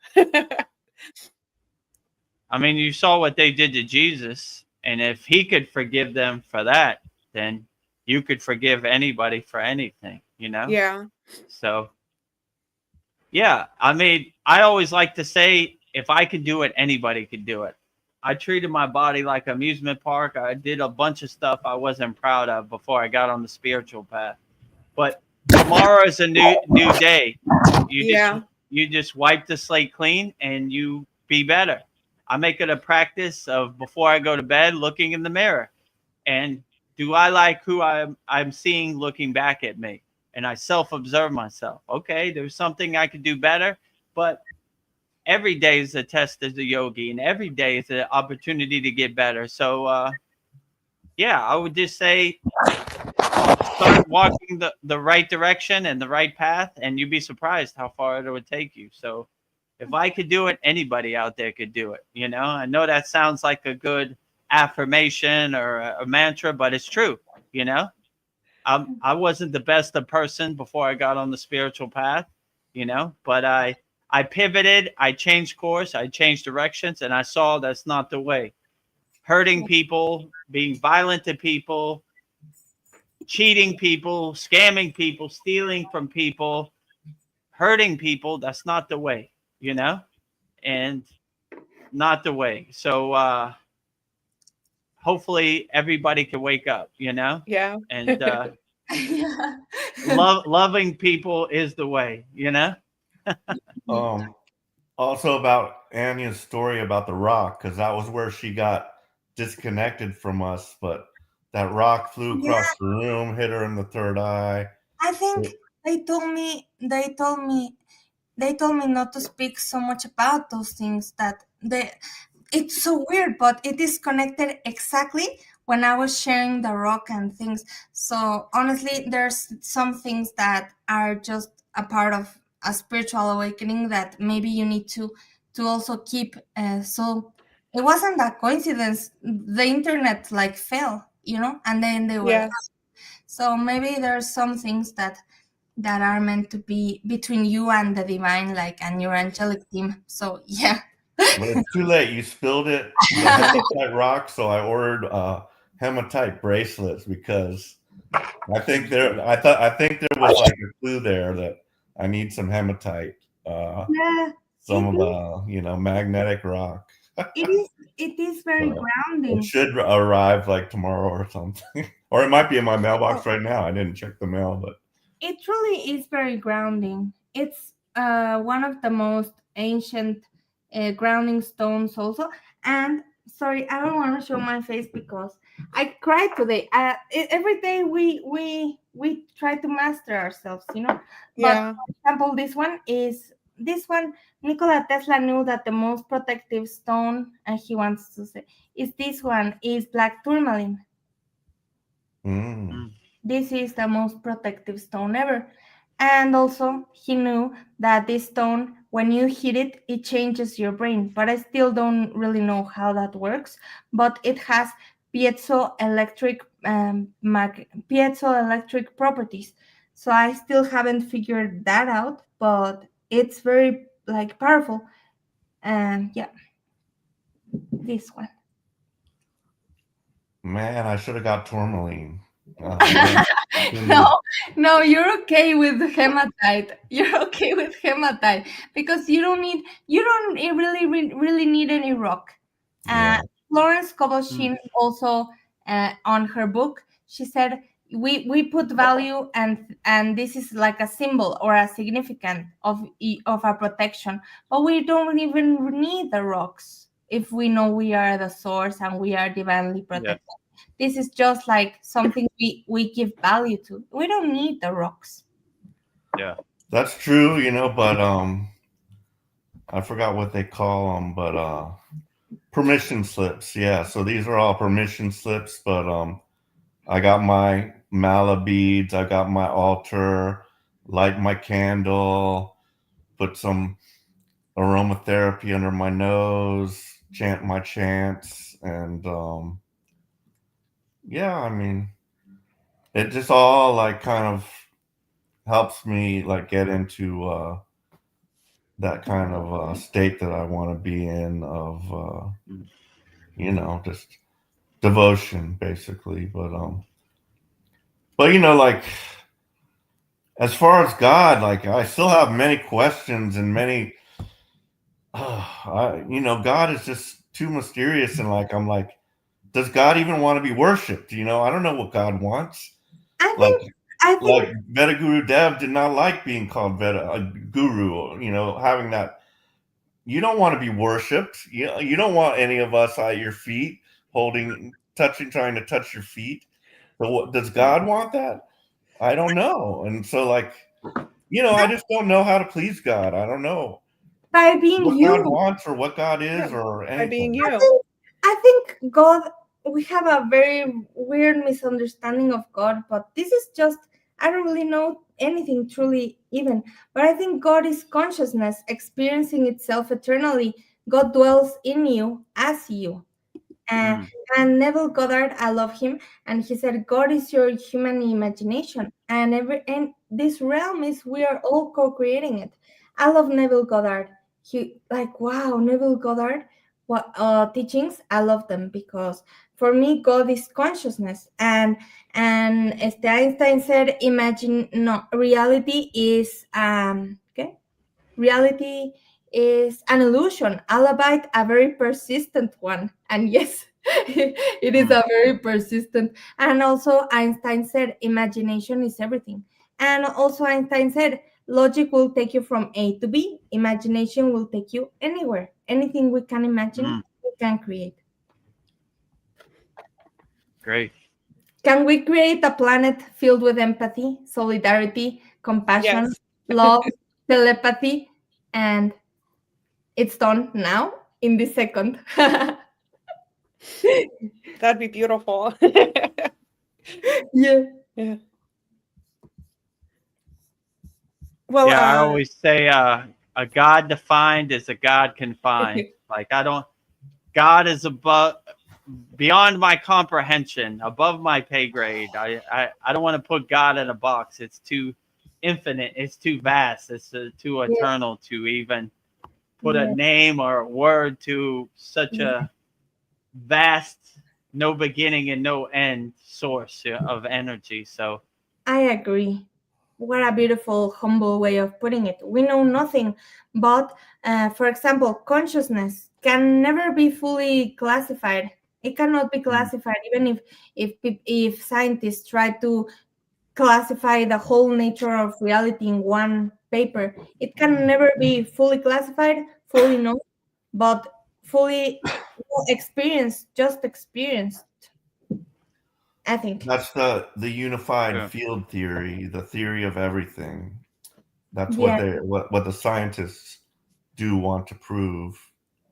I mean, you saw what they did to Jesus, and if he could forgive them for that, then you could forgive anybody for anything, you know? Yeah. So, yeah, I mean, I always like to say, if I could do it, anybody could do it. I treated my body like an amusement park. I did a bunch of stuff I wasn't proud of before I got on the spiritual path. But tomorrow is a new day. You just wipe the slate clean and you be better. I make it a practice of before I go to bed looking in the mirror, and do I like who I'm seeing looking back at me? And I self-observe myself. Okay, there's something I could do better, but every day is a test as a yogi, and every day is an opportunity to get better. So, yeah, I would just say start walking the right direction and the right path, and you'd be surprised how far it would take you. So if I could do it, anybody out there could do it. You know, I know that sounds like a good affirmation or a mantra, but it's true. You know, I wasn't the best of person before I got on the spiritual path, you know, but I pivoted, I changed course, I changed directions, and I saw that's not the way. Hurting people, being violent to people, cheating people, scamming people, stealing from people, hurting people, that's not the way, you know, and not the way. So hopefully everybody can wake up, you know, Yeah. and Yeah. loving people is the way, you know. Also about Anya's story about the rock, because that was where she got disconnected from us, but that rock flew across the room, hit her in the third eye. I think they told me not to speak so much about those things, that it's so weird, but it is connected exactly when I was sharing the rock and things. So honestly, there's some things that are just a part of a spiritual awakening that maybe you need to also keep. So it wasn't a coincidence. The internet like fell, and then they were. Yes. So maybe there's some things that are meant to be between you and the divine, like, and your angelic team. So yeah. But it's too late. You spilled it, the hematite rock, so I ordered hematite bracelets, because I think there was like a clue there that I need some hematite. Yeah. Some magnetic rock. It is very grounding. It should arrive like tomorrow or something. Or it might be in my mailbox right now. I didn't check the mail, but it really is very grounding. It's one of the most ancient grounding stones also. And sorry, I don't want to show my face because I cried today. Every day we try to master ourselves, Yeah. But for example, this one, Nikola Tesla knew that the most protective stone, and he wants to say, is this one, is black tourmaline. This is the most protective stone ever. And also, he knew that this stone, when you hit it, it changes your brain. But I still don't really know how that works. But it has piezoelectric properties. So I still haven't figured that out, but it's very powerful. And yeah, this one. Man, I should have got tourmaline. No, you're okay with hematite. You're okay with hematite because you don't really need any rock. Florence Koboshin also on her book, she said we put value, and this is like a symbol or a significant of our protection, but we don't even need the rocks if we know we are the source and we are divinely protected. This is just like something we give value to. We don't need the rocks. Yeah. That's true, but I forgot what they call them, but permission slips. Yeah, so these are all permission slips, but I got my mala beads, I got my altar, light my candle, put some aromatherapy under my nose, chant my chants, and yeah, I mean, it just all like kind of helps me like get into that kind of state that I want to be in of just devotion basically, but like as far as God, like I still have many questions and many God is just too mysterious, and like I'm like, does God even want to be worshipped? I don't know what God wants. I Like think I think Vedagurudev did not like being called a guru, having that. You don't want to be worshipped. You don't want any of us at your feet, trying to touch your feet. So does God want that? I don't know. And so like, I just don't know how to please God. I don't know by being what God you, wants or what God is Yeah, or by being anything. you. I think God, we have a very weird misunderstanding of God, but this is just, I don't really know anything truly even, but I think God is consciousness experiencing itself eternally. God dwells in you as you. Uh, and Neville Goddard, I love him, and he said, "God is your human imagination, and this realm is we are all co-creating it." I love Neville Goddard. He like wow, Neville Goddard. What teachings? I love them because for me, God is consciousness, and as Einstein said, reality is okay. Reality is an illusion, albeit a very persistent one. And yes, it is a very persistent. And also, Einstein said, imagination is everything. And also, Einstein said, logic will take you from A to B, imagination will take you anywhere. Anything we can imagine, we can create. Great. Can we create a planet filled with empathy, solidarity, compassion, Yes. love, telepathy, and it's done now in this second. That'd be beautiful. Yeah. Yeah. Well, Yeah, I always say a God defined is a God confined. Like God is beyond my comprehension, above my pay grade. I don't want to put God in a box. It's too infinite. It's too vast. It's too eternal to even put a name or a word to such a vast, no beginning and no end source of energy. So I agree. What a beautiful, humble way of putting it. We know nothing, but for example, consciousness can never be fully classified. It cannot be classified, even if scientists try to classify the whole nature of reality in one paper. It can never be fully classified, fully known, but fully experienced, just experienced. I think. That's the unified yeah. field theory, the theory of everything. That's Yeah. what the scientists do want to prove.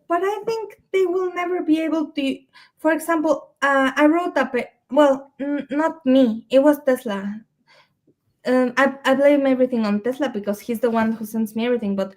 But I think they will never be able to. For example, I wrote up. Well, not me. It was Tesla. I blame everything on Tesla because he's the one who sends me everything. But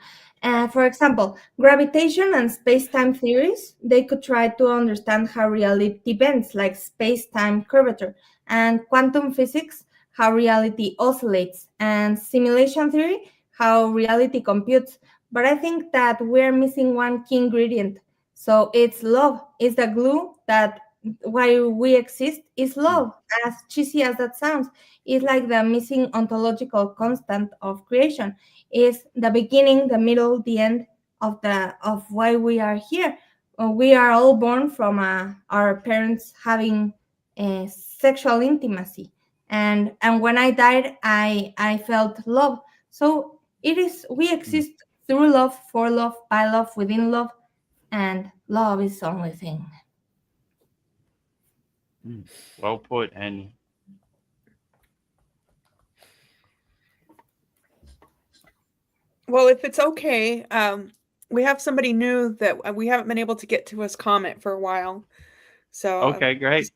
for example, gravitation and space-time theories, they could try to understand how reality bends, like space-time curvature, and quantum physics, how reality oscillates, and simulation theory, how reality computes. But I think that we're missing one key ingredient. So it's love. It's the glue that why we exist is love. As cheesy as that sounds, is like the missing ontological constant of creation. Is the beginning, the middle, the end of why we are here. We are all born from our parents having sexual intimacy, and when I died, I felt love. So it is, we exist through love, for love, by love, within love, and love is the only thing. Well put, and Well, if it's okay, we have somebody new that we haven't been able to get to his comment for a while. So okay, great.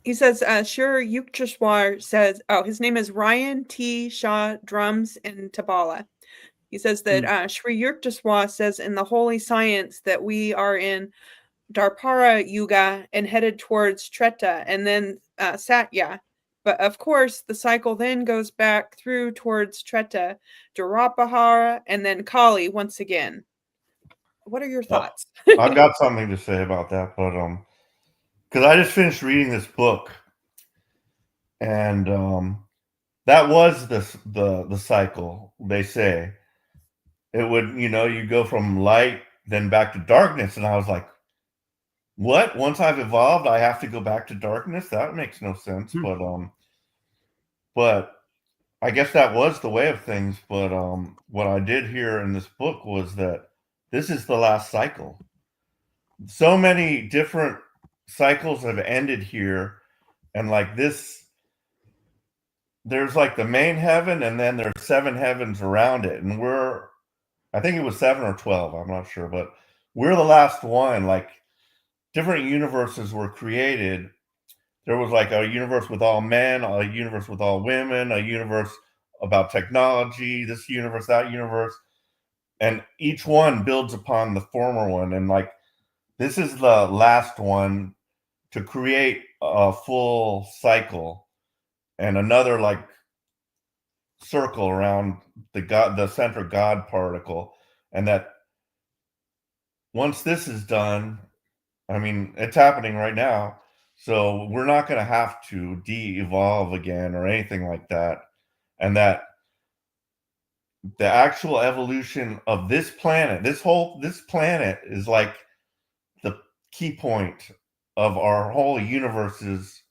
he says, sure, Yukteswar says, oh, his name is Ryan T. Shah Drums in Tabala. He says that Sri Yukteswar says in the holy science that we are in Dharpara Yuga and headed towards Treta and then Satya. But of course, the cycle then goes back through towards Treta, Dharapahara, and then Kali once again. What are your thoughts? I've got something to say about that, but because I just finished reading this book, and that was the cycle. They say it would, you go from light then back to darkness, and I was like, what? Once I've evolved, I have to go back to darkness? That makes no sense. But I guess that was the way of things. But what I did hear in this book was that this is the last cycle. So many different cycles have ended here, and like this, there's like the main heaven, and then there's 7 heavens around it, and I think it was 7 or 12, I'm not sure, but we're the last one. Like, different universes were created. There was like a universe with all men, a universe with all women, a universe about technology, this universe, that universe, and each one builds upon the former one. And like, this is the last one to create a full cycle and another like circle around the center God particle. And that once this is done, I mean, it's happening right now. So we're not going to have to de-evolve again or anything like that. And that the actual evolution of this planet, this planet is like the key point of our whole universe's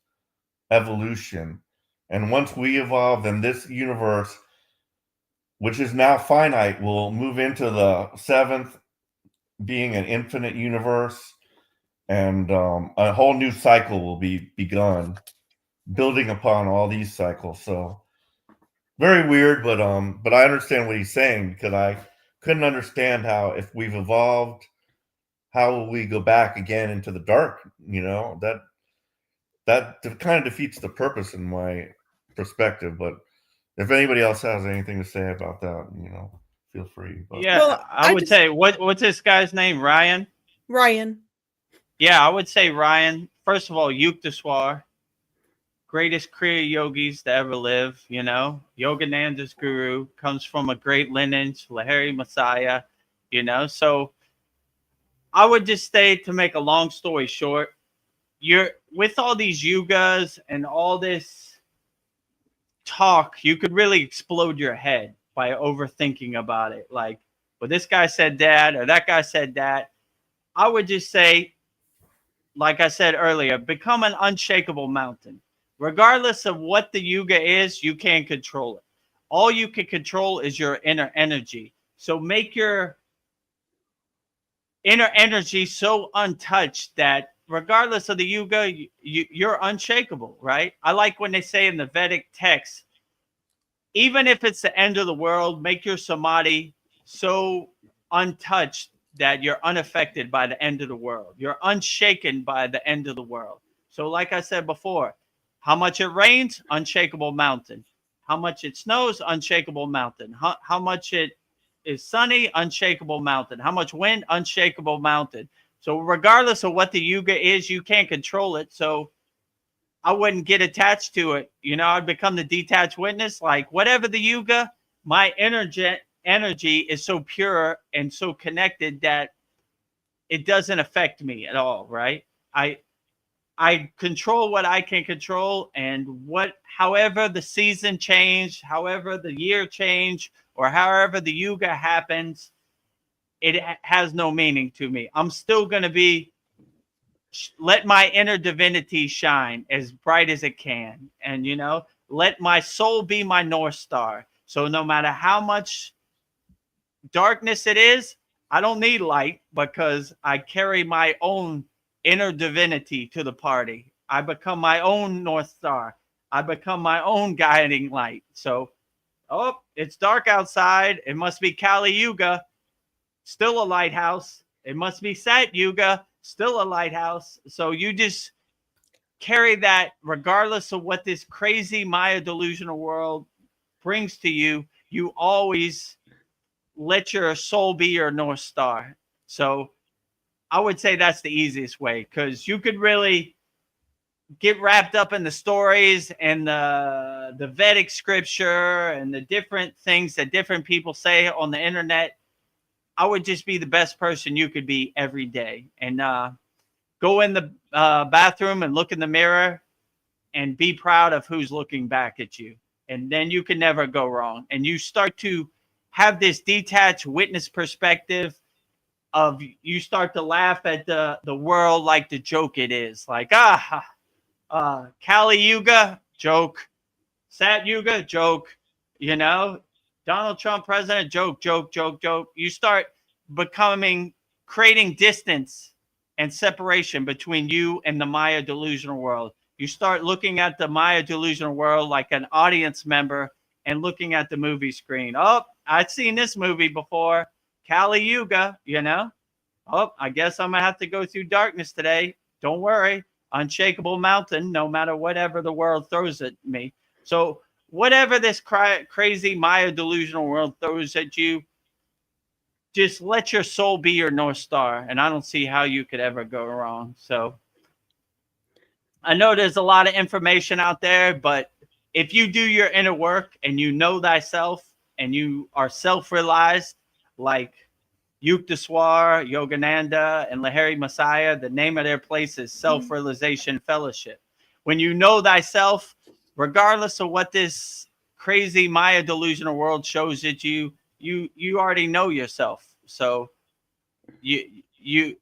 evolution. And once we evolve, then this universe, which is now finite, will move into the 7th, being an infinite universe. And a whole new cycle will be begun, building upon all these cycles. So very weird, but I understand what he's saying, because I couldn't understand how, if we've evolved, how will we go back again into the dark? That kind of defeats the purpose in my perspective. But if anybody else has anything to say about that, feel free. But. Yeah, Well, I would say, what's this guy's name? Ryan? Ryan. Yeah, I would say Ryan. First of all, Yukteswar, greatest Kriya yogis to ever live, Yogananda's guru, comes from a great lineage, Lahiri Messiah, So I would just say, to make a long story short, you're with all these yugas and all this talk, you could really explode your head by overthinking about it. Like, well, this guy said that, or that guy said that. I would just say, like I said earlier, become an unshakable mountain. Regardless of what the yuga is, you can't control it. All you can control is your inner energy. So make your inner energy so untouched that regardless of the yuga, you're unshakable, right? I like when they say in the Vedic text, even if it's the end of the world, make your samadhi so untouched that you're unaffected by the end of the world. You're unshaken by the end of the world. So like I said before, how much it rains, unshakable mountain. How much it snows, unshakable mountain. How much it is sunny, unshakable mountain. How much wind, unshakable mountain. So regardless of what the yuga is, you can't control it. So I wouldn't get attached to it. I'd become the detached witness. Like, whatever the yuga, my energy is so pure and so connected that it doesn't affect me at all, right? I control what I can control, and however the season changed, however the year changed, or however the yuga happens, it has no meaning to me. I'm still going to be let my inner divinity shine as bright as it can. And, you know, let my soul be my North Star. So no matter how much darkness it is, I don't need light because I carry my own inner divinity to the party. I become my own North Star. I become my own guiding light. So, oh, it's dark outside. It must be Kali Yuga, still a lighthouse. It must be Sat Yuga, still a lighthouse. So you just carry that regardless of what this crazy Maya delusional world brings to you. You always let your soul be your North Star. So I would say that's the easiest way, because you could really get wrapped up in the stories and the Vedic scripture and the different things that different people say on the internet. I would just be the best person you could be every day, and go in the bathroom and look in the mirror and be proud of who's looking back at you. And then you can never go wrong. And you start to have this detached witness perspective of, you start to laugh at the world like the joke it is. Like, Kali Yuga, joke. Sat Yuga, joke. You know, Donald Trump president, joke, joke, joke, joke. You start creating distance and separation between you and the Maya delusional world. You start looking at the Maya delusional world like an audience member and looking at the movie screen. Oh, I've seen this movie before. Kali Yuga, you know. Oh, I guess I'm going to have to go through darkness today. Don't worry. Unshakable mountain, no matter whatever the world throws at me. So whatever this crazy Maya delusional world throws at you, just let your soul be your North Star. And I don't see how you could ever go wrong. So I know there's a lot of information out there, but if you do your inner work and you know thyself and you are self-realized, like Yukteswar, Yogananda, and Lahiri Messiah, the name of their place is Self-Realization Fellowship. When you know thyself, regardless of what this crazy Maya delusional world shows at you, you already know yourself. So you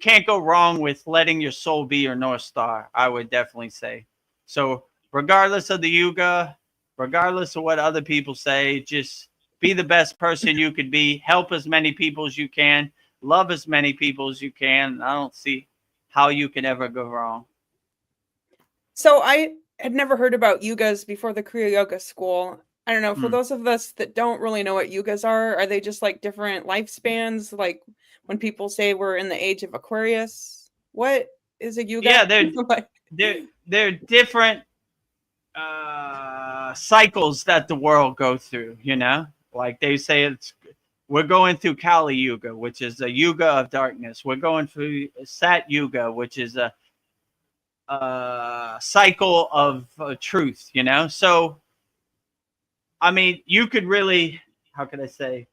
can't go wrong with letting your soul be your North Star, I would definitely say. So regardless of the yuga, regardless of what other people say, just be the best person you could be. Help as many people as you can. Love as many people as you can. I don't see how you can ever go wrong. So I had never heard about yugas before the Kriya Yoga school. I don't know, for those of us that don't really know what yugas are they just like different lifespans? Like when people say we're in the age of Aquarius, what is a yuga? Yeah, they're different cycles that the world goes through, you know? Like they say, we're going through Kali Yuga, which is a yuga of darkness. We're going through Sat Yuga, which is a cycle of truth, you know? So, I mean, you could really, how could I say,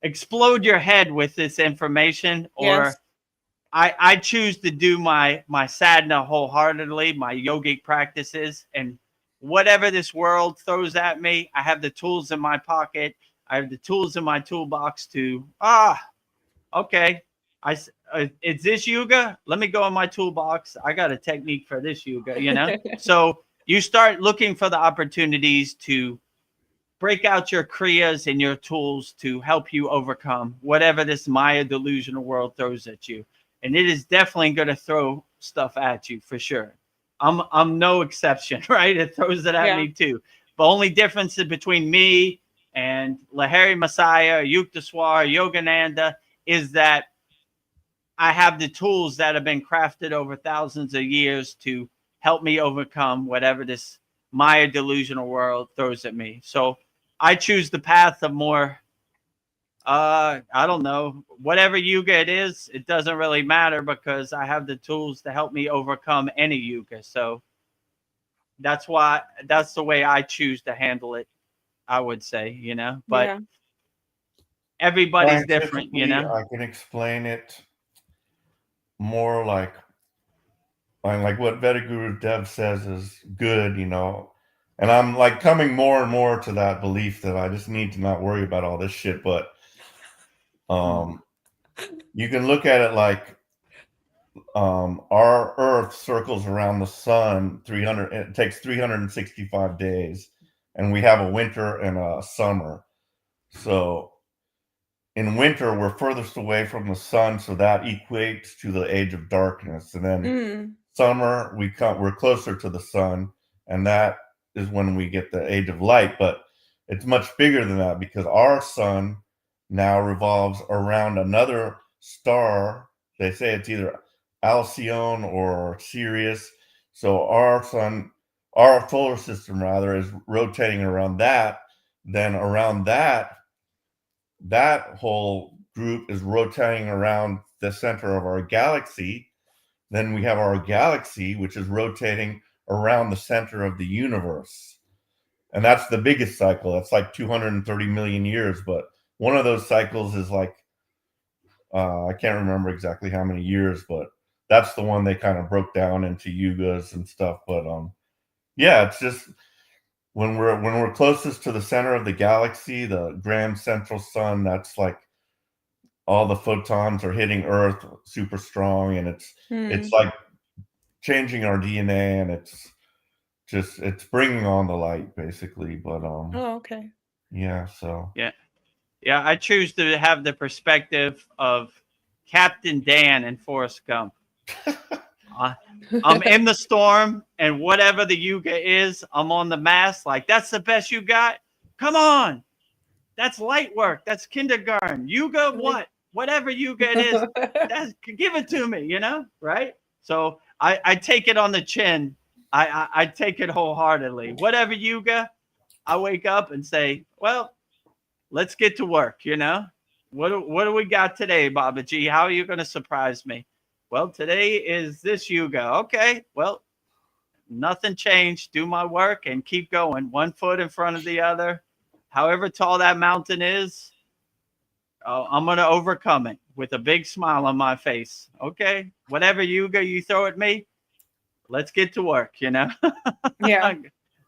explode your head with this information, or Yes. I choose to do my sadhana wholeheartedly, my yogic practices, and whatever this world throws at me, I have the tools in my pocket. I have the tools in my toolbox to, okay, it's this yuga. Let me go in my toolbox. I got a technique for this yuga, you know? So you start looking for the opportunities to break out your kriyas and your tools to help you overcome whatever this Maya delusional world throws at you. And it is definitely going to throw stuff at you for sure. I'm no exception, right? It throws it at me too. The only difference between me and Lahiri Messiah, Yukteswar, Yogananda is that I have the tools that have been crafted over thousands of years to help me overcome whatever this Maya delusional world throws at me. So I choose the path of more, I don't know, whatever yuga it is, it doesn't really matter because I have the tools to help me overcome any yuga. So that's the way I choose to handle it, I would say, you know, but everybody's different, you know. I can explain it more like what Vedagurudev says is good, you know. And I'm like coming more and more to that belief that I just need to not worry about all this shit. But you can look at it like our Earth circles around the sun 300. It takes 365 days, and we have a winter and a summer. So in winter, we're furthest away from the sun, so that equates to the age of darkness. And then summer, we're closer to the sun, and that is when we get the age of light. But it's much bigger than that because our sun now revolves around another star. They say it's either Alcyone or Sirius. So our solar system rather, is rotating around that. Then around that whole group is rotating around the center of our galaxy. Then we have our galaxy, which is rotating around the center of the universe. And that's the biggest cycle. That's like 230 million years. But one of those cycles is like, I can't remember exactly how many years, but that's the one they kind of broke down into yugas and stuff. But yeah, it's just when we're closest to the center of the galaxy, the grand central sun, that's like all the photons are hitting Earth super strong, and it's like changing our DNA, and it's bringing on the light basically. But Oh, okay. yeah, so Yeah. I choose to have the perspective of Captain Dan and Forrest Gump. I'm in the storm, and whatever the yuga is, I'm on the mast. Like, that's the best you got? Come on. That's light work. That's kindergarten. Yuga, what? Whatever yuga it is, give it to me, right? So I take it on the chin. I take it wholeheartedly. Whatever yuga, I wake up and say, well, let's get to work, What do we got today, Baba G? How are you going to surprise me? Well, today is this yuga. Okay, well, nothing changed. Do my work and keep going. One foot in front of the other. However tall that mountain is, I'm going to overcome it with a big smile on my face. Okay, whatever yuga you throw at me, let's get to work, Yeah.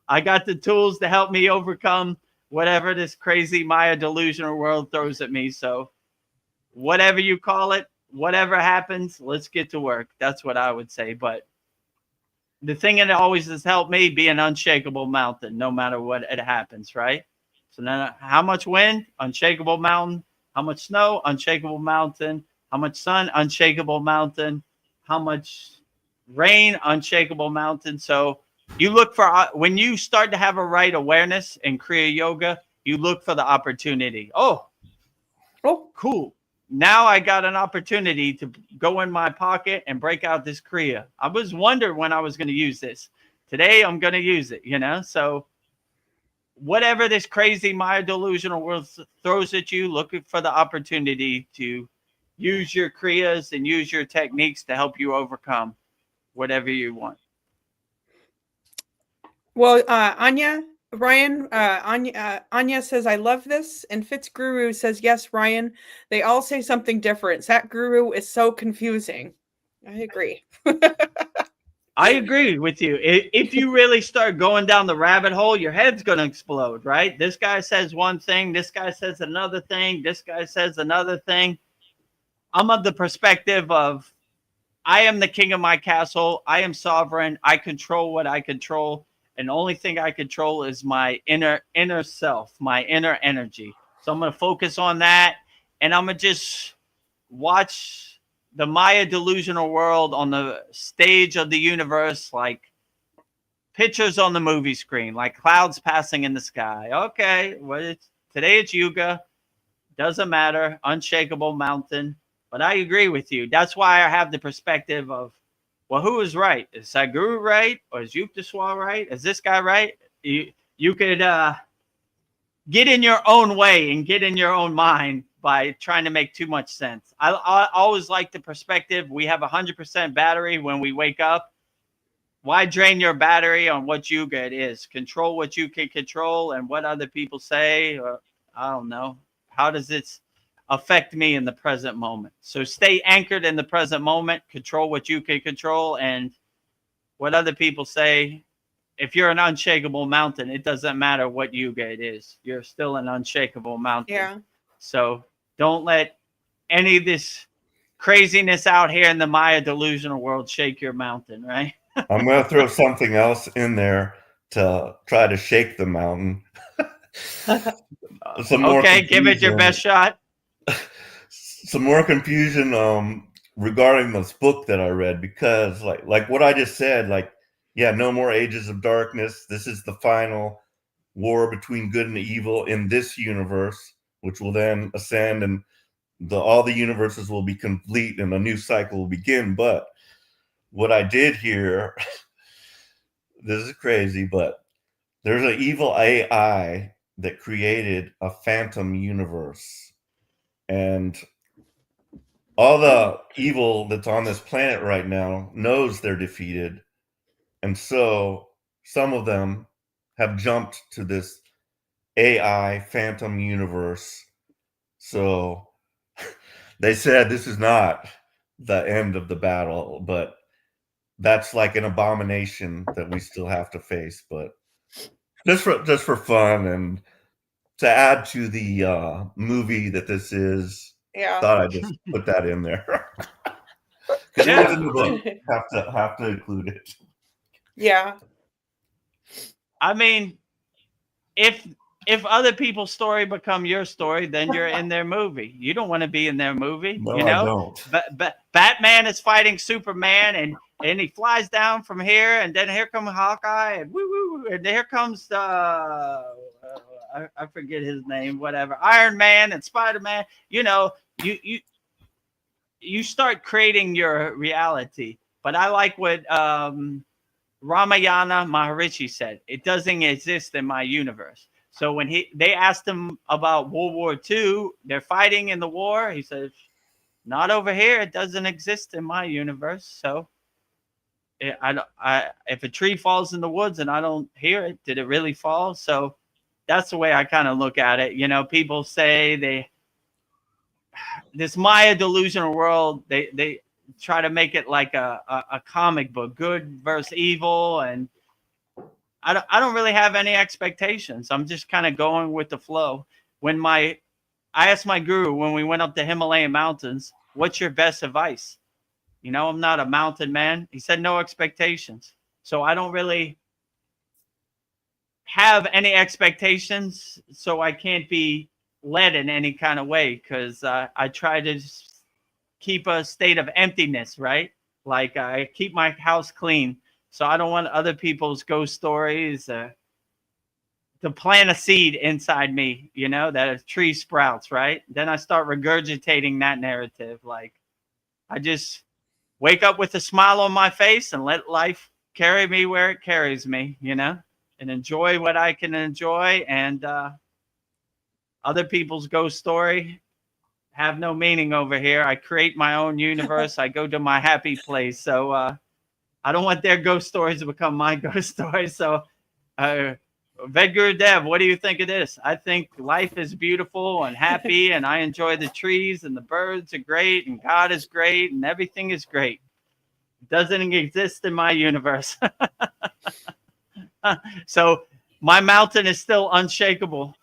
I got the tools to help me overcome whatever this crazy Maya delusional world throws at me. So whatever you call it, whatever happens, let's get to work. That's what I would say. But the thing that always has helped me be an unshakable mountain, no matter what it happens, right? So then how much wind? Unshakable mountain. How much snow? Unshakable mountain. How much sun? Unshakable mountain. How much rain? Unshakable mountain. So you look for, when you start to have a right awareness in Kriya Yoga, you look for the opportunity. Oh, cool. Now I got an opportunity to go in my pocket and break out this Kriya. I was wondering when I was going to use this. Today I'm going to use it, So whatever this crazy Maya delusional world throws at you, looking for the opportunity to use your Kriyas and use your techniques to help you overcome whatever you want. Well, Anya says, I love this. And Fitzguru says, yes, Ryan, they all say something different. That guru is so confusing. I agree. I agree with you. If you really start going down the rabbit hole, your head's going to explode, right? This guy says one thing. This guy says another thing. This guy says another thing. I'm of the perspective of, I am the king of my castle. I am sovereign. I control what I control. And the only thing I control is my inner self, my inner energy. So I'm going to focus on that. And I'm going to just watch the Maya delusional world on the stage of the universe, like pictures on the movie screen, like clouds passing in the sky. Okay, today it's Yuga. Doesn't matter. Unshakable mountain. But I agree with you. That's why I have the perspective of, well, who is right? Is Sadhguru right? Or is Yukteswar right? Is this guy right? You could get in your own way and get in your own mind by trying to make too much sense. I always like the perspective. We have 100% battery when we wake up. Why drain your battery on what yuga it is? Control what you can control, and what other people say, or I don't know. How does it affect me in the present moment? So stay anchored in the present moment, control what you can control, and what other people say. If you're an unshakable mountain, it doesn't matter what yuga it is. You're still an unshakable mountain. Yeah. So don't let any of this craziness out here in the Maya delusional world shake your mountain, right? I'm going to throw something else in there to try to shake the mountain. Some more Okay, give it your confusion. best shot. Some more confusion regarding this book that I read, because like what I just said, like, yeah, no more ages of darkness. This is the final war between good and evil in this universe, which will then ascend, and all the universes will be complete and a new cycle will begin. But what I did here, this is crazy, but there's an evil AI that created a phantom universe, and all the evil that's on this planet right now knows they're defeated. And so some of them have jumped to this AI phantom universe. So they said this is not the end of the battle, but that's like an abomination that we still have to face. But just for fun and to add to the movie that this is, Yeah. thought I'd just put that in there. Because it was in the book. Have to include it. Yeah. I mean, if other people's story become your story, then you're in their movie. You don't want to be in their movie, No, you know. I don't. But Batman is fighting Superman, and he flies down from here, and then here comes Hawkeye, and woo woo, and here comes I forget his name, whatever, Iron Man and Spider-Man. You know, you start creating your reality. But I like what Ramayana Maharishi said. It doesn't exist in my universe. So when they asked him about World War II, they're fighting in the war. He says, "Not over here. It doesn't exist in my universe." So if a tree falls in the woods and I don't hear it, did it really fall? So that's the way I kind of look at it. You know, people say this Maya delusional world, they try to make it like a comic book, good versus evil, and I don't really have any expectations. I'm just kind of going with the flow. I asked my guru when we went up the Himalayan mountains, "What's your best advice?" You know, I'm not a mountain man. He said, "No expectations." So I don't really have any expectations, so I can't be led in any kind of way, because I try to keep a state of emptiness, right? Like I keep my house clean. So I don't want other people's ghost stories to plant a seed inside me, you know, that a tree sprouts, right? Then I start regurgitating that narrative. Like I just wake up with a smile on my face and let life carry me where it carries me, you know, and enjoy what I can enjoy. And other people's ghost story have no meaning over here. I create my own universe. I go to my happy place. So I don't want their ghost stories to become my ghost stories. So, Vedagurudev, what do you think of this? I think life is beautiful and happy, and I enjoy the trees, and the birds are great, and God is great, and everything is great. It doesn't exist in my universe. So my mountain is still unshakable.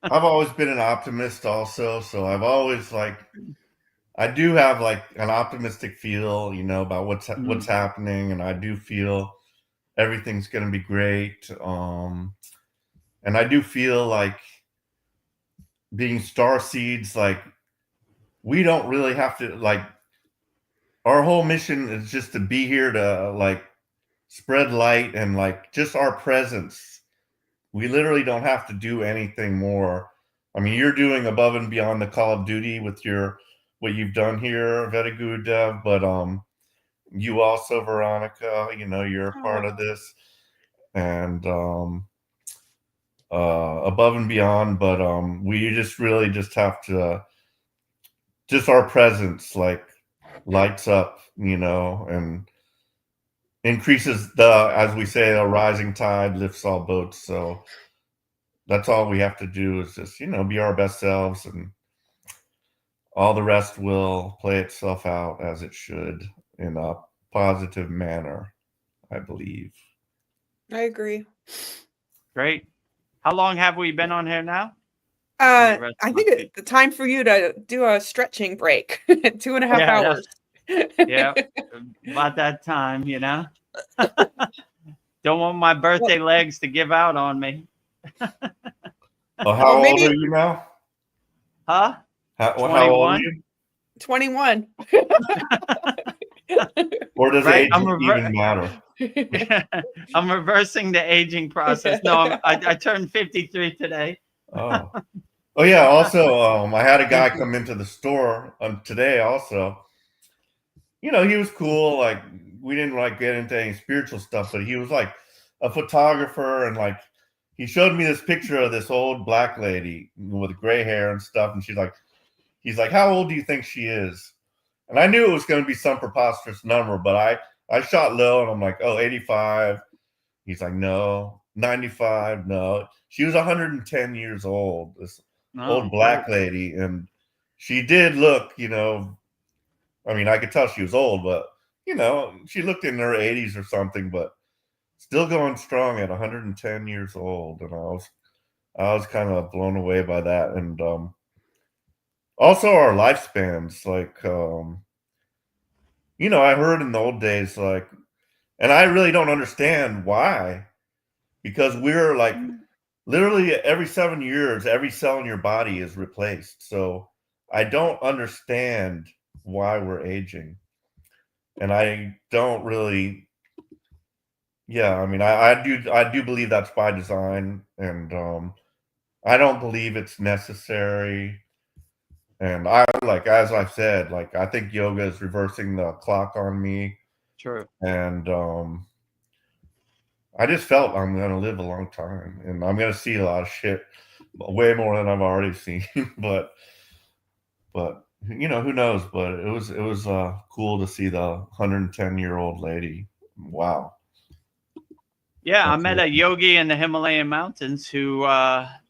I've always been an optimist also, so I've always I do have like an optimistic feel, you know, about what's happening, and I do feel everything's going to be great. And I do feel like being star seeds, like we don't really have to, like, our whole mission is just to be here to like spread light, and like just our presence. We literally don't have to do anything more. I mean, you're doing above and beyond the Call of Duty with what you've done here, Vedagurudev, but you also, Veronica, you know, you're a part of this, and above and beyond. But we just really just have to, just our presence like lights up, you know, and increases as we say, a rising tide lifts all boats. So that's all we have to do is just, you know, be our best selves, and all the rest will play itself out as it should in a positive manner, I believe. I agree. Great. How long have we been on here now? I rest think my feet. it's the time for you to do a stretching break. 2.5 Yeah, hours. yeah, about that time, you know. Don't want my birthday legs to give out on me. Well, how Well, old maybe are you now? Huh? How old are 21. you? 21. Or does Right? age even matter? I'm reversing the aging process. No, I turned 53 today. Oh. Oh yeah. Also, I had a guy come into the store today. Also, he was cool. Like we didn't like get into any spiritual stuff, but he was like a photographer, and like he showed me this picture of this old black lady with gray hair and stuff, and he's like, "How old do you think she is?" And I knew it was going to be some preposterous number, but I shot low, and I'm like, "Oh, 85." He's like, "No, 95. No." She was 110 years old. This old Oh, black lady, and she did look, I mean, I could tell she was old, but she looked in her 80s or something, but still going strong at 110 years old. And I was kind of blown away by that. And also our lifespans, like I heard in the old days, like, and I really don't understand why, because we're like literally every 7 years, every cell in your body is replaced. So I don't understand why we're aging. And I don't really, yeah, I mean, I do believe that's by design, and I don't believe it's necessary. And like, as I've said, like, I think yoga is reversing the clock on me, true. and I just felt I'm gonna live a long time, and I'm gonna see a lot of shit, way more than I've already seen. but who knows? But it was cool to see the 110-year-old lady. Wow. Yeah, I That's met a yogi in the Himalayan mountains who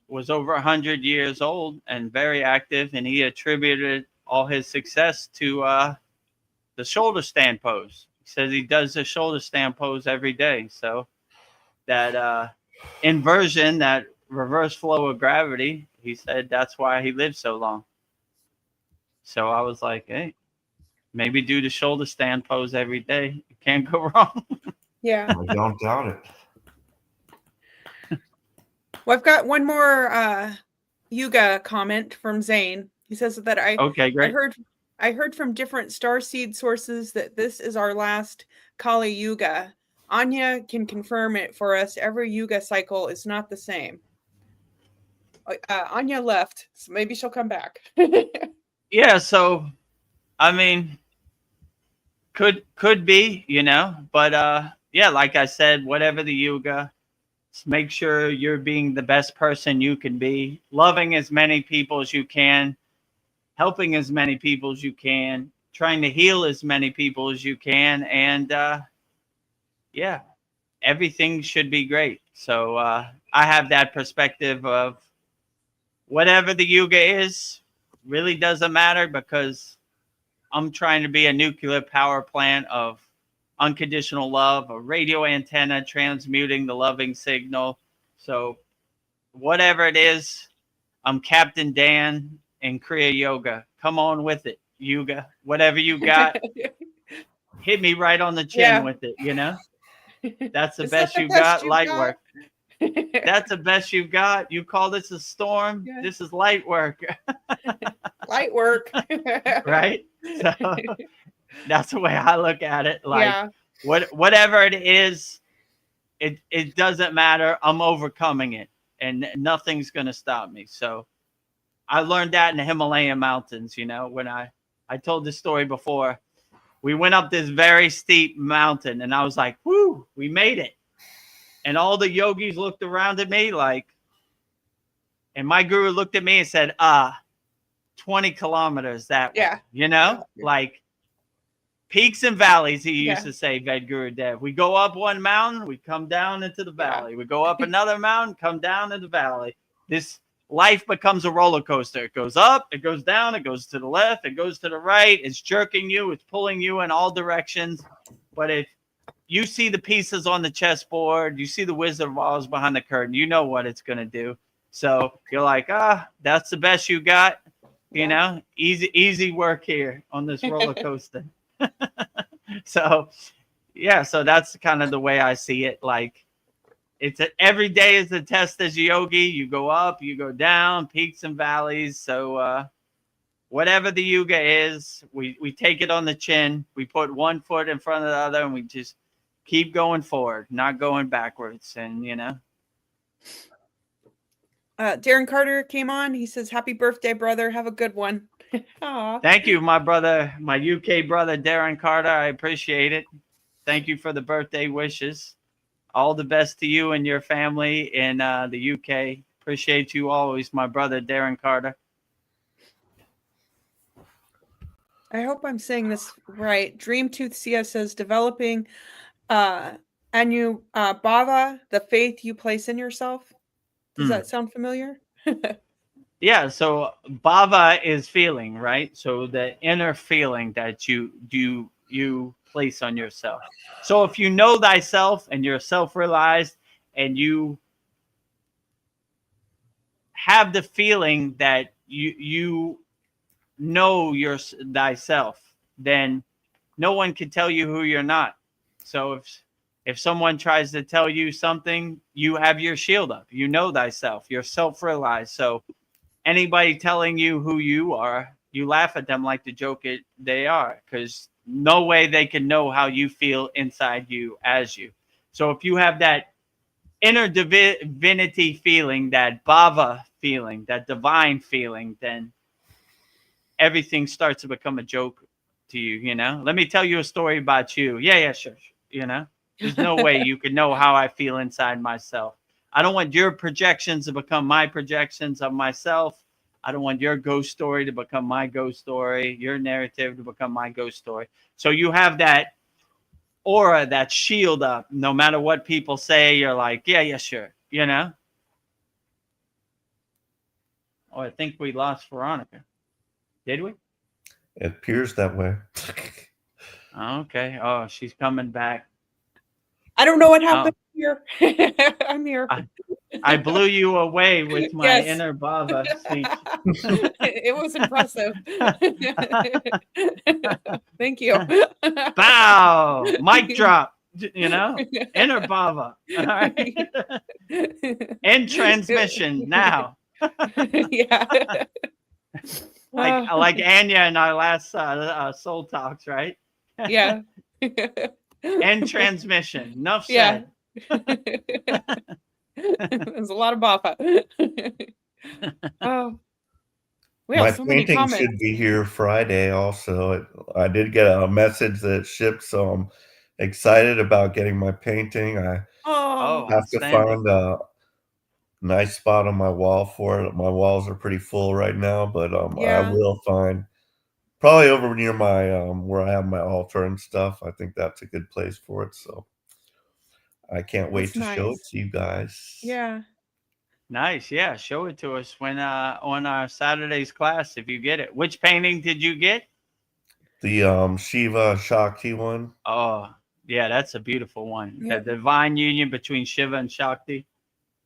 was over 100 years old and very active, and he attributed all his success to the shoulder stand pose. He says he does the shoulder stand pose every day. So that inversion, that reverse flow of gravity, he said that's why he lived so long. So I was like, hey, maybe do the shoulder stand pose every day. You can't go wrong. Yeah. I don't doubt it. Well, I've got one more Yuga comment from Zane. He says that Okay, I great. heard from different starseed sources that this is our last Kali Yuga. Anya can confirm it for us. Every Yuga cycle is not the same. Anya left, so maybe she'll come back. Yeah, so I mean, could be, but yeah, like I said, whatever the yuga, just make sure you're being the best person you can be, loving as many people as you can, helping as many people as you can, trying to heal as many people as you can, and yeah, everything should be great. So I have that perspective of whatever the yuga is, really doesn't matter, because I'm trying to be a nuclear power plant of unconditional love, a radio antenna transmuting the loving signal. So whatever it is, I'm Captain Dan in Kriya Yoga. Come on with it, Yuga. Whatever you got, hit me right on the chin Yeah. with it, That's the Is that best the you best got, you've light got? work. That's the best you've got. You call this a storm? Yeah. This is light work. Light work. Right? So that's the way I look at it. Like, Yeah. whatever it is, it doesn't matter. I'm overcoming it, and nothing's gonna stop me. So I learned that in the Himalayan mountains. When I told this story before, we went up this very steep mountain, and I was like, "Whoo, we made it!" And all the yogis looked around at me like, and my guru looked at me and said, 20 kilometers that way." Yeah. Like, peaks and valleys, he used Yeah. to say, Vedagurudev. We go up one mountain, we come down into the valley. We go up another mountain, come down into the valley. This life becomes a roller coaster. It goes up, it goes down, it goes to the left, it goes to the right. It's jerking you, it's pulling you in all directions. But if you see the pieces on the chessboard, you see the Wizard of Oz behind the curtain, you know what it's going to do. So you're like, that's the best you got. You know, easy work here on this roller coaster. So yeah, so that's kind of the way I see it. Like every day is a test as a yogi. You go up, you go down, peaks and valleys. So whatever the yoga is, we take it on the chin. We put one foot in front of the other, and we just keep going forward, not going backwards. And Darren Carter came on. He says, "Happy birthday, brother. Have a good one." Aw. Thank you, my brother, my UK brother, Darren Carter. I appreciate it. Thank you for the birthday wishes. All the best to you and your family in the UK. Appreciate you always, my brother, Darren Carter. I hope I'm saying this right. Dreamtooth Sia says, developing Bhava, the faith you place in yourself. Does that sound familiar? Yeah, so bhava is feeling, right? So the inner feeling that you place on yourself. So if you know thyself and you're self-realized and you have the feeling that you know thyself, then no one can tell you who you're not. So if someone tries to tell you something, you have your shield up. You know thyself. You're self-realized. So anybody telling you who you are, you laugh at them like the joke they are, because no way they can know how you feel inside you as you. So if you have that inner divinity feeling, that bhava feeling, that divine feeling, then everything starts to become a joke to you, you know? Let me tell you a story about you. Yeah, sure. You know, there's no way you can know how I feel inside myself. I don't want your projections to become my projections of myself. I don't want your ghost story to become my ghost story, your narrative to become my ghost story. So you have that aura, that shield up. No matter what people say, you're like, yeah, sure. You know? Oh, I think we lost Veronica. Did we? It appears that way. Okay. Oh, she's coming back. I don't know what happened here. I'm here. I blew you away with my inner bhava speech. It was impressive. Thank you. Bow. Mic drop. You know, inner bhava. All right. End transmission now. Yeah. Like Anya in our last Soul Talks, right? Yeah. End transmission. Enough said. There's a lot of buffa. Oh, we My have so many painting comments. should be here Friday also. I did get a message that it shipped, so I'm excited about getting my painting. I have to find a nice spot on my wall for it. My walls are pretty full right now, but I will find probably over near my where I have my altar and stuff. I think that's a good place for it. So I can't wait to show it to you guys. Yeah. Nice. Yeah. Show it to us when on our Saturday's class if you get it. Which painting did you get? The Shiva Shakti one. Oh, yeah, that's a beautiful one. Yep. The divine union between Shiva and Shakti.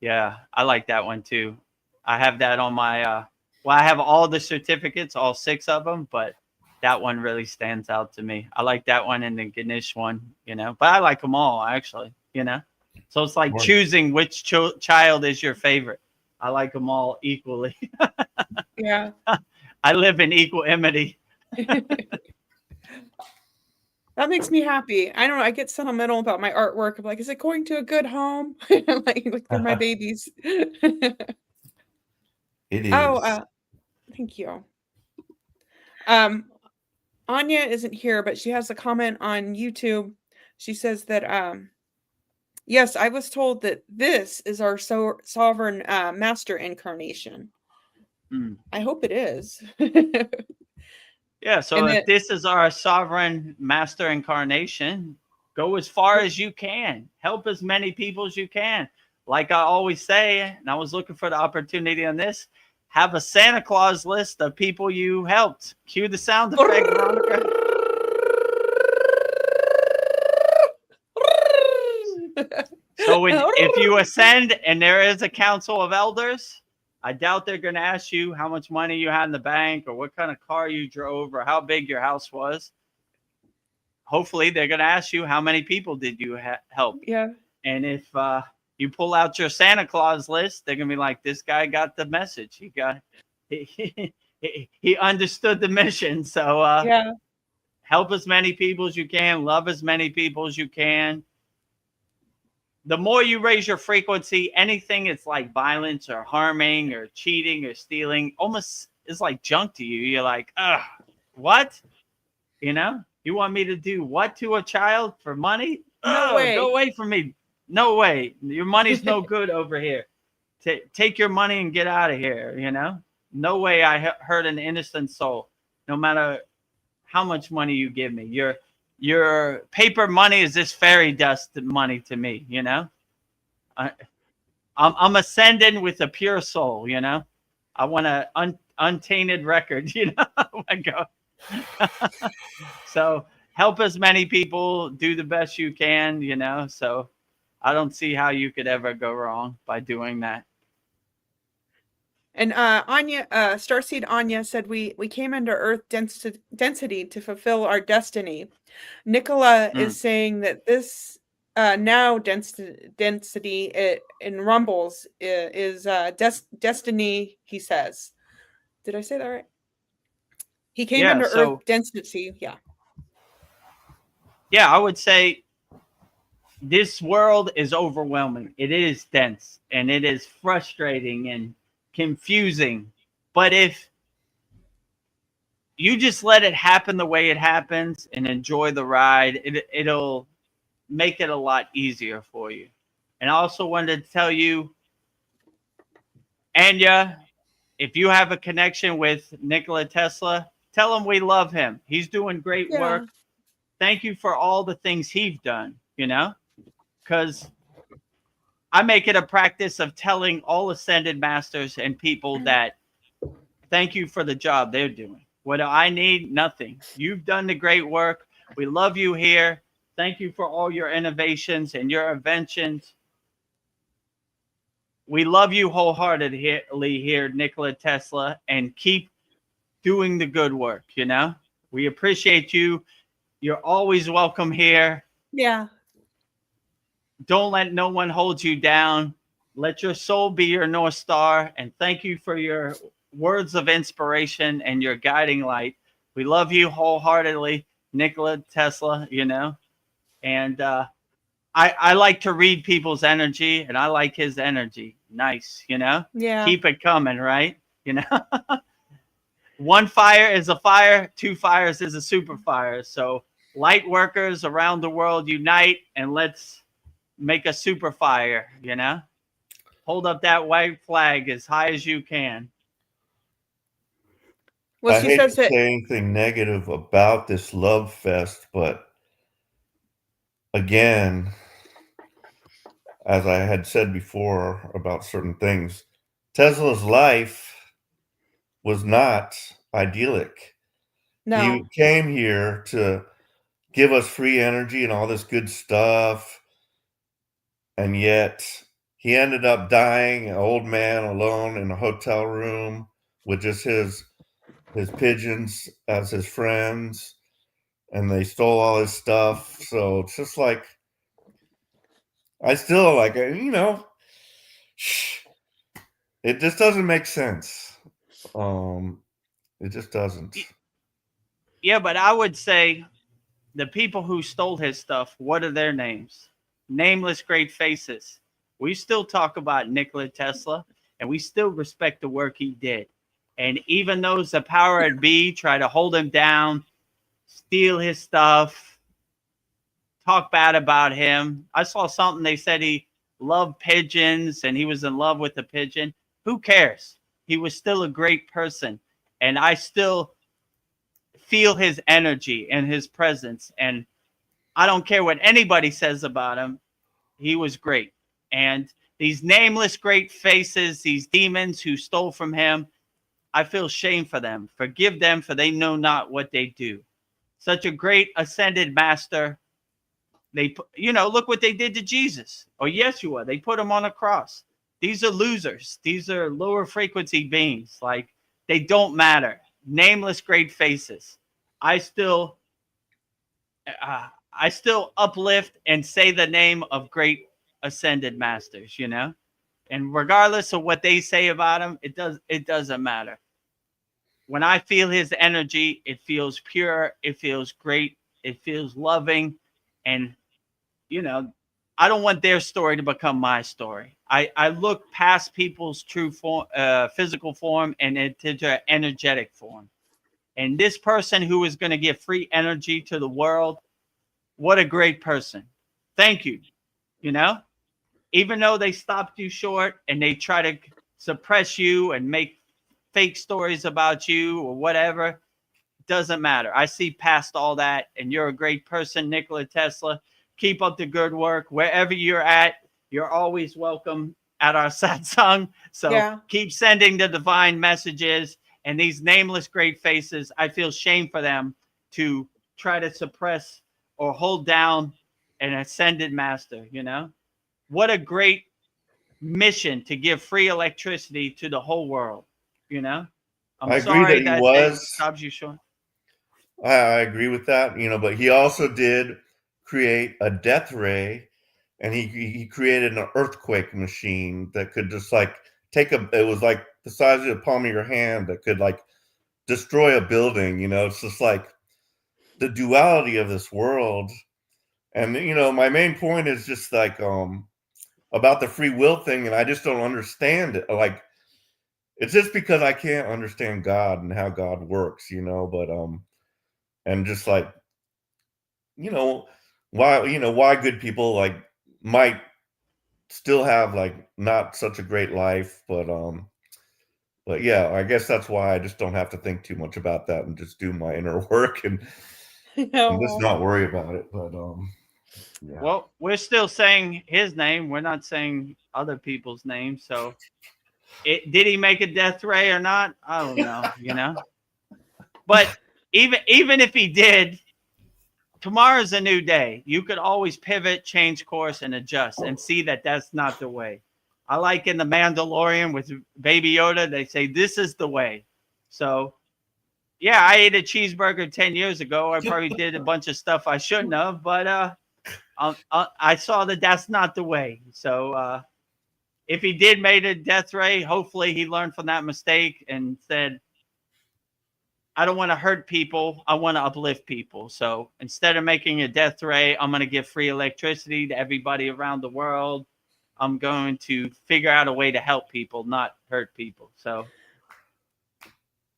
Yeah, I like that one too. I have that on my well, I have all the certificates, all 6 of them, but that one really stands out to me. I like that one and the Ganesh one, you know. But I like them all actually, you know. So it's like choosing which child is your favorite. I like them all equally. Yeah. I live in equanimity. That makes me happy. I don't know. I get sentimental about my artwork. I'm like, is it going to a good home? like they're my babies. It is. Oh, thank you. Anya isn't here, but she has a comment on YouTube. She says that yes, I was told that this is our sovereign master incarnation. I hope it is. Yeah, so if this is our sovereign master incarnation, go as far as you can. Help as many people as you can. Like I always say, and I was looking for the opportunity on this, have a Santa Claus list of people you helped. Cue the sound effect, Veronica. So if you ascend and there is a council of elders, I doubt they're going to ask you how much money you had in the bank or what kind of car you drove or how big your house was. Hopefully, they're going to ask you how many people did you help. Yeah. And if you pull out your Santa Claus list, they're going to be like, this guy got the message. He understood the mission. So Yeah. help as many people as you can. Love as many people as you can. The more you raise your frequency, anything that's like violence or harming or cheating or stealing almost is like junk to you. You're like, what? You know, you want me to do what to a child for money? No way. Go away from me. No way. Your money's no good over here. Take your money and get out of here. You know, no way I hurt an innocent soul, no matter how much money you give me. Your paper money is this fairy dust money to me, you know. I'm ascending with a pure soul, you know. I want an untainted record, you know. Oh my God. So help as many people, do the best you can, you know. So I don't see how you could ever go wrong by doing that. And Anya, Starseed Anya said, we came into Earth density to fulfill our destiny. Nicola is saying that this now density in Rumbles is destiny, he says. Did I say that right? He came into Earth density, yeah. Yeah, I would say this world is overwhelming. It is dense, and it is frustrating and confusing. But if you just let it happen the way it happens and enjoy the ride, it'll make it a lot easier for you. And I also wanted to tell you, Anya, if you have a connection with Nikola Tesla, tell him we love him. He's doing great work. Thank you for all the things he's done, you know, because I make it a practice of telling all ascended masters and people that thank you for the job they're doing. What do I need? Nothing. You've done the great work. We love you here. Thank you for all your innovations and your inventions. We love you wholeheartedly here, Nikola Tesla, and keep doing the good work, you know? We appreciate you. You're always welcome here. Yeah. Don't let no one hold you down. Let your soul be your North Star. And thank you for your words of inspiration and your guiding light. We love you wholeheartedly, Nikola Tesla, you know? And I like to read people's energy, and I like his energy. Nice, you know? Yeah. Keep it coming, right? You know? One fire is a fire, two fires is a super fire. So light workers around the world unite, and let's make a super fire, you know? Hold up that white flag as high as you can. Well, I hate to say anything negative about this love fest, but again, as I had said before about certain things, Tesla's life was not idyllic. No. He came here to give us free energy and all this good stuff, and yet he ended up dying, an old man alone in a hotel room with just his pigeons as his friends, and they stole all his stuff. So it's just like, I still like, you know, it just doesn't make sense. It just doesn't. Yeah, but I would say the people who stole his stuff, what are their names? Nameless great faces. We still talk about Nikola Tesla, and we still respect the work he did. And even those the power at be try to hold him down, steal his stuff, talk bad about him. I saw something, they said he loved pigeons and he was in love with the pigeon. Who cares? He was still a great person. And I still feel his energy and his presence. And I don't care what anybody says about him. He was great. And these nameless great faces, these demons who stole from him, I feel shame for them. Forgive them, for they know not what they do. Such a great ascended master. They, you know, look what they did to Jesus or Yeshua. They put him on a cross. these are losers. These are lower frequency beings. Like, they don't matter. Nameless great faces. I still uplift and say the name of great ascended masters, you know? And regardless of what they say about them, it doesn't matter. When I feel his energy, it feels pure, it feels great, it feels loving, and you know, I don't want their story to become my story. I look past people's true form, physical form, and into their energetic form. And this person who is going to give free energy to the world, what a great person. Thank you. You know, even though they stopped you short and they try to suppress you and make fake stories about you or whatever, doesn't matter. I see past all that, and you're a great person, Nikola Tesla. Keep up the good work. Wherever you're at, you're always welcome at our satsang. So keep sending the divine messages. And these nameless great faces, I feel shame for them to try to suppress or hold down an ascended master, you know? What a great mission to give free electricity to the whole world, you know? I agree that he it was. stops you short. I agree with that, you know, but he also did create a death ray, and he created an earthquake machine that could just like it was like the size of the palm of your hand that could like destroy a building, you know. It's just like the duality of this world. And you know, my main point is just like about the free will thing, and I just don't understand it. Like, it's just because I can't understand God and how God works, you know, but and just like, you know, why good people like might still have like not such a great life, but yeah, I guess that's why I just don't have to think too much about that and just do my inner work and just not worry about it. But yeah. Well, we're still saying his name. We're not saying other people's names. So did he make a death ray or not? I don't know, you know. But even if he did, tomorrow's a new day. You could always pivot, change course, and adjust, and see that that's not the way. I like in the Mandalorian with Baby Yoda, they say this is the way. So yeah, I ate a cheeseburger 10 years ago. I probably did a bunch of stuff I shouldn't have, but I saw that that's not the way. So if he did made a death ray, hopefully he learned from that mistake and said, I don't want to hurt people. I want to uplift people. So instead of making a death ray, I'm going to give free electricity to everybody around the world. I'm going to figure out a way to help people, not hurt people. So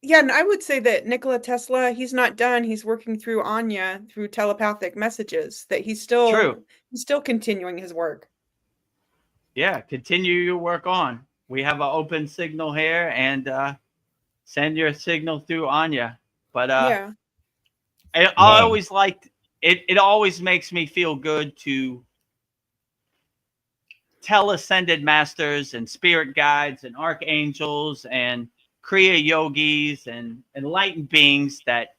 yeah, and I would say that Nikola Tesla, he's not done. He's working through Anya through telepathic messages, that he's still continuing his work. Yeah, continue your work on. We have an open signal here, and send your signal through Anya. But I always liked it. It always makes me feel good to tell ascended masters and spirit guides and archangels and Kriya yogis and enlightened beings that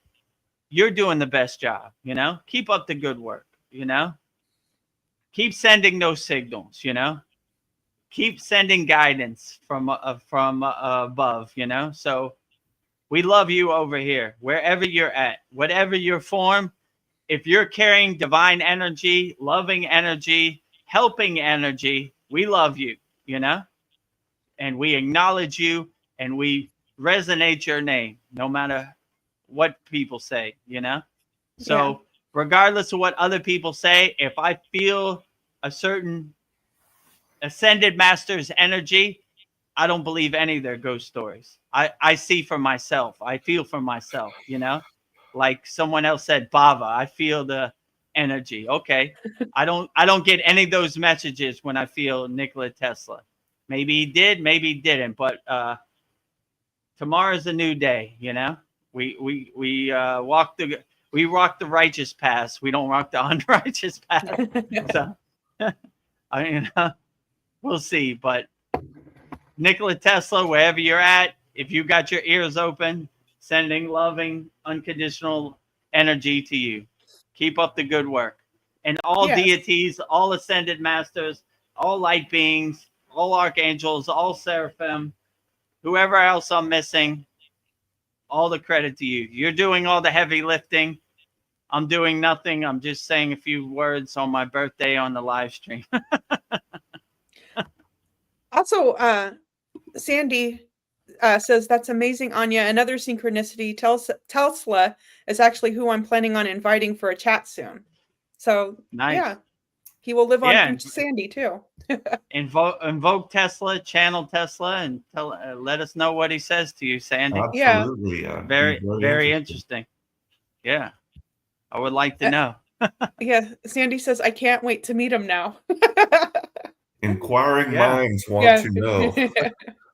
you're doing the best job, you know? Keep up the good work, you know? Keep sending those signals, you know? Keep sending guidance from above, you know? So we love you over here, wherever you're at, whatever your form. If you're carrying divine energy, loving energy, helping energy, we love you, you know? And we acknowledge you, and we resonate your name, no matter what people say, you know? So regardless of what other people say, if I feel a certain ascended master's energy, I don't believe any of their ghost stories. I see for myself. I feel for myself, you know? Like someone else said, Bava, I feel the energy. Okay. I don't get any of those messages when I feel Nikola Tesla. Maybe he did, maybe he didn't, but tomorrow's a new day, you know? We rock the righteous path. We don't rock the unrighteous path. So I mean, we'll see. But Nikola Tesla, wherever you're at, if you got your ears open, sending loving, unconditional energy to you. Keep up the good work. And all deities, all ascended masters, all light beings, all archangels, all seraphim, whoever else I'm missing, all the credit to you. You're doing all the heavy lifting. I'm doing nothing. I'm just saying a few words on my birthday on the live stream. Also, Sandy says, that's amazing, Anya. Another synchronicity. Tesla is actually who I'm planning on inviting for a chat soon. So, Nice. yeah, he will live on Yeah. through Sandy, too. Invoke Tesla, channel Tesla, and let us know what he says to you, Sandy. Absolutely. Yeah. Very interesting. Yeah. I would like to know. Yeah, Sandy says, I can't wait to meet him now. Inquiring Yeah. minds want Yeah. to know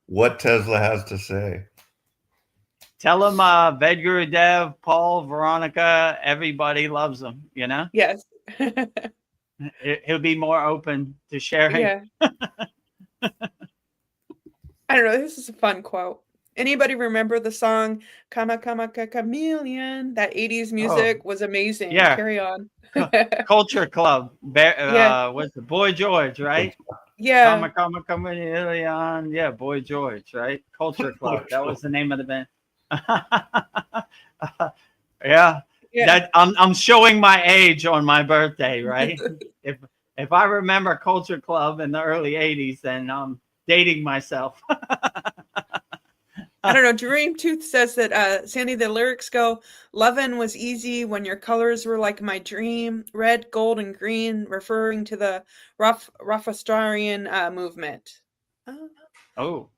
what Tesla has to say. Tell him Vedagurudev, Paul, Veronica, everybody loves him, you know? Yes. He'll be more open to sharing. Yeah. I don't know. This is a fun quote. Anybody remember the song Kama Kama Chameleon? That 80s music was amazing. Yeah. Carry on. Culture Club. Yeah. What's the Boy George, right? Yeah. Chameleon. Yeah, Boy George, right? Culture Club. That was the name of the band. Yeah. That I'm showing my age on my birthday, right? If I remember Culture Club in the early 80s, then I'm dating myself. I don't know. Dream Tooth says that, Sandy, the lyrics go, Lovin' was easy when your colors were like my dream, red, gold, and green, referring to the Rastafarian movement. Oh,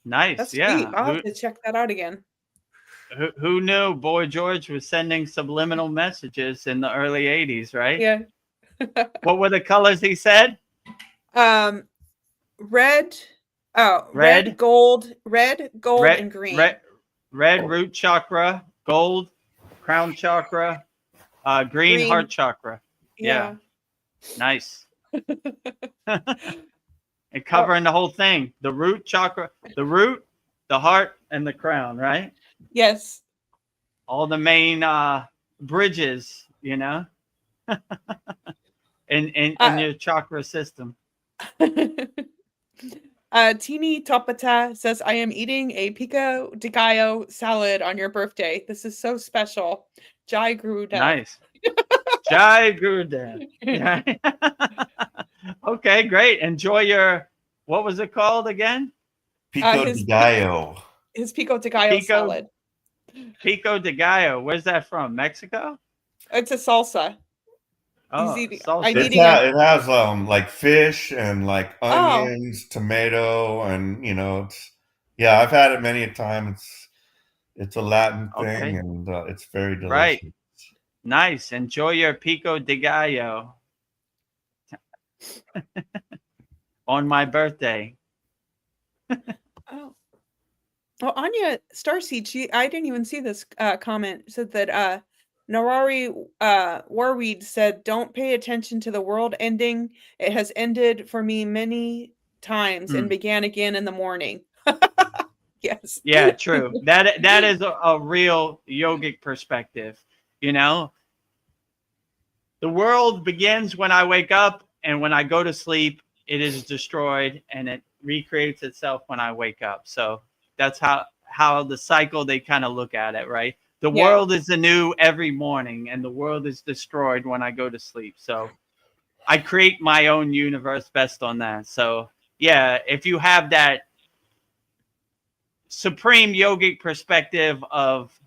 nice. That's Yeah. sweet. I'll have to check that out again. Who knew Boy George was sending subliminal messages in the early 80s, right? Yeah. What were the colors he said? Red, Red, gold, and green. Red root chakra, gold crown chakra, green heart chakra. Yeah. Nice. And covering the whole thing. The root chakra, the root, the heart, and the crown, right? Yes. All the main bridges, you know, in your chakra system. Teeny Topata says, I am eating a pico de gallo salad on your birthday. This is so special. Jai Gurudev. Nice. Jai Gurudev. Okay, great. Enjoy your, what was it called again? Pico de gallo. His pico de gallo salad. Pico de gallo. Where's that from? Mexico? It's a salsa. Oh, salsa. It has like fish and like onions, tomato, and I've had it many a time. It's a Latin thing, and it's very delicious. Right. Nice. Enjoy your pico de gallo on my birthday. Oh, Anya Starseed, I didn't even see this comment, said that Narari Warweed said, don't pay attention to the world ending. It has ended for me many times and began again in the morning. Yes. Yeah, true. That is a real yogic perspective. You know, the world begins when I wake up, and when I go to sleep, it is destroyed, and it recreates itself when I wake up. So that's how the cycle, they kind of look at it, right? The world is anew every morning, and the world is destroyed when I go to sleep. So I create my own universe based on that. So yeah, if you have that supreme yogic perspective of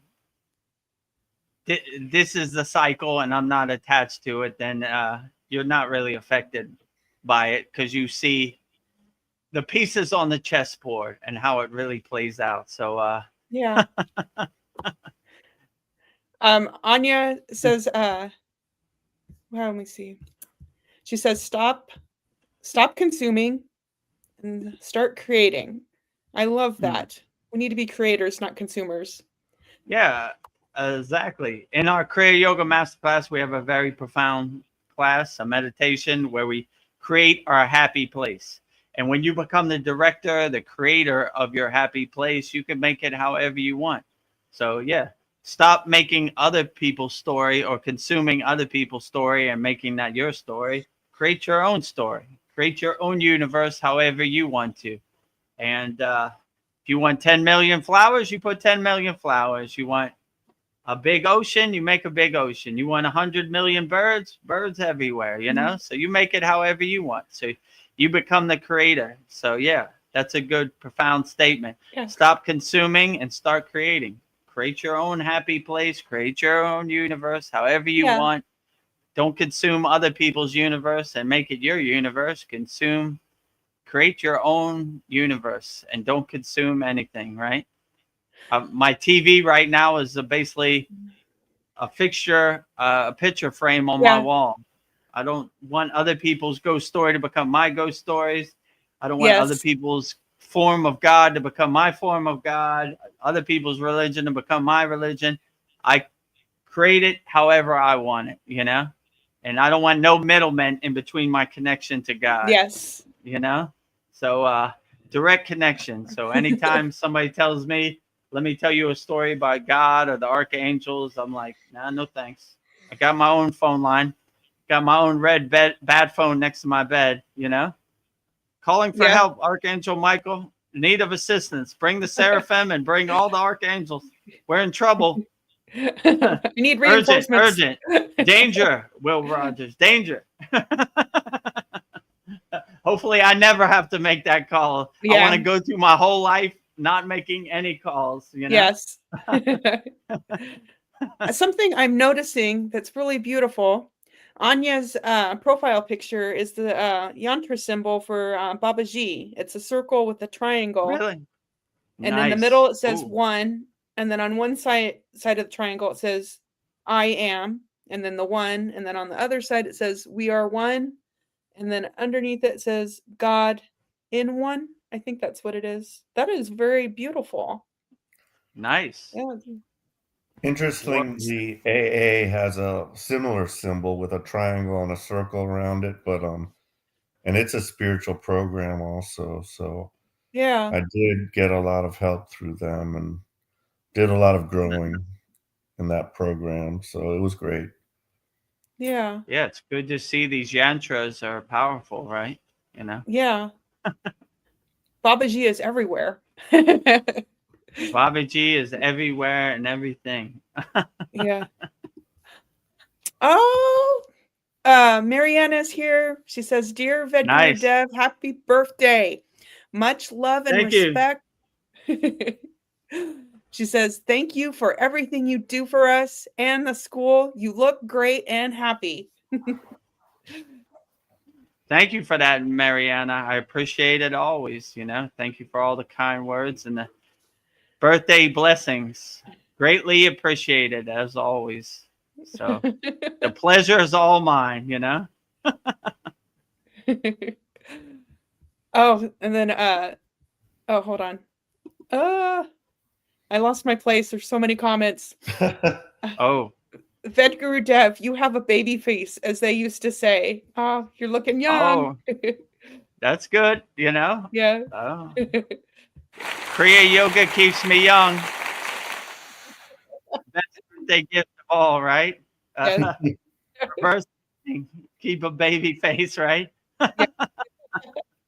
this is the cycle and I'm not attached to it, then you're not really affected by it, because you see the pieces on the chessboard and how it really plays out. So yeah. Anya says, well, let me see. She says, stop consuming and start creating. I love that. We need to be creators, not consumers. Yeah, exactly. In our Kriya Yoga Masterclass, we have a very profound class, a meditation where we create our happy place. And when you become the director, the creator of your happy place, you can make it however you want. So yeah, stop making other people's story or consuming other people's story and making that your story. Create your own story. Create your own universe however you want to. And if you want 10 million flowers, you put 10 million flowers. You want a big ocean, you make a big ocean. You want 100 million birds, birds everywhere, you know? So you make it however you want. So you become the creator. So yeah, that's a good, profound statement. Yeah. Stop consuming and start creating. Create your own happy place. Create your own universe however you want. Don't consume other people's universe and make it your universe. Create your own universe and don't consume anything, right? My TV right now is basically a fixture, a picture frame on my wall. I don't want other people's ghost story to become my ghost stories. I don't want other people's form of God to become my form of God, other people's religion to become my religion. I create it however I want it, you know? And I don't want no middlemen in between my connection to God. Yes. You know? So direct connection. So anytime somebody tells me, let me tell you a story about God or the archangels, I'm like, nah, no thanks. I got my own phone line. Got my own red bad phone next to my bed, you know? Calling for help, Archangel Michael. Need of assistance. Bring the seraphim and bring all the archangels. We're in trouble. You need reinforcements. Urgent. Danger, Will Rogers. Danger. Hopefully I never have to make that call. I want to go through my whole life not making any calls, you know? Yes. Something I'm noticing that's really beautiful. Anya's profile picture is the yantra symbol for Babaji. It's a circle with a triangle. Really? And in the middle it says 1. And then on one side of the triangle it says I am. And then the 1. And then on the other side it says we are one. And then underneath it says God in one. I think that's what it is. That is very beautiful. Nice. Yeah. Interestingly, AA has a similar symbol with a triangle and a circle around it, but and it's a spiritual program also. So yeah, I did get a lot of help through them and did a lot of growing in that program. So it was great. Yeah. Yeah, it's good to see these yantras are powerful, right? You know? Yeah. Babaji is everywhere. Babaji is everywhere and everything. Yeah. Oh, Mariana's here. She says, "Dear Vedagurudev, happy birthday. Much love and respect." She says, "Thank you for everything you do for us and the school. You look great and happy." Thank you for that, Mariana. I appreciate it always, you know. Thank you for all the kind words and the birthday blessings. Greatly appreciated as always. So the pleasure is all mine, you know. Oh, and then oh, hold on. I lost my place. There's so many comments. Oh. Vedagurudev, you have a baby face, as they used to say. Oh, you're looking young. Oh, that's good, you know? Yeah. Oh. Kriya yoga keeps me young. Best birthday gift of all, right? Yes. Reverse, keep a baby face, right?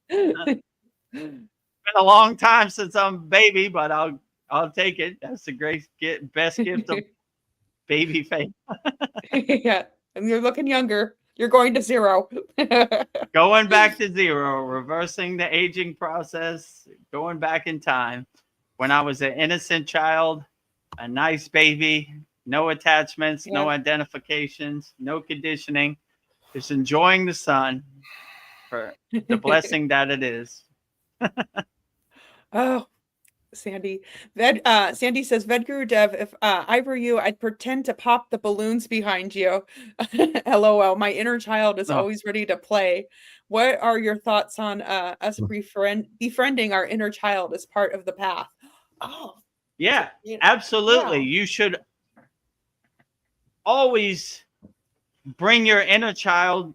It's been a long time since I'm a baby, but I'll take it. That's the best gift of baby face. Yeah, and you're looking younger. You're going to 0. Going back to 0, reversing the aging process, going back in time. When I was an innocent child, a nice baby, no attachments, no identifications, no conditioning, just enjoying the sun for the blessing that it is. Oh, Sandy. Sandy says, Vedagurudev, if I were you, I'd pretend to pop the balloons behind you. LOL. My inner child is always ready to play. What are your thoughts on us befriending our inner child as part of the path? Oh, yeah, absolutely. Yeah. You should always bring your inner child,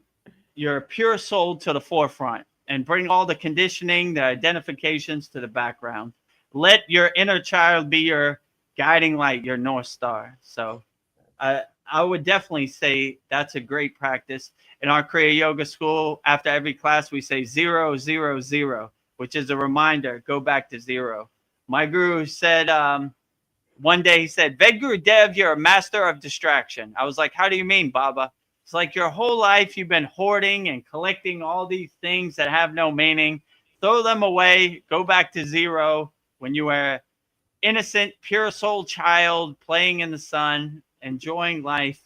your pure soul, to the forefront and bring all the conditioning, the identifications to the background. Let your inner child be your guiding light, your North Star. So I I would definitely say that's a great practice. In our Kriya Yoga school, after every class, we say 0, 0, 0, which is a reminder, go back to 0. My guru said, one day he said, Vedagurudev, you're a master of distraction. I was like, how do you mean, Baba? It's like your whole life you've been hoarding and collecting all these things that have no meaning. Throw them away. Go back to 0 when you were innocent, pure soul child playing in the sun, enjoying life.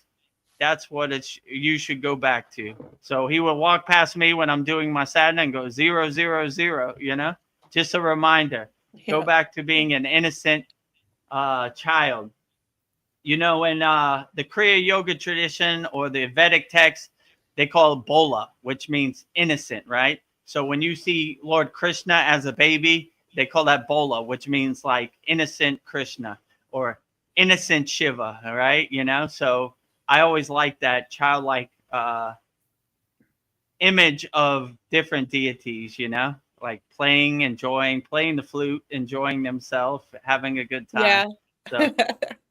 That's what you should go back to. So he will walk past me when I'm doing my sadhana and go 0, 0, 0, just a reminder. Go back to being an innocent child. In the Kriya Yoga tradition or the Vedic text, they call it bola, which means innocent, right? So when you see Lord Krishna as a baby, they call that bola, which means like innocent Krishna or innocent Shiva, all right? So I always like that childlike image of different deities, like playing, enjoying, playing the flute, enjoying themselves, having a good time. Yeah. So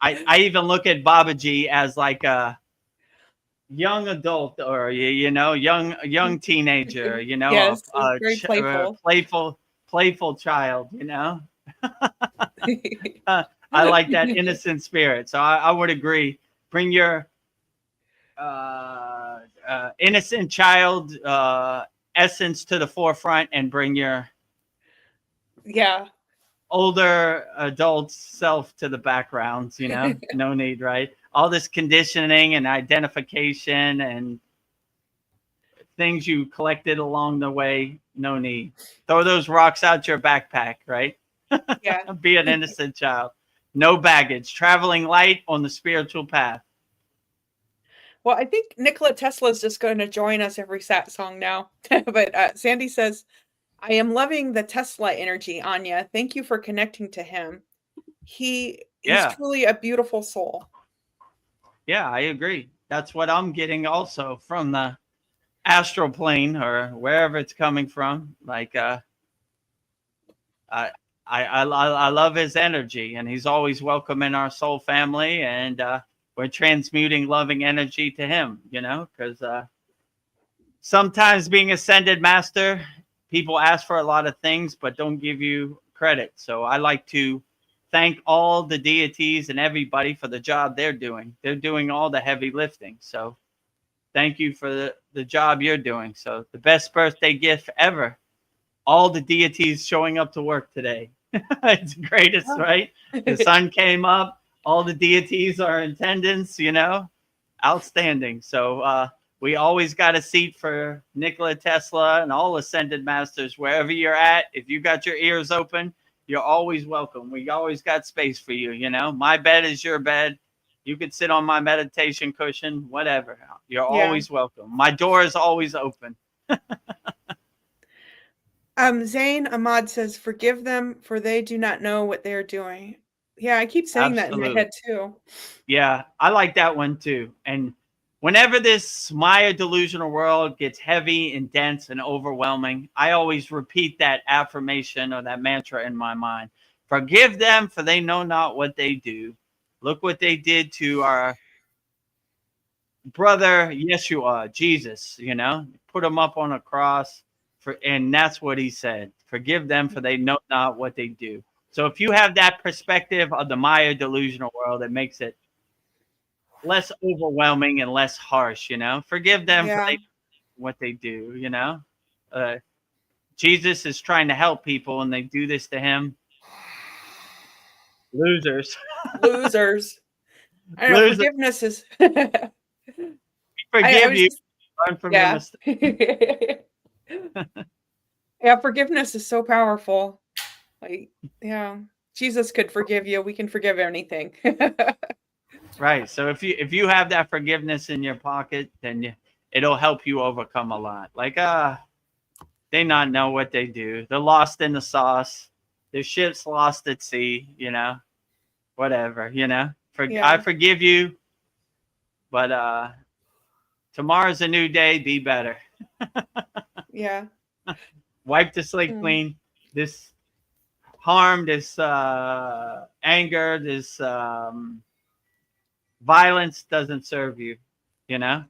I even look at Babaji as like a young adult or young teenager, Yes, very a playful. playful child, I like that innocent spirit. So I would agree. Bring your innocent child essence to the forefront and bring your Yeah. older adult self to the background, no need, right? All this conditioning and identification and things you collected along the way, no need. Throw those rocks out your backpack, right? Yeah. Be an innocent child. No baggage, traveling light on the spiritual path. Well, I think Nikola Tesla is just going to join us every Satsang now. But Sandy says, I am loving the Tesla energy, Anya. Thank you for connecting to him. He's truly a beautiful soul. Yeah, I agree. That's what I'm getting also from the astral plane or wherever it's coming from. Like, I love his energy, and he's always welcome in our soul family, and we're transmuting loving energy to him, because sometimes being ascended master, people ask for a lot of things but don't give you credit. So I like to thank all the deities and everybody for the job they're doing. They're doing all the heavy lifting. So thank you for the job you're doing. So the best birthday gift ever, all the deities showing up to work today. It's the greatest, right? The sun came up, all the deities are in attendance, outstanding. So we always got a seat for Nikola Tesla and all ascended masters wherever you're at. If you got your ears open, you're always welcome. We always got space for you. My bed is your bed. You could sit on my meditation cushion, whatever. You're always welcome. My door is always open. Zain Ahmad says, forgive them, for they do not know what they're doing. Yeah, I keep saying that in my head too. Yeah, I like that one too. And whenever this Maya delusional world gets heavy and dense and overwhelming, I always repeat that affirmation or that mantra in my mind. Forgive them, for they know not what they do. Look what they did to our brother Yeshua, Jesus, put him up on a cross. And that's what he said. Forgive them, for they know not what they do. So if you have that perspective of the Maya delusional world, it makes it less overwhelming and less harsh, Forgive them for what they do, Jesus is trying to help people and they do this to him. Losers. Losers. I know, Losers. forgiveness is... Forgive you. Learn from your mistakes. Yeah, forgiveness is so powerful. Like, Jesus could forgive you. We can forgive anything. Right. So if you have that forgiveness in your pocket, then it'll help you overcome a lot. Like, they not know what they do. They're lost in the sauce. Their ship's lost at sea, whatever, I forgive you, but tomorrow's a new day. Be better. Yeah. Wipe the slate clean. This harm, this anger, this Violence doesn't serve you, you know?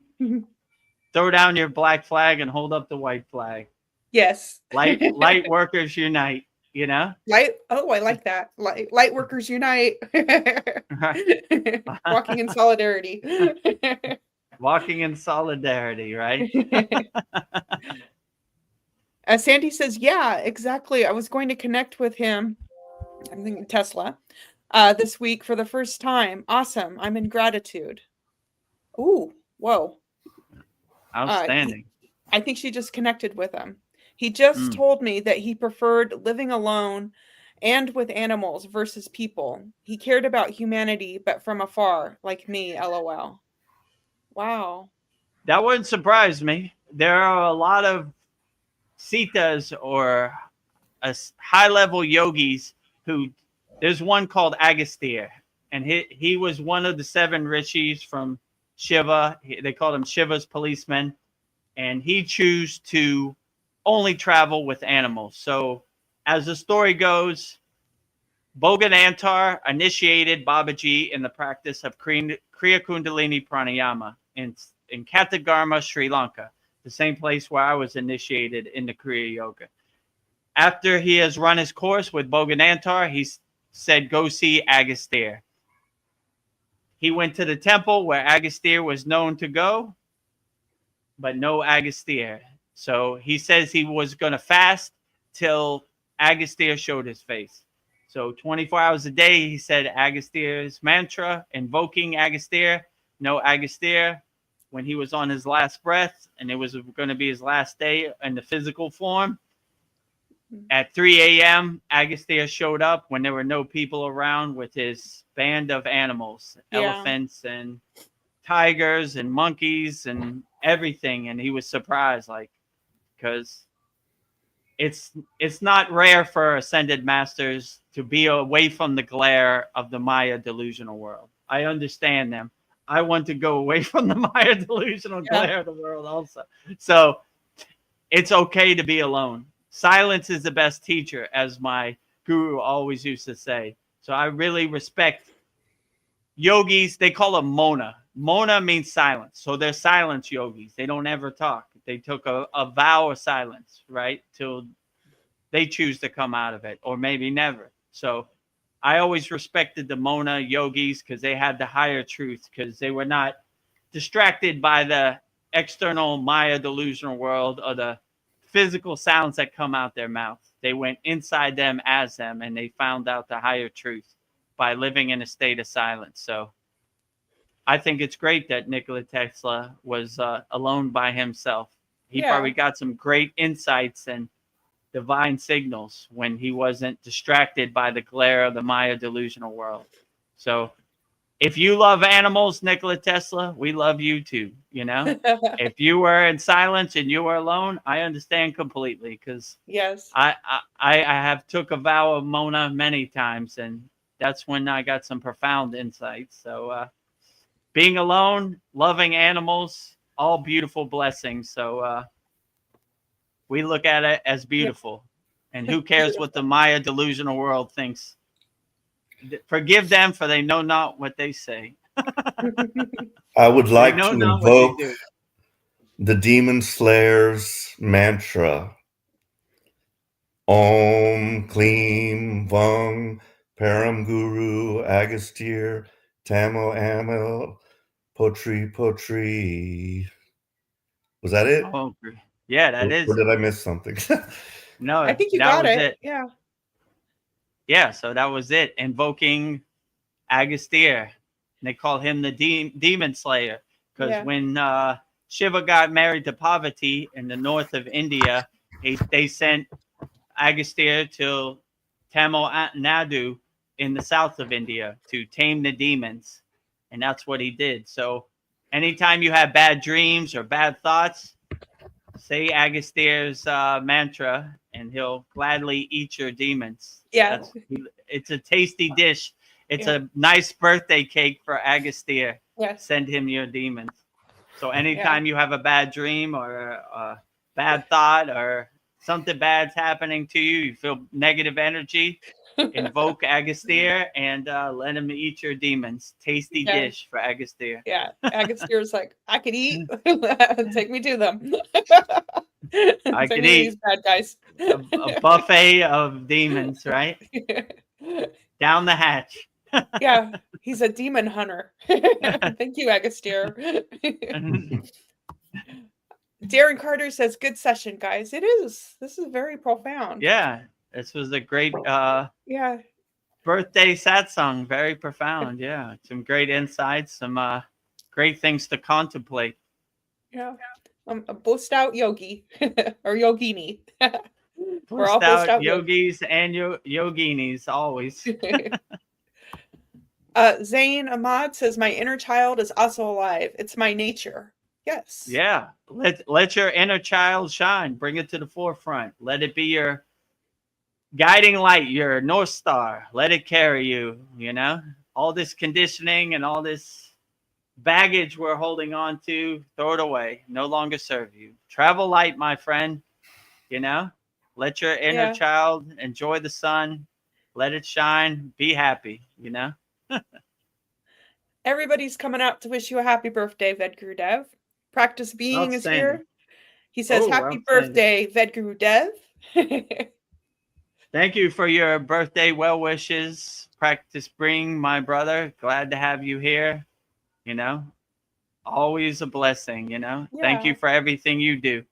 Throw down your black flag and hold up the white flag. Yes. Light workers unite, you know? Light. Oh, I like that. Light workers unite. Walking in solidarity. Walking in solidarity, right? Sandy says, yeah, exactly. I was going to connect with him. I'm thinking Tesla this week for the first time. Awesome. I'm in gratitude. Ooh, whoa. Outstanding. I think she just connected with him. He just told me that he preferred living alone and with animals versus people. He cared about humanity, but from afar, like me, LOL. Wow. That wouldn't surprise me. There are a lot of sitas or high-level yogis who, there's one called Agastya, and he was one of the 7 rishis from Shiva. They called him Shiva's policeman, and he chose to only travel with animals. So as the story goes, Bhoganantar initiated Babaji in the practice of Kriya Kundalini Pranayama in Kathigarma, Sri Lanka, the same place where I was initiated into Kriya Yoga. After he has run his course with Bhoganantar, he said, go see Agastya. He went to the temple where Agastya was known to go, but no Agastya. So he says he was going to fast till Agastya showed his face. So 24 hours a day, he said Agastya's mantra, invoking Agastya, no Agastya. When he was on his last breath, and it was going to be his last day in the physical form, at 3 a.m., Agastya showed up when there were no people around with his band of animals, elephants and tigers and monkeys and everything. And he was surprised, like, because it's not rare for ascended masters to be away from the glare of the Maya delusional world. I understand them. I want to go away from the Maya delusional glare of the world also. So it's okay to be alone. Silence is the best teacher, as my guru always used to say. So I really respect yogis. They call them Mona. Mona means silence. So they're silence yogis. They don't ever talk. They took a vow of silence, right? Till they choose to come out of it, or maybe never. So I always respected the Mona yogis because they had the higher truth, because they were not distracted by the external Maya delusional world or the physical sounds that come out their mouth. They went inside them as them, and they found out the higher truth by living in a state of silence. So I think it's great that Nikola Tesla was alone by himself. He probably got some great insights and divine signals when he wasn't distracted by the glare of the Maya delusional world. So if you love animals, Nikola Tesla, we love you too. You know, if you were in silence and you were alone, I understand completely, because I have took a vow of Mona many times, and that's when I got some profound insights. So being alone, loving animals, all beautiful blessings. So we look at it as beautiful. And who cares what the Maya delusional world thinks? Forgive them, for they know not what they say. I would like to not what they invoke do. the Demon Slayer's mantra. Om Klim Vung Param Guru Agastya Tamil Amil Potri Potri. Was that it? Oh, yeah, that is. Or did I miss something? No, I think you that got was it. Yeah. Yeah, so that was it. Invoking Agastya. They call him the demon slayer, because when Shiva got married to Parvati in the north of India, they sent Agastya to Tamil Nadu in the south of India to tame the demons. And that's what he did. So anytime you have bad dreams or bad thoughts, say Agastya's mantra, and he'll gladly eat your demons. Yeah. It's a tasty dish. It's a nice birthday cake for Agastya. Send him your demons. So anytime you have a bad dream or a bad thought or something bad's happening to you, you feel negative energy, Invoke Agastya and let him eat your demons. Tasty Yeah. dish for Agastya. Yeah, Agastya's like, I could eat. Take me to them. I Take could me to eat these bad guys. a buffet of demons, right? Down the hatch. Yeah, he's a demon hunter. Thank you, Agastya. Darren Carter says, good session, guys. It is. This is very profound. Yeah, this was a great Yeah. birthday satsang. Very profound. Yeah, some great insights, some great things to contemplate. Yeah. A blissed out yogi or yogini. We're all Blissed blissed out out yogis and yoginis always. Zayn Ahmad says, my inner child is also alive. It's my nature. Yes. Yeah, let your inner child shine. Bring it to the forefront. Let it be your guiding light, your North Star. Let it carry you, you know? All this conditioning and all this baggage we're holding on to, throw it away. No longer serve you. Travel light, my friend, you know? Let your inner child enjoy the sun. Let it shine. Be happy, you know? Everybody's coming out to wish you a happy birthday, Vedagurudev. Practice Being is here. He says, happy birthday, Vedagurudev. Thank you for your birthday well wishes. Practice Being, my brother. Glad to have you here. You know, always a blessing, you know. Yeah. Thank you for everything you do.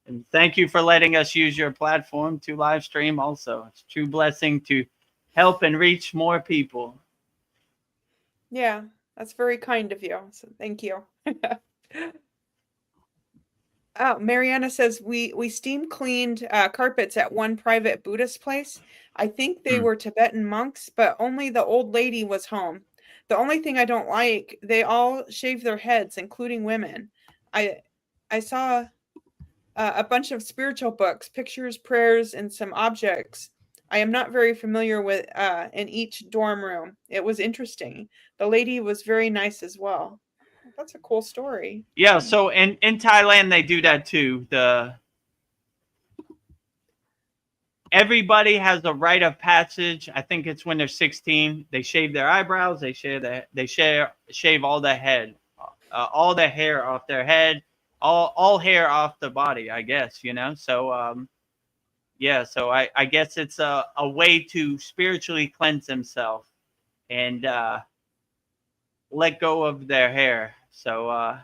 And thank you for letting us use your platform to live stream also. It's a true blessing to help and reach more people. Yeah, that's very kind of you. So thank you. Oh, Mariana says we steam cleaned carpets at one private Buddhist place. I think they were Tibetan monks, but only the old lady was home. The only thing I don't like, they all shave their heads, including women. I saw a bunch of spiritual books, pictures, prayers, and some objects I am not very familiar with in each dorm room. It was interesting. The lady was very nice as well. That's a cool story. Yeah, so in Thailand they do that too. Everybody has a rite of passage. I think it's when they're 16. They shave their eyebrows. They shave all the head, all the hair off their head, all hair off the body. I guess, you know. So yeah. So I guess it's a way to spiritually cleanse themselves and let go of their hair. So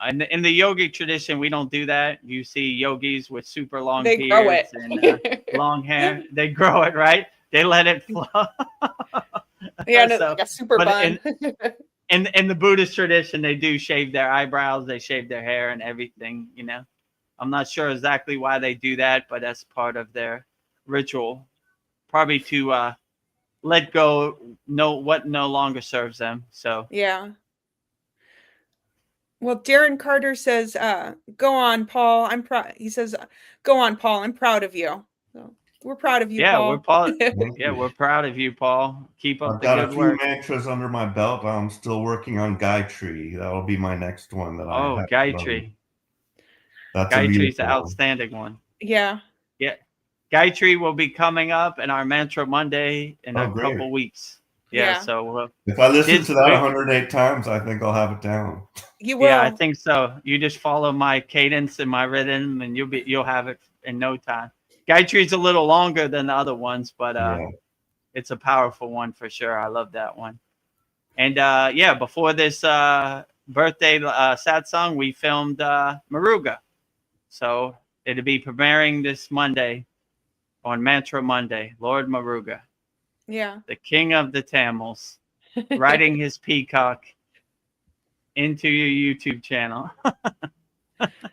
in the yogic tradition, we don't do that. You see yogis with super long beards and long hair. They grow it, right? They let it flow. Yeah, so, like a super bun. In the Buddhist tradition, they do shave their eyebrows. They shave their hair and everything, you know. I'm not sure exactly why they do that, but that's part of their ritual. Probably to let go, what no longer serves them. So yeah. Well, Darren Carter says, "Go on, Paul. I'm proud." He says, "Go on, Paul. I'm proud of you." So we're proud of you, Paul. We're proud of you, Paul. Keep up the good work. I've got a few mantras under my belt. I'm still working on Gayatri. That'll be my next one. Gayatri. Gayatri's an outstanding one. Yeah. Yeah. Gayatri will be coming up in our Mantra Monday in a couple weeks. Yeah. So if I listen to that 108 times, I think I'll have it down. You will. Yeah, I think so. You just follow my cadence and my rhythm, and you'll have it in no time. Gayatri's a little longer than the other ones, but it's a powerful one for sure. I love that one. And before this birthday satsang, we filmed Muruga. So it'll be premiering this Monday on Mantra Monday. Lord Muruga. Yeah. The king of the Tamils, riding his peacock into your YouTube channel.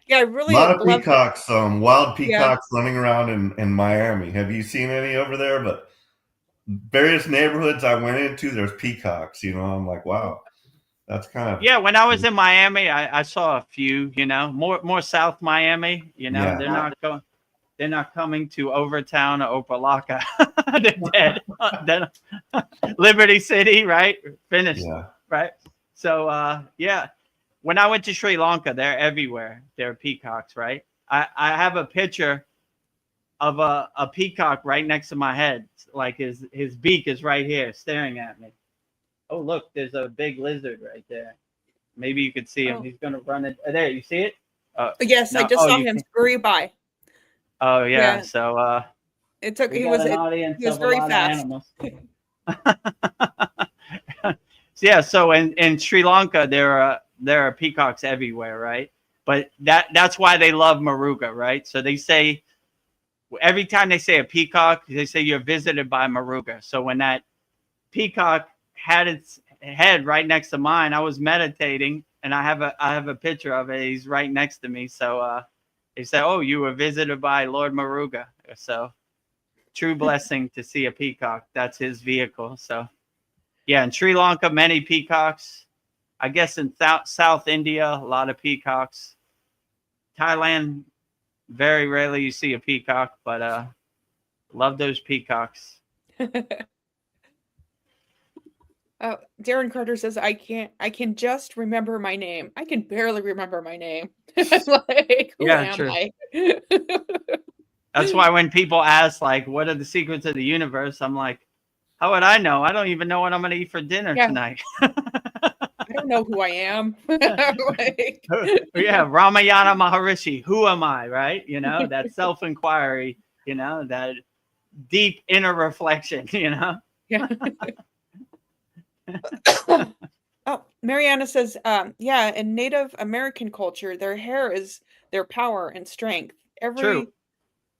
Yeah, really. A lot of peacocks, wild peacocks running around in Miami. Have you seen any over there? But various neighborhoods I went into, there's peacocks. You know, I'm like, wow, that's kind of. Yeah, when I was in Miami, I saw a few. You know, more South Miami. You know, they're not coming to Overtown or Opalaka. They're dead. Then Liberty City, right? Finished. Yeah. Right. So when I went to Sri Lanka, they're everywhere. They're peacocks, right? I have a picture of a peacock right next to my head. Like his beak is right here staring at me. Oh, look, there's a big lizard right there. Maybe you could see him. Oh. He's going to run it. There, you see it? Yes, I no. just Oh, saw you him can. scurry by. Oh, yeah. Yeah. So It took. we He got was. an audience He was of a very lot fast. of animals. Yeah. So in Sri Lanka, there are peacocks everywhere, right? But that's why they love Maruga, right? So they say every time they say a peacock, they say you're visited by Maruga. So when that peacock had its head right next to mine, I was meditating, and I have a picture of it. He's right next to me. So they said, "Oh, you were visited by Lord Maruga." So true blessing to see a peacock. That's his vehicle. So yeah, in Sri Lanka, many peacocks. I guess in South India, a lot of peacocks. Thailand, very rarely you see a peacock, but love those peacocks. Darren Carter says, I can just remember my name. I can barely remember my name. Like, who Yeah, am true. I? That's why when people ask, like, what are the secrets of the universe? I'm like, how would I know? I don't even know what I'm going to eat for dinner tonight. I don't know who I am. Like, yeah, Ramayana Maharishi. Who am I, right? You know, that self-inquiry, you know, that deep inner reflection, you know? yeah. Oh, Mariana says, yeah, in Native American culture, their hair is their power and strength. True.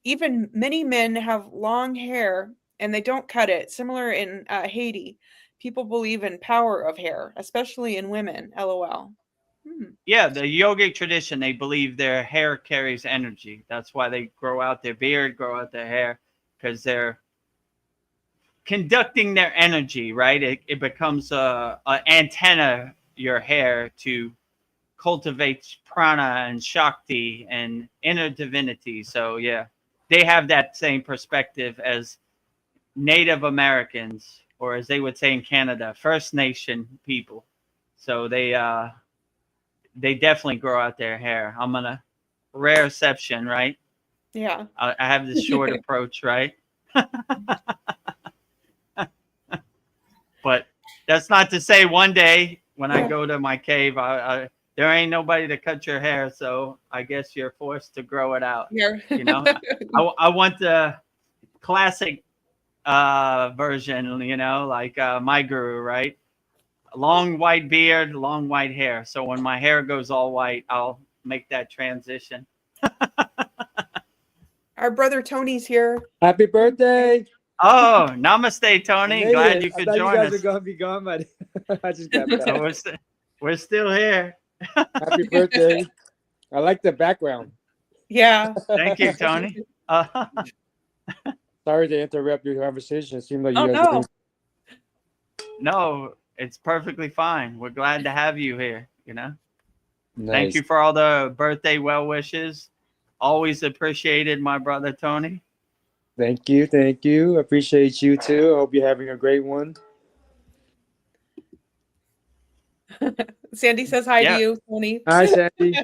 Even many men have long hair and they don't cut it. Similar in Haiti, people believe in power of hair, especially in women. LOL. Yeah, the yogic tradition, they believe their hair carries energy. That's why they grow out their beard, grow out their hair, because they're conducting their energy, right? It becomes a antenna, your hair, to cultivate prana and shakti and inner divinity. So yeah, they have that same perspective as Native Americans, or as they would say in Canada, First Nation people. So they definitely grow out their hair. I'm on a rare exception, right? Yeah. I have this short approach, right? But that's not to say one day when I go to my cave, there ain't nobody to cut your hair, so I guess you're forced to grow it out. Yeah. You know, I want the classic version, you know, like my guru, right? Long white beard, long white hair. So when my hair goes all white, I'll make that transition. Our brother Tony's here. Happy birthday! Oh, namaste, Tony. Made Glad it. you I could thought join you guys us. were gonna be gone, but I just got back. So we're still here. Happy birthday! I like the background. Yeah. Thank you, Tony. Sorry to interrupt your conversation. It seemed like Oh, you guys. no. No, it's perfectly fine. We're glad to have you here, you know. Nice. Thank you for all the birthday well wishes. Always appreciated, my brother Tony. Thank you. Thank you. Appreciate you too. I hope you're having a great one. Sandy says hi Yeah. to you, Tony. Hi, Sandy.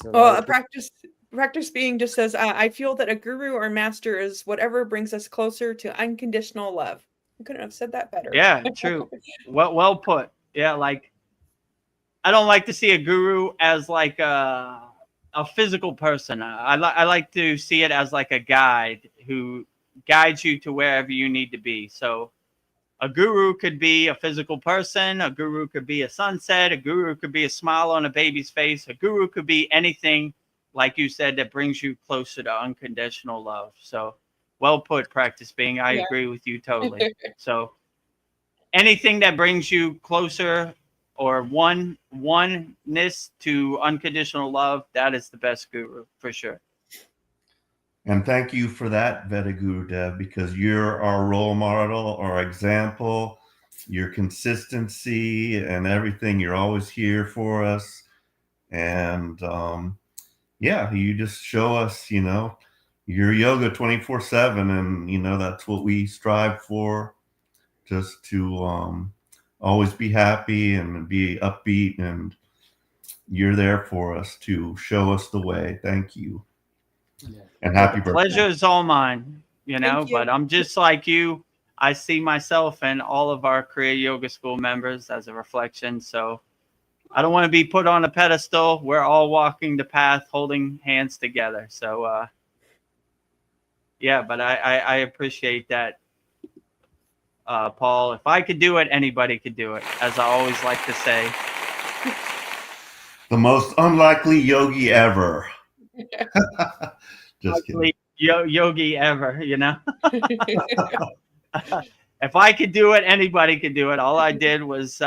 Well, practice being just says, I feel that a guru or master is whatever brings us closer to unconditional love. I couldn't have said that better. Yeah, true. Well put. Yeah, like I don't like to see a guru as like a physical person. I like to see it as like a guide who guides you to wherever you need to be. So a guru could be a physical person. A guru could be a sunset. A guru could be a smile on a baby's face. A guru could be anything, like you said, that brings you closer to unconditional love. So well put, practice being. I agree with you totally. So anything that brings you closer or oneness to unconditional love, that is the best guru for sure. And thank you for that, Vedagurudev, because you're our role model, our example, your consistency and everything. You're always here for us. And yeah, you just show us, you know, your yoga 24/7. And, you know, that's what we strive for, just to always be happy and be upbeat and you're there for us to show us the way. Thank you. And Well, happy the birthday. pleasure is all mine, you know, Thank you. but I'm just like you. I see myself and all of our Kriya Yoga School members as a reflection. So I don't want to be put on a pedestal. We're all walking the path, holding hands together. So, yeah, but I appreciate that, Paul. If I could do it, anybody could do it, as I always like to say. The most unlikely yogi ever. Just kidding. Yogi ever, you know. If I could do it, anybody could do it. All I did was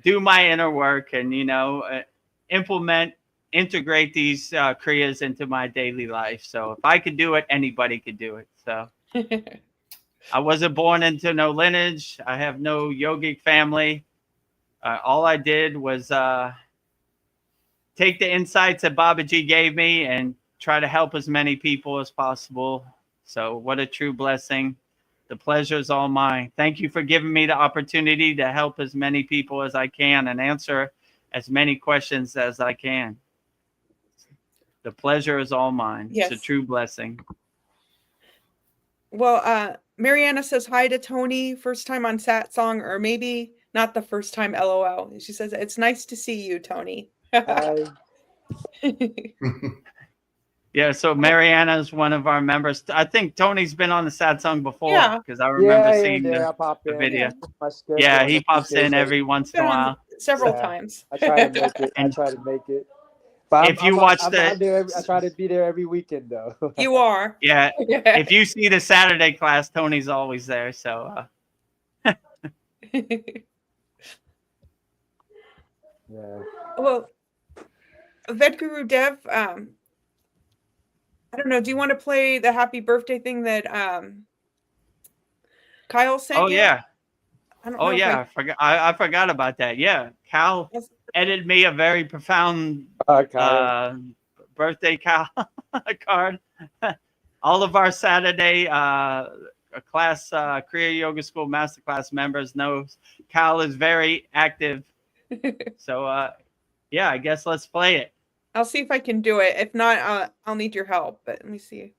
do my inner work and, you know, integrate these kriyas into my daily life. So if I could do it, anybody could do it. So I wasn't born into no lineage. I have no yogic family. All I did was take the insights that Babaji gave me and try to help as many people as possible. So what a true blessing. The pleasure is all mine. Thank you for giving me the opportunity to help as many people as I can and answer as many questions as I can. The pleasure is all mine. Yes. It's a true blessing. Well, Mariana says hi to Tony, first time on Satsang, or maybe not the first time, LOL. She says, it's nice to see you, Tony. Hi. Yeah, so Mariana is one of our members. I think Tony's been on the Satsang before Yeah. because I remember Yeah, seeing I pop the in. video. My schedule, Yeah, I he pops appreciate in that. every once in Been a on while. several Yeah. times. I try to make it. And I try to make it. But if you watch I'm out there. I try to be there every weekend, though. You are. Yeah, if you see the Saturday class, Tony's always there. So Yeah. Well, Vedagurudev, I don't know. Do you want to play the happy birthday thing that Kyle sent oh you? yeah, I don't oh know if yeah, I forgot about that. Yeah, Cal edited me a very profound Kyle. birthday Cal card. All of our Saturday class Kriya Yoga School Masterclass members knows Cal is very active. So yeah, I guess let's play it. I'll see if I can do it. If not, I'll need your help. But let me see.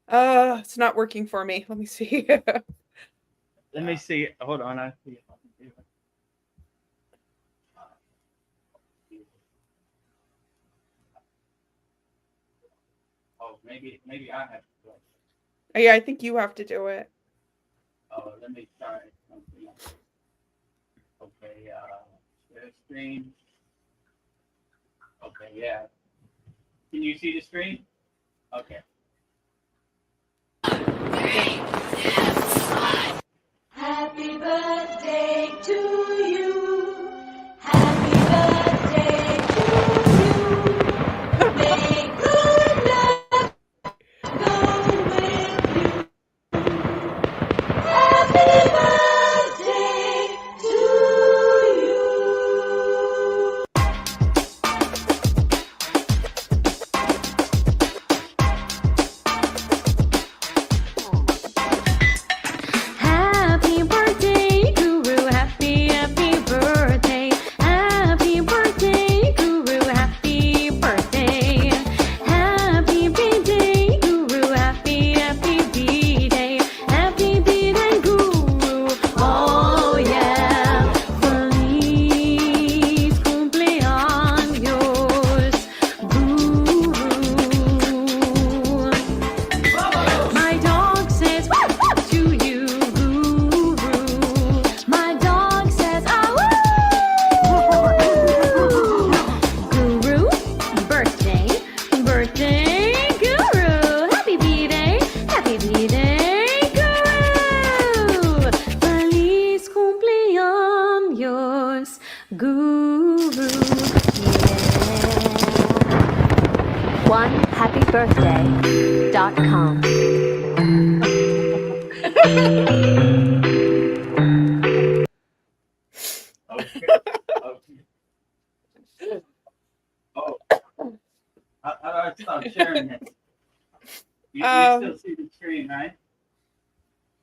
It's not working for me. Let me see. Let me see. Hold on. I see if I can do it. Oh, maybe I have to do it. Yeah, I think you have to do it. Oh, let me try something else. Okay, share screen. Okay, yeah. Can you see the screen? Okay. Happy birthday to you. Happy birthday to you. May good luck go with you. Happy birthday to you. Happy birthday, Guru. Happy birthday. Happy birthday, Guru. Happy birthday. Happy birthday, Guru. Happy birthday. Happy birthday, Guru. Oh yeah. Feliz cumpleaños, Guru. My dog says to you, Guru. My dog says, Guru, birthday, Guru. Happy birthday, Guru. Feliz cumpleaños, Guru. Yeah. OneHappyBirthday.com. Okay. Oh. How do I stop sharing it? You still see the screen, right?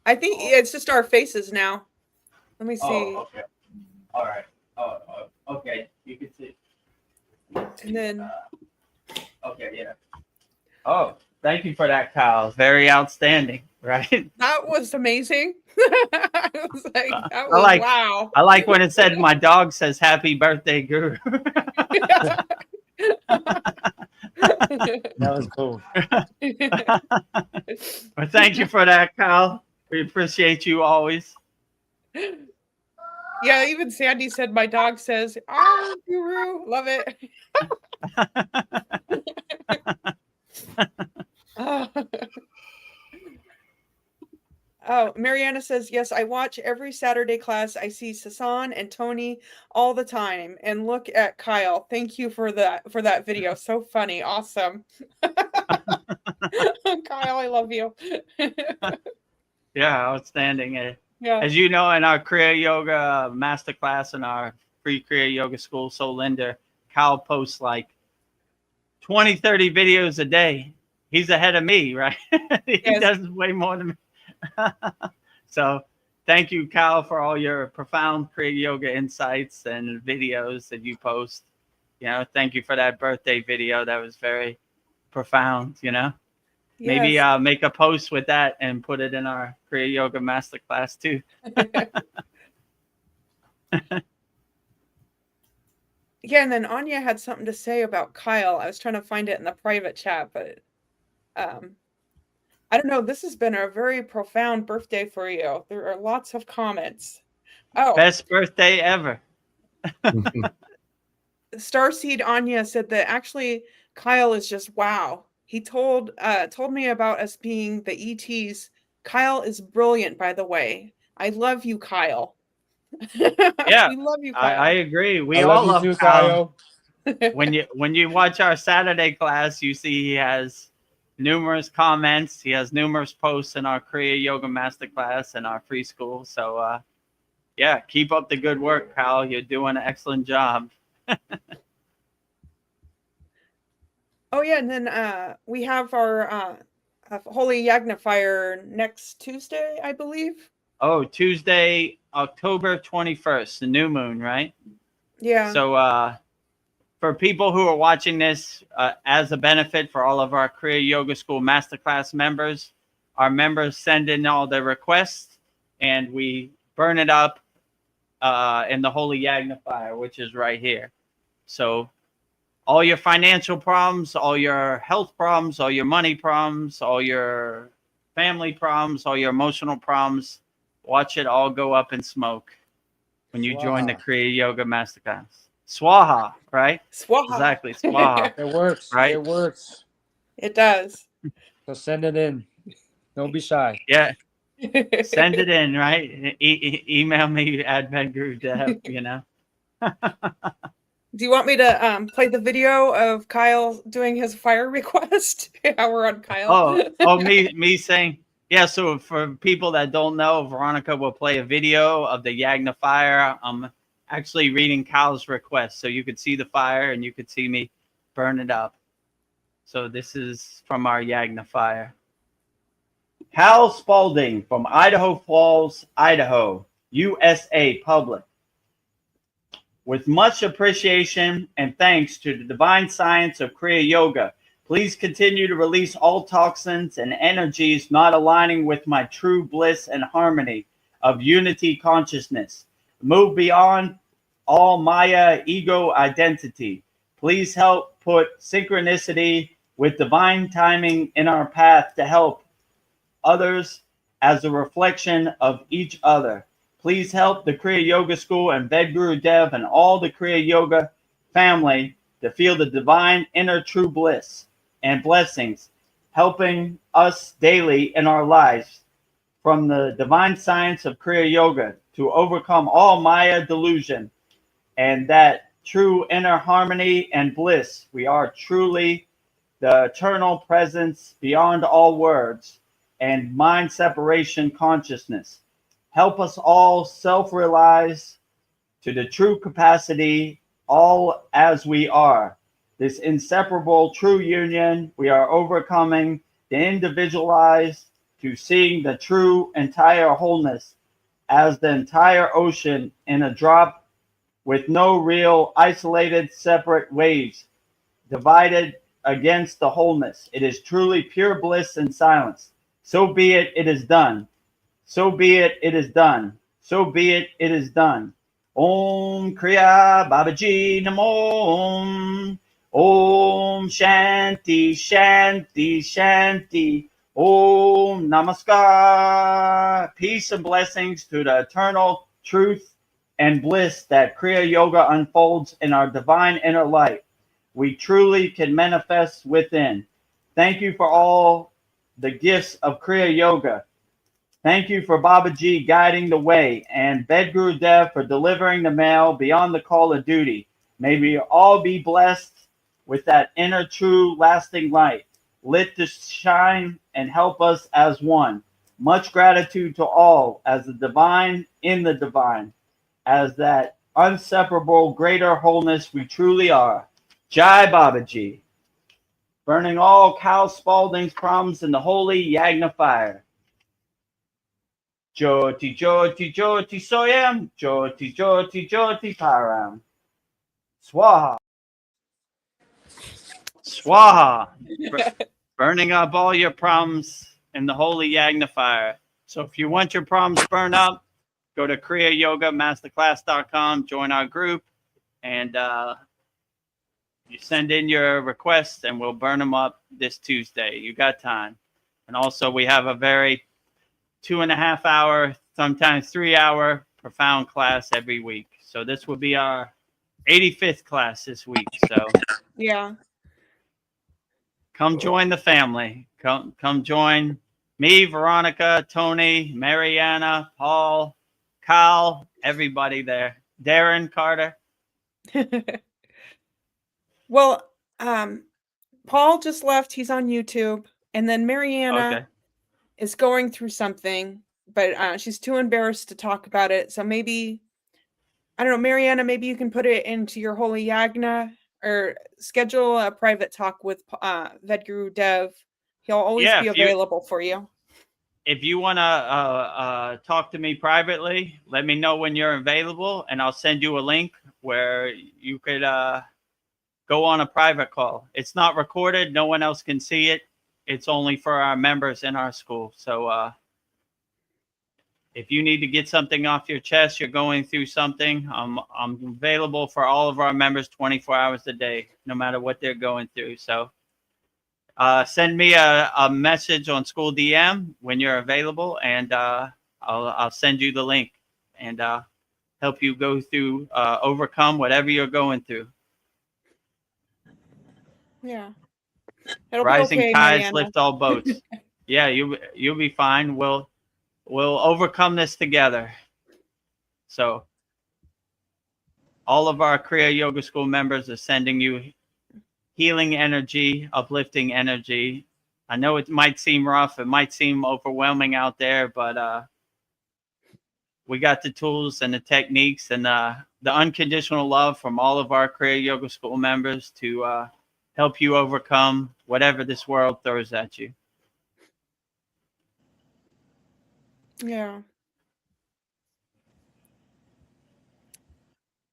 I think it's just our faces now. Let me see. Oh, okay. All right. Okay. You can see. And then Okay, yeah. Oh, thank you for that, Kyle. Very outstanding, right? that was amazing. I was like, that I was like wow. I like when it said my dog says happy birthday, Guru. That was cool. Well, thank you for that, Kyle. We appreciate you always. Yeah, even Sandy said my dog says, "Ah, Guru, love it." Ah. Oh, Mariana says, yes, I watch every Saturday class. I see Sasan and Tony all the time. And look at Kyle. Thank you for that video. So funny. Awesome. Kyle, I love you. Yeah, outstanding. Yeah. As you know, in our Kriya Yoga Masterclass and our free Kriya Yoga School, Soul Linda, Kyle posts like 20, 30 videos a day. He's ahead of me, right? He Yes. does way more than me. So thank you, Kyle, for all your profound Kriya Yoga insights and videos that you post. You know, thank you for that birthday video. That was very profound, you know. Maybe Yes. make a post with that and put it in our Kriya Yoga Masterclass too. Yeah, and then Anya had something to say about Kyle. I was trying to find it in the private chat, but I don't know. This has been a very profound birthday for you. There are lots of comments. Oh, Best birthday ever. Starseed Anya said that actually Kyle is just wow. He told me about us being the ETs. Kyle is brilliant, by the way. I love you, Kyle. Yeah, We love you, I Kyle. agree. We I all love you too, Kyle. Kyle. When you watch our Saturday class, you see he has numerous comments. He has numerous posts in our Kriya Yoga Masterclass and our free school. So yeah, keep up the good work, Kyle. You're doing an excellent job. Oh yeah, and then we have our Holy Yagna Fire next Tuesday, I believe. Oh, Tuesday, October 21st, the new moon, right? Yeah. So for people who are watching this as a benefit for all of our Kriya Yoga School Masterclass members, our members send in all their requests and we burn it up in the Holy Yagna Fire, which is right here. So all your financial problems, all your health problems, all your money problems, all your family problems, all your emotional problems, watch it all go up in smoke when you join the Swaha. Kriya Yoga Masterclass. Swaha, right? Swaha. Exactly, swaha. It works. Right? It works. It does. So send it in. Don't be shy. Yeah, send it in, right? Email me at Vedagurudev, you know. Do you want me to play the video of Kyle doing his fire request? How we're on Kyle. Me saying, yeah. So for people that don't know, Veronica will play a video of the Yagna fire. I'm actually reading Kyle's request, so you could see the fire and you could see me burn it up. So this is from our Yagna fire. Hal Spalding from Idaho Falls, Idaho, USA Public. With much appreciation and thanks to the divine science of Kriya Yoga, please continue to release all toxins and energies not aligning with my true bliss and harmony of unity consciousness. Move beyond all Maya ego identity. Please help put synchronicity with divine timing in our path to help others as a reflection of each other. Please help the Kriya Yoga School and Vedagurudev and all the Kriya Yoga family to feel the divine inner true bliss and blessings, helping us daily in our lives from the divine science of Kriya Yoga to overcome all Maya delusion and that true inner harmony and bliss. We are truly the eternal presence beyond all words and mind separation consciousness. Help us all self-realize to the true capacity, all as we are. This inseparable true union, we are overcoming the individualized to seeing the true entire wholeness as the entire ocean in a drop with no real isolated separate waves divided against the wholeness. It is truly pure bliss and silence. So be it, it is done. So be it, it is done. So be it, it is done. Om Kriya Babaji Namo. Om Shanti Shanti Shanti. Om Namaskar. Peace and blessings to the eternal truth and bliss that Kriya Yoga unfolds in our divine inner light. We truly can manifest within. Thank you for all the gifts of Kriya Yoga. Thank you for Babaji guiding the way, and Vedagurudev for delivering the mail beyond the call of duty. May we all be blessed with that inner true lasting light, lit to shine and help us as one. Much gratitude to all as the divine in the divine, as that inseparable greater wholeness we truly are. Jai Babaji. Burning all Cal Spalding's problems in the holy Yagna fire. Jyoti, Jyoti, Jyoti Soyam, Jyoti, Jyoti, Jyoti Param. Swaha. Swaha. Burning up all your problems in the holy Yagna fire. So if you want your problems burned up, go to kriyayogamasterclass.com, join our group, and you send in your requests and we'll burn them up this Tuesday. You got time. And also we have a very 2.5 hour, sometimes 3 hour profound class every week. So this will be our 85th class this week. So Yeah. come join the family. Come join me, Veronica, Tony, Mariana, Paul, Kyle, everybody there. Darren, Carter. Well, Paul just left. He's on YouTube. And then Mariana is going through something, but she's too embarrassed to talk about it. So maybe, I don't know, Mariana, maybe you can put it into your holy Yagna or schedule a private talk with Vedagurudev. He'll always be available for you. If you want to talk to me privately, let me know when you're available, and I'll send you a link where you could go on a private call. It's not recorded. No one else can see it. It's only for our members in our school. So if you need to get something off your chest, you're going through something, I'm available for all of our members 24 hours a day, no matter what they're going through. So send me a message on School DM when you're available, and I'll send you the link and help you go through, overcome whatever you're going through. Yeah. It'll Rising be okay, tides Mariana. lift all boats. Yeah, you'll be fine. We'll overcome this together. So all of our Kriya Yoga School members are sending you healing energy, uplifting energy. I know it might seem rough, it might seem overwhelming out there, but we got the tools and the techniques and the unconditional love from all of our Kriya Yoga School members to help you overcome whatever this world throws at you. Yeah.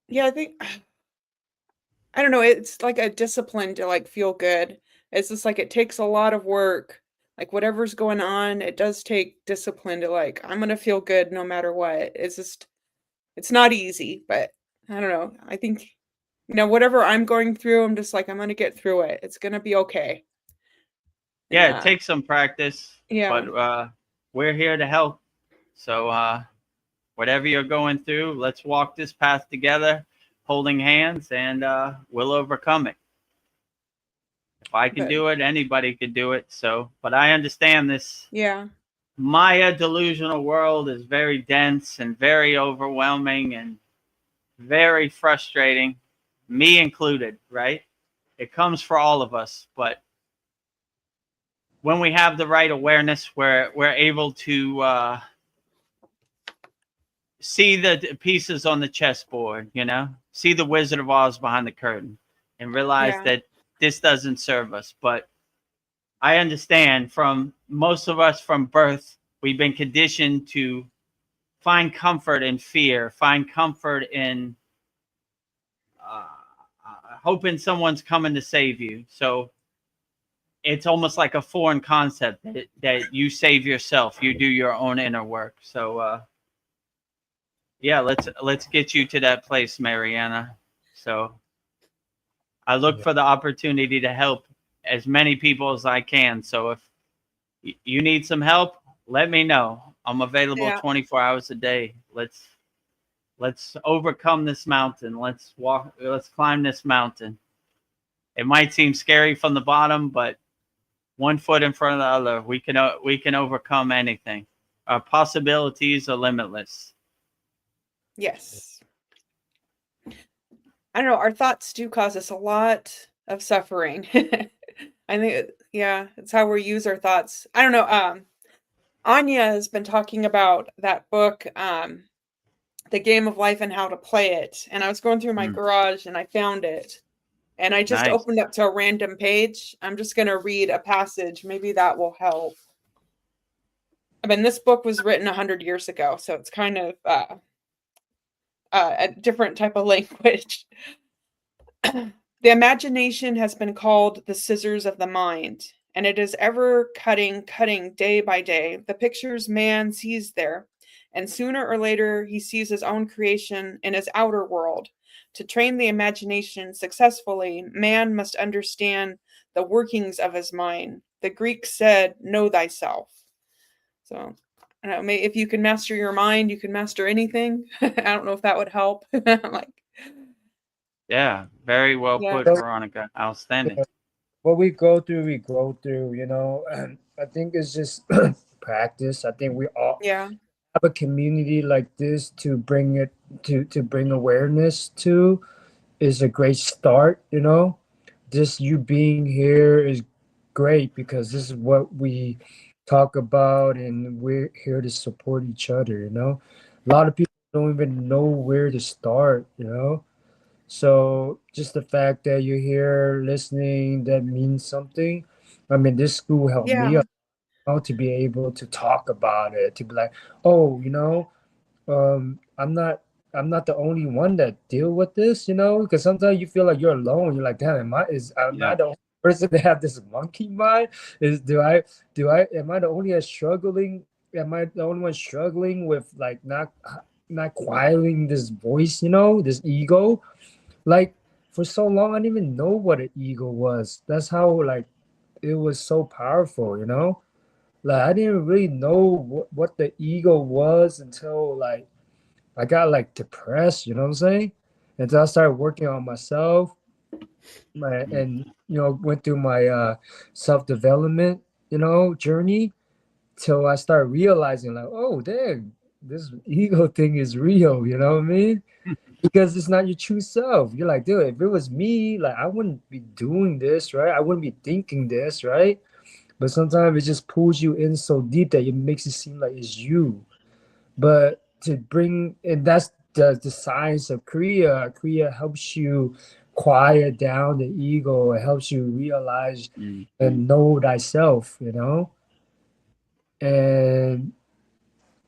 Yeah, I think, I don't know, it's like a discipline to like feel good. It's just like it takes a lot of work. Like whatever's going on, it does take discipline to like, I'm gonna feel good no matter what. It's just, it's not easy, but I don't know. I think, whatever I'm going through, I'm just like, I'm gonna get through it. It's gonna be okay. Yeah, And, it takes some practice, but we're here to help. So whatever you're going through, let's walk this path together, holding hands, and we'll overcome it. If I can do it, anybody could do it. So, but I understand this. Yeah. Maya delusional world is very dense and very overwhelming and very frustrating, me included, right? It comes for all of us, but when we have the right awareness, we're able to see the pieces on the chessboard, see the Wizard of Oz behind the curtain and realize that this doesn't serve us. But I understand from most of us from birth, we've been conditioned to find comfort in fear, find comfort in hoping someone's coming to save you. So it's almost like a foreign concept that you save yourself. You do your own inner work. So yeah, let's get you to that place, Mariana. So I look for the opportunity to help as many people as I can. So if you need some help, let me know. I'm available Yeah. 24 hours a day. Let's overcome this mountain. Let's climb this mountain. It might seem scary from the bottom, but one foot in front of the other, we can overcome anything. Our possibilities are limitless. Yes. I don't know. Our thoughts do cause us a lot of suffering. I think, yeah, it's how we use our thoughts. I don't know. Anya has been talking about that book, The Game of Life and How to Play It. And I was going through my garage and I found it. And I just Nice. opened up to a random page. I'm just going to read a passage. Maybe that will help. I mean, this book was written 100 years ago, so it's kind of a different type of language. The imagination has been called the scissors of the mind, and it is ever cutting day by day the pictures man sees there, and sooner or later he sees his own creation in his outer world. To train the imagination successfully, man must understand the workings of his mind. The Greeks said, "Know thyself." So, I don't know, if you can master your mind, you can master anything. I don't know if that would help. Like, Yeah, very well yeah, put, Veronica. Outstanding. What we go through, we grow through, you know. And I think it's just practice. I think we all yeah, have a community like this to bring it to bring awareness to is a great start, you know. Just you being here is great because this is what we talk about and we're here to support each other, you know. A lot of people don't even know where to start, you know. So just the fact that you're here listening, that means something. I mean, this school helped me yeah, out to be able to talk about it, to be like, oh, you know, I'm not the only one that deal with this, you know, because sometimes you feel like you're alone. You're like, damn, am I Yeah. the only person that have this monkey mind? Is am I the only one struggling? Am I the only one struggling with like not quieting this voice, you know, this ego? Like for so long, I didn't even know what an ego was. That's how like it was so powerful, you know. Like I didn't really know what the ego was until like I got like depressed, you know what I'm saying? Until I started working on myself, and you know went through my self-development, you know, journey till I started realizing like, oh dang, this ego thing is real, you know what I mean? Because it's not your true self. You're like, dude, if it was me, like I wouldn't be doing this, right? I wouldn't be thinking this, right? But sometimes it just pulls you in so deep that it makes it seem like it's you. But to bring, and that's the science of Kriya. Kriya helps you quiet down the ego. It helps you realize and know thyself, you know? And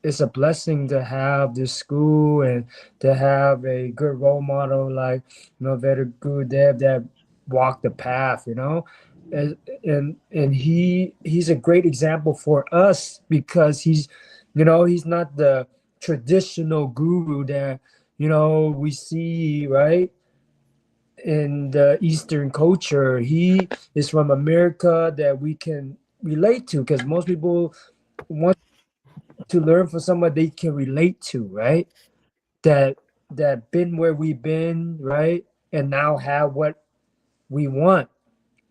it's a blessing to have this school and to have a good role model like, you know, Vedagurudev that walked the path, you know. And he's a great example for us because he's, you know, he's not the traditional guru that, you know, we see, right, in the Eastern culture. He is from America that we can relate to because most people want to learn from someone they can relate to, right? That been where we've been, right? And now have what we want,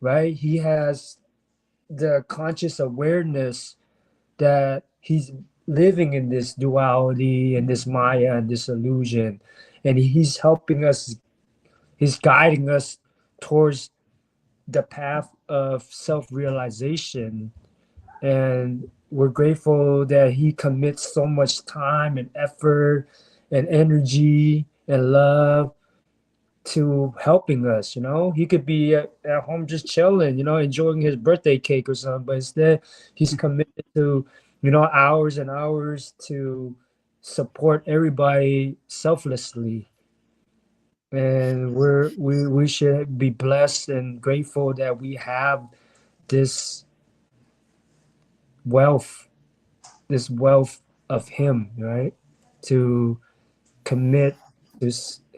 right? He has the conscious awareness that he's living in this duality and this Maya and this illusion. And he's helping us, he's guiding us towards the path of self-realization. And we're grateful that he commits so much time and effort and energy and love to helping us. You know, he could be at home just chilling, you know, enjoying his birthday cake or something, but instead he's committed to, you know, hours and hours to support everybody selflessly. and we should be blessed and grateful that we have this wealth, this wealth of him, right? To commit to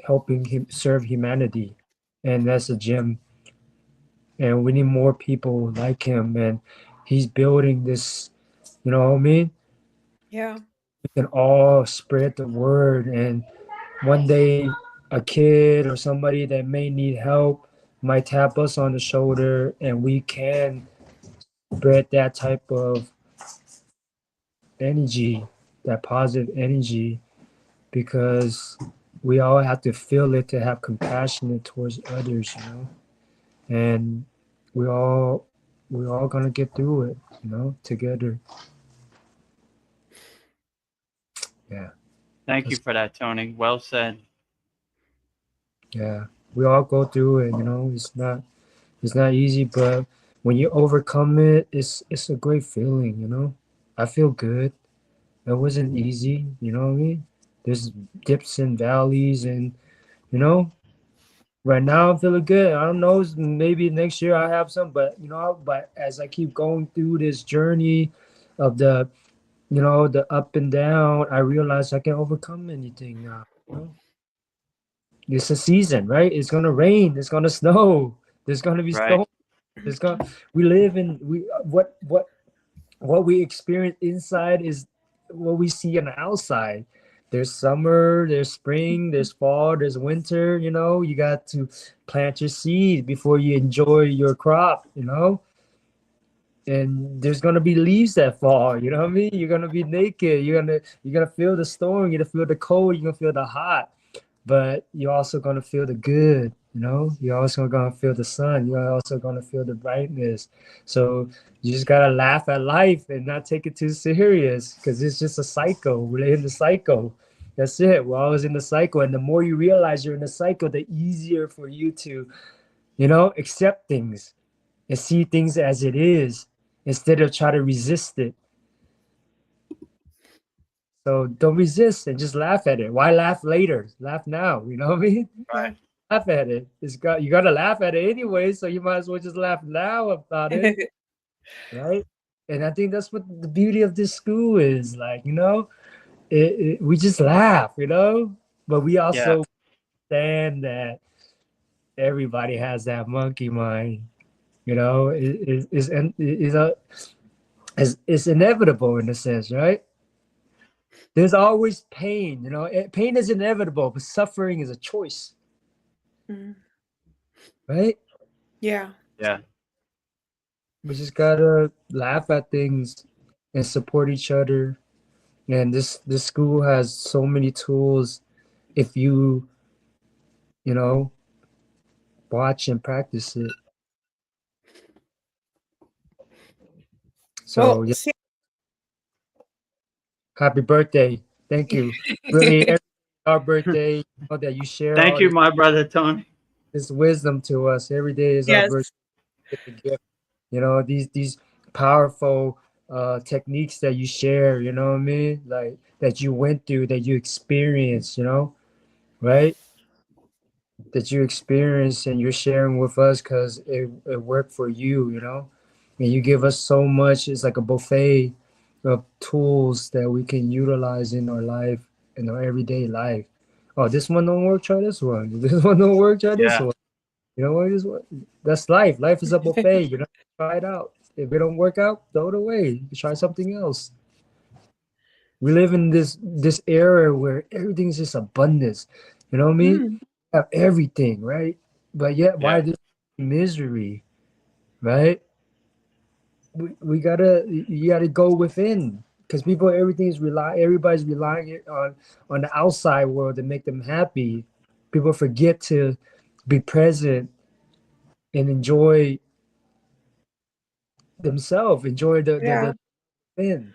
helping him serve humanity, and that's a gem. And we need more people like him, and he's building this. You know what I mean? Yeah. We can all spread the word, and one day a kid or somebody that may need help might tap us on the shoulder, and we can spread that type of energy, that positive energy, because we all have to feel it to have compassion towards others, you know. And we all gonna get through it, you know, together. Yeah. Thank you for that, Tony. Well said. Yeah, we all go through it, you know. It's not easy, but when you overcome it, it's a great feeling, you know. I feel good. It wasn't easy, you know what I mean? There's dips and valleys, and you know, right now I'm feeling good. I don't know, maybe next year I have some, but you know, but as I keep going through this journey of the, you know, the up and down, I realize I can overcome anything now. You know? It's a season, right? It's gonna rain. It's gonna snow. There's gonna be Right. storms. There's gonna. We live in what we experience inside is what we see on the outside. There's summer, there's spring, there's fall, there's winter. You know, you got to plant your seed before you enjoy your crop. You know, and there's gonna be leaves that fall. You know what I mean? You're gonna be naked. You're gonna feel the storm. You're gonna feel the cold. You're gonna feel the hot, but you're also gonna feel the good. You know, you're also gonna feel the sun. You're also gonna feel the brightness. So you just gotta laugh at life and not take it too serious, because it's just a cycle. We're in the cycle. That's it. We're always in the cycle, and the more you realize you're in the cycle, the easier for you to, you know, accept things and see things as it is instead of try to resist it. So don't resist and just laugh at it. Why laugh later? Laugh now. You know what I mean? Yeah. Laugh at it. You gotta laugh at it anyway, so you might as well just laugh now about it, right? And I think that's what the beauty of this school is. Like, you know, we just laugh, you know, but we Yeah. also understand that everybody has that monkey mind. You know, it's inevitable in a sense, right? There's always pain, you know. Pain is inevitable, but suffering is a choice, Mm. right? Yeah. Yeah. We just gotta laugh at things and support each other. And this school has so many tools if you know, watch and practice it. So Well, yeah, see, happy birthday. Thank you. Really, every our birthday, you know, that you share Thank all you, my brother Tony. this wisdom to us. Every day is our yes. birthday gift. You know, these powerful techniques that you share, you know what I mean? Like that you went through, that you experienced, you know, right? That you experience and you're sharing with us because it worked for you, you know? And you give us so much. It's like a buffet of tools that we can utilize in our life, in our everyday life. Oh, this one don't work, try this one. This one don't work, try this Yeah. one. You know what? That's life. Life is a buffet. You know, try it out. If it don't work out, throw it away. Try something else. We live in this era where everything's just abundance. You know what I mean? Mm. Have everything, right? But yet, why Yeah. this misery, right? We gotta you gotta go within, because everybody's relying on the outside world to make them happy. People forget to be present and enjoy themselves, enjoy Yeah. the win.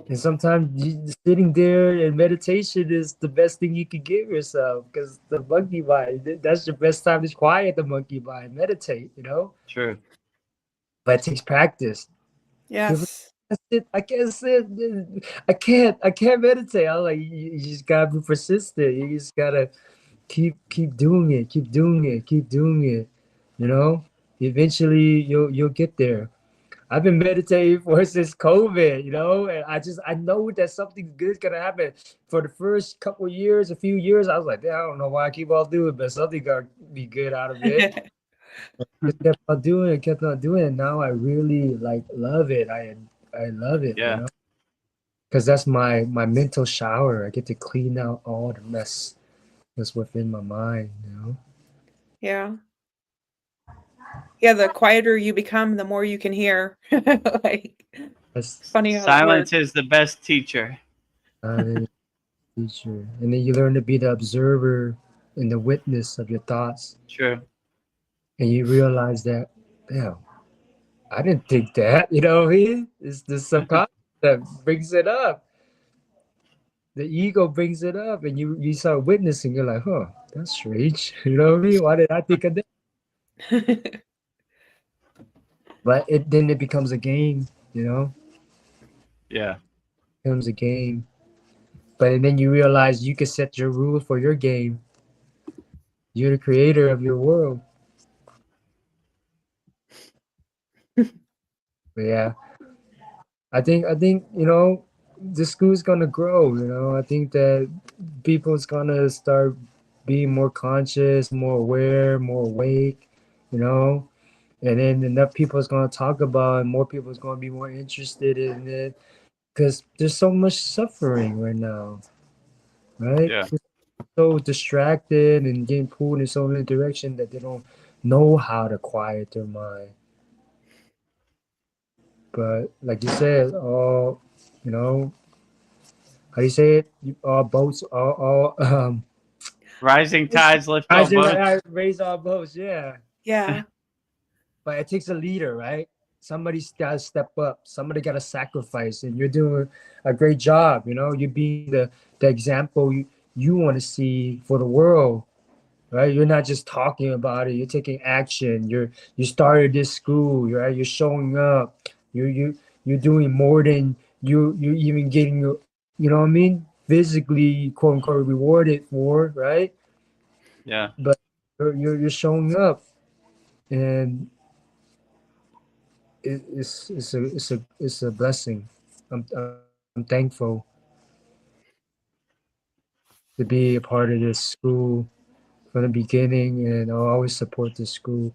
And sometimes sitting there in meditation is the best thing you could give yourself, because the monkey mind, that's the best time to quiet the monkey mind, meditate, you know? True. But it takes practice. People, Yes. I can't sit, I can't meditate. I'm like, you just gotta be persistent. You just gotta keep doing it, keep doing it, keep doing it. You know, eventually you'll get there. I've been meditating for since COVID, you know, and I know that something good's gonna happen. For the first couple years, a few years, I was like, "Yeah, I don't know why I keep on doing it, but something gonna be good out of it." Just kept on doing it, kept on doing it. Now I really like love it. I love it, you Yeah. know, because that's my mental shower. I get to clean out all the mess that's within my mind, you know. Yeah. Yeah, the quieter you become, the more you can hear. Like, That's it's funny how that Silence works. is the best teacher. silent teacher, and then you learn to be the observer and the witness of your thoughts, True. and you realize that, damn, I didn't think that. You know what I mean? It's the subconscious that brings it up. The ego brings it up, and you start witnessing. You're like, huh, that's strange. You know what I mean? Why did I think of that? But then it becomes a game. You know, Yeah. it becomes a game. But then you realize you can set your rules for your game. You're the creator of your world. But yeah, I think you know the school's gonna grow. You know, I think that people's gonna start being more conscious, more aware, more awake. You know, and then enough people is gonna talk about, it, and more people is gonna be more interested in it because there's so much suffering right now, right? Yeah. They're so distracted and getting pulled in so many directions that they don't know how to quiet their mind. But like you said, all you know, how do you say it? All boats, all Rising tides lift I all say boats. I raise all boats, yeah. Yeah. But it takes a leader, right? Somebody's got to step up. Somebody got to sacrifice, and you're doing a great job. You know, you're being the example you want to see for the world, right? You're not just talking about it. You're taking action. You started this school, right? You're showing up. You're doing more than you even getting you know what I mean? Physically, quote unquote, rewarded for, right? Yeah. But you're showing up, and it's a blessing. I'm thankful to be a part of this school from the beginning, and I'll always support this school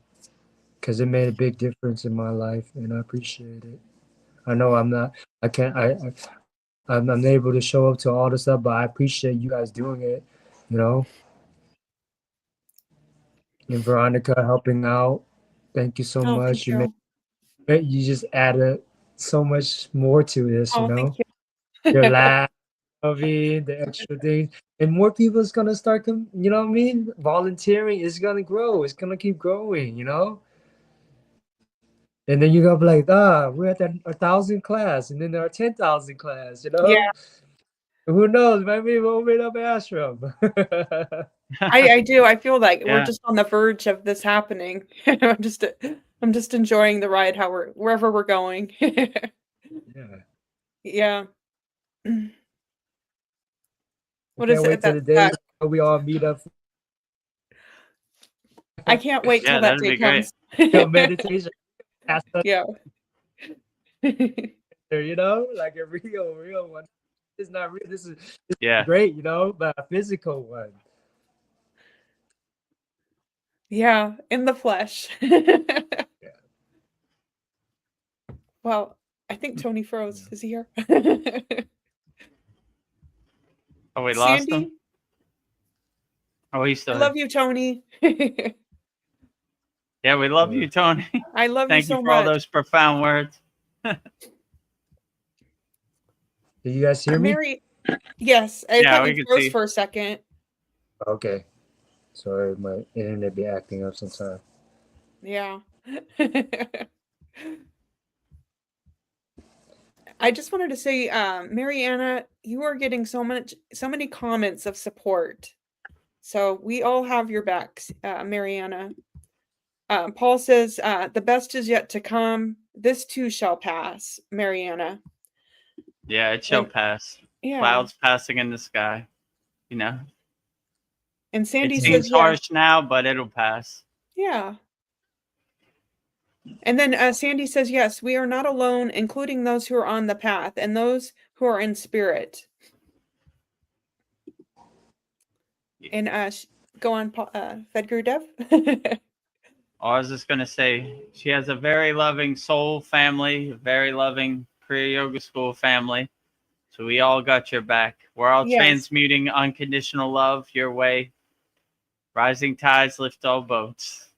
because it made a big difference in my life, and I appreciate it. I know I'm not, I can't, I'm not able to show up to all the stuff, but I appreciate you guys doing it, you know. And Veronica helping out. Thank you so Oh, thank much. you. You just added so much more to this, you Oh, thank know. you. Your laugh, the extra things, and more people is gonna start. You know what I mean? Volunteering is gonna grow. It's gonna keep growing. You know. And then you're gonna be like, we're at that 1,000 class, and then there are 10,000 class. You Yeah, know. Who knows? Maybe we'll open up an ashram. I do. I feel like we're Yeah. just on the verge of this happening. I'm just enjoying the ride, how we're wherever we're going. Yeah. Yeah. I What is can't wait it till that the day we all meet up I can't wait till Yeah, that that'd day be great. comes. for meditation. Ask us Yeah. there, you know, like a real one. It's not real. This is Yeah. great, you know, but a physical one. Yeah, in the flesh. Yeah. Well, I think Tony froze. Is he here? Oh, we lost him? Sandy, Oh, he's I still here. love you, Tony. Yeah, we love you, Tony. I love you Thank you so for all much. those profound words. Did you guys hear me? Mary, yes, I Yeah, thought we you can froze see. for a second. Okay. Sorry, my internet be acting up sometimes. Yeah. I just wanted to say, Mariana, you are getting so many comments of support. So we all have your backs, Mariana. Paul says, the best is yet to come. This too shall pass, Mariana. Yeah, it shall And pass. yeah, Clouds passing in the sky, you know. And Sandy It says, seems yeah. harsh now, but it'll pass. Yeah. And then Sandy says, yes, we are not alone, including those who are on the path and those who are in spirit. And go on, Vedagurudev. I was just going to say, she has a very loving soul family, a very loving Kriya Yoga School family. So we all got your back. We're all Yes. transmuting unconditional love your way. Rising tides lift all boats.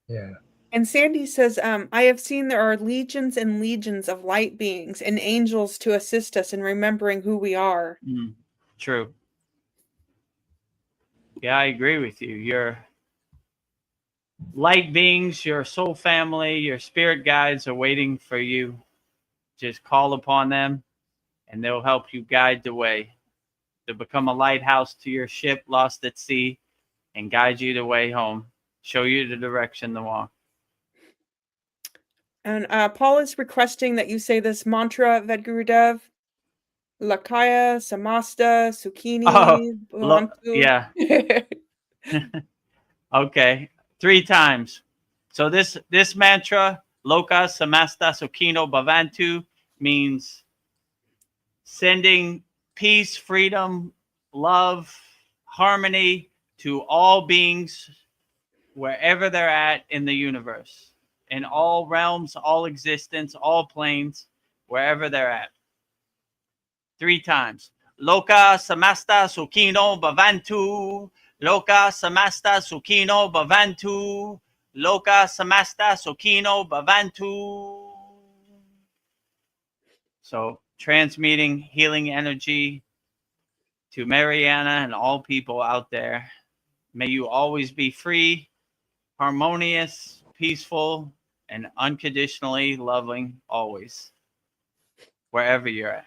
Yeah. And Sandy says, I have seen there are legions and legions of light beings and angels to assist us in remembering who we are. True. Yeah, I agree with you. Your light beings, your soul family, your spirit guides are waiting for you. Just call upon them and they'll help you guide the way to become a lighthouse to your ship lost at sea and guide you the way home, show you the direction to walk. And Paul is requesting that you say this mantra, Vedagurudev. Lakaya, Samasta, Zucchini, Look, yeah. Okay, 3 times. So this mantra, Loka Samasta Sukhino Bhavantu, means sending peace, freedom, love, harmony to all beings wherever they're at in the universe, in all realms, all existence, all planes, wherever they're at. 3 times. Loka Samasta Sukhino Bhavantu. Loka Samasta Sukhino Bhavantu. Loka Samasta Sukhino Bhavantu. So transmuting healing energy to Mariana and all people out there. May you always be free, harmonious, peaceful, and unconditionally loving always, wherever you're at.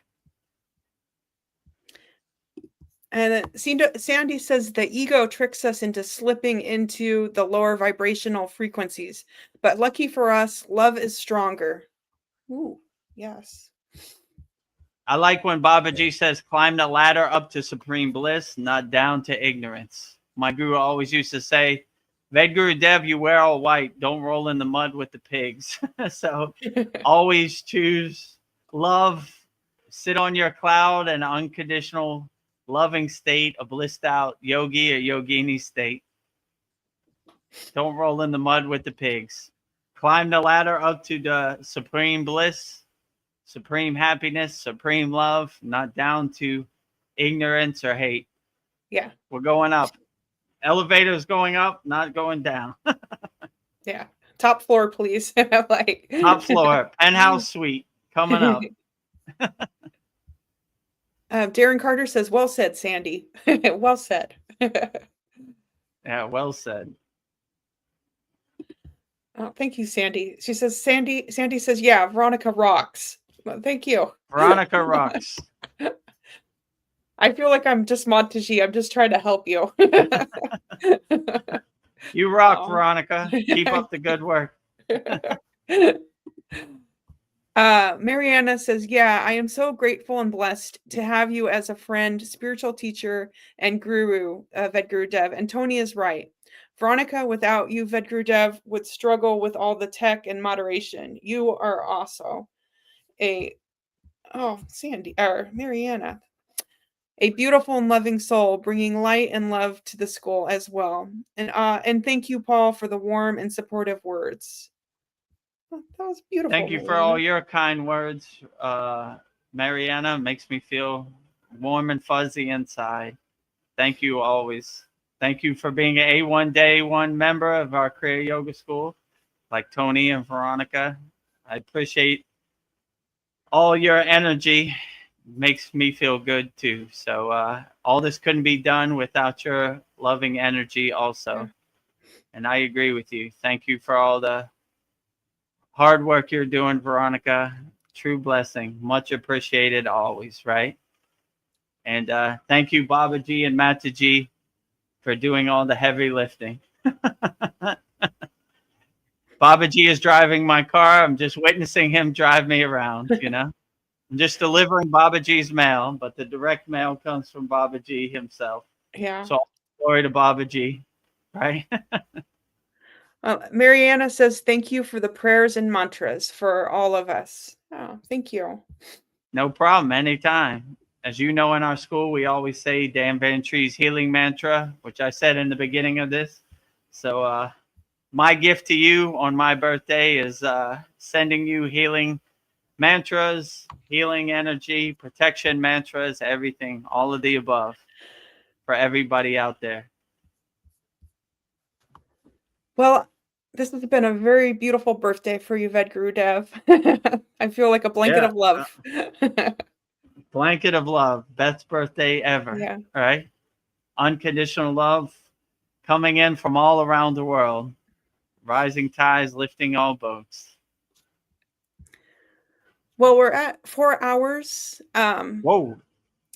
And Sandy says the ego tricks us into slipping into the lower vibrational frequencies. But lucky for us, love is stronger. Ooh, yes. I like when Babaji says, climb the ladder up to supreme bliss, not down to ignorance. My guru always used to say, Vedagurudev, you wear all white. Don't roll in the mud with the pigs. So always choose love. Sit on your cloud and unconditional loving state, a blissed out yogi or yogini state. Don't roll in the mud with the pigs. Climb the ladder up to the supreme bliss, supreme happiness, supreme love, not down to ignorance or hate. Yeah. We're going up. Elevators going up, not going down. Yeah. Top floor, please. Like top floor, penthouse suite coming up. Darren Carter says, well said, Sandy. Well said. Yeah, well said. Oh, thank you, Sandy. She says, Sandy says, yeah, Veronica rocks. Well, thank you. Veronica rocks. I feel like I'm just Montagy. I'm just trying to help you. You rock, Veronica. Keep up the good work. Mariana says, yeah, I am so grateful and blessed to have you as a friend, spiritual teacher, and guru, Vedagurudev. And Tony is right. Veronica, without you, Vedagurudev, would struggle with all the tech and moderation. You are also Mariana, a beautiful and loving soul, bringing light and love to the school as well. And thank you, Paul, for the warm and supportive words. Oh, that was beautiful. Thank you for all your kind words, Mariana. Makes me feel warm and fuzzy inside. Thank you always. Thank you for being an A1 Day 1 member of our Kriya Yoga School, like Tony and Veronica. I appreciate all your energy. Makes me feel good too. So all this couldn't be done without your loving energy also. And I agree with you. Thank you for all the hard work you're doing, Veronica. True blessing. Much appreciated always, right? And thank you, Babaji and Mataji, for doing all the heavy lifting. Babaji is driving my car. I'm just witnessing him drive me around, you know. I'm just delivering Babaji's mail, but the direct mail comes from Babaji himself. Yeah. So Glory to Babaji, right? Mariana says, thank you for the prayers and mantras for all of us. Oh, thank you. No problem, anytime. As you know, in our school, we always say Dan Ventry's healing mantra, which I said in the beginning of this. So my gift to you on my birthday is sending you healing mantras, healing energy, protection mantras, everything, all of the above for everybody out there. Well, this has been a very beautiful birthday for you, Vedagurudev. I feel like a blanket Yeah, of love. blanket of love, best birthday ever. Yeah. All right. Unconditional love coming in from all around the world. Rising tides lifting all boats. Well, we're at 4 hours. Whoa,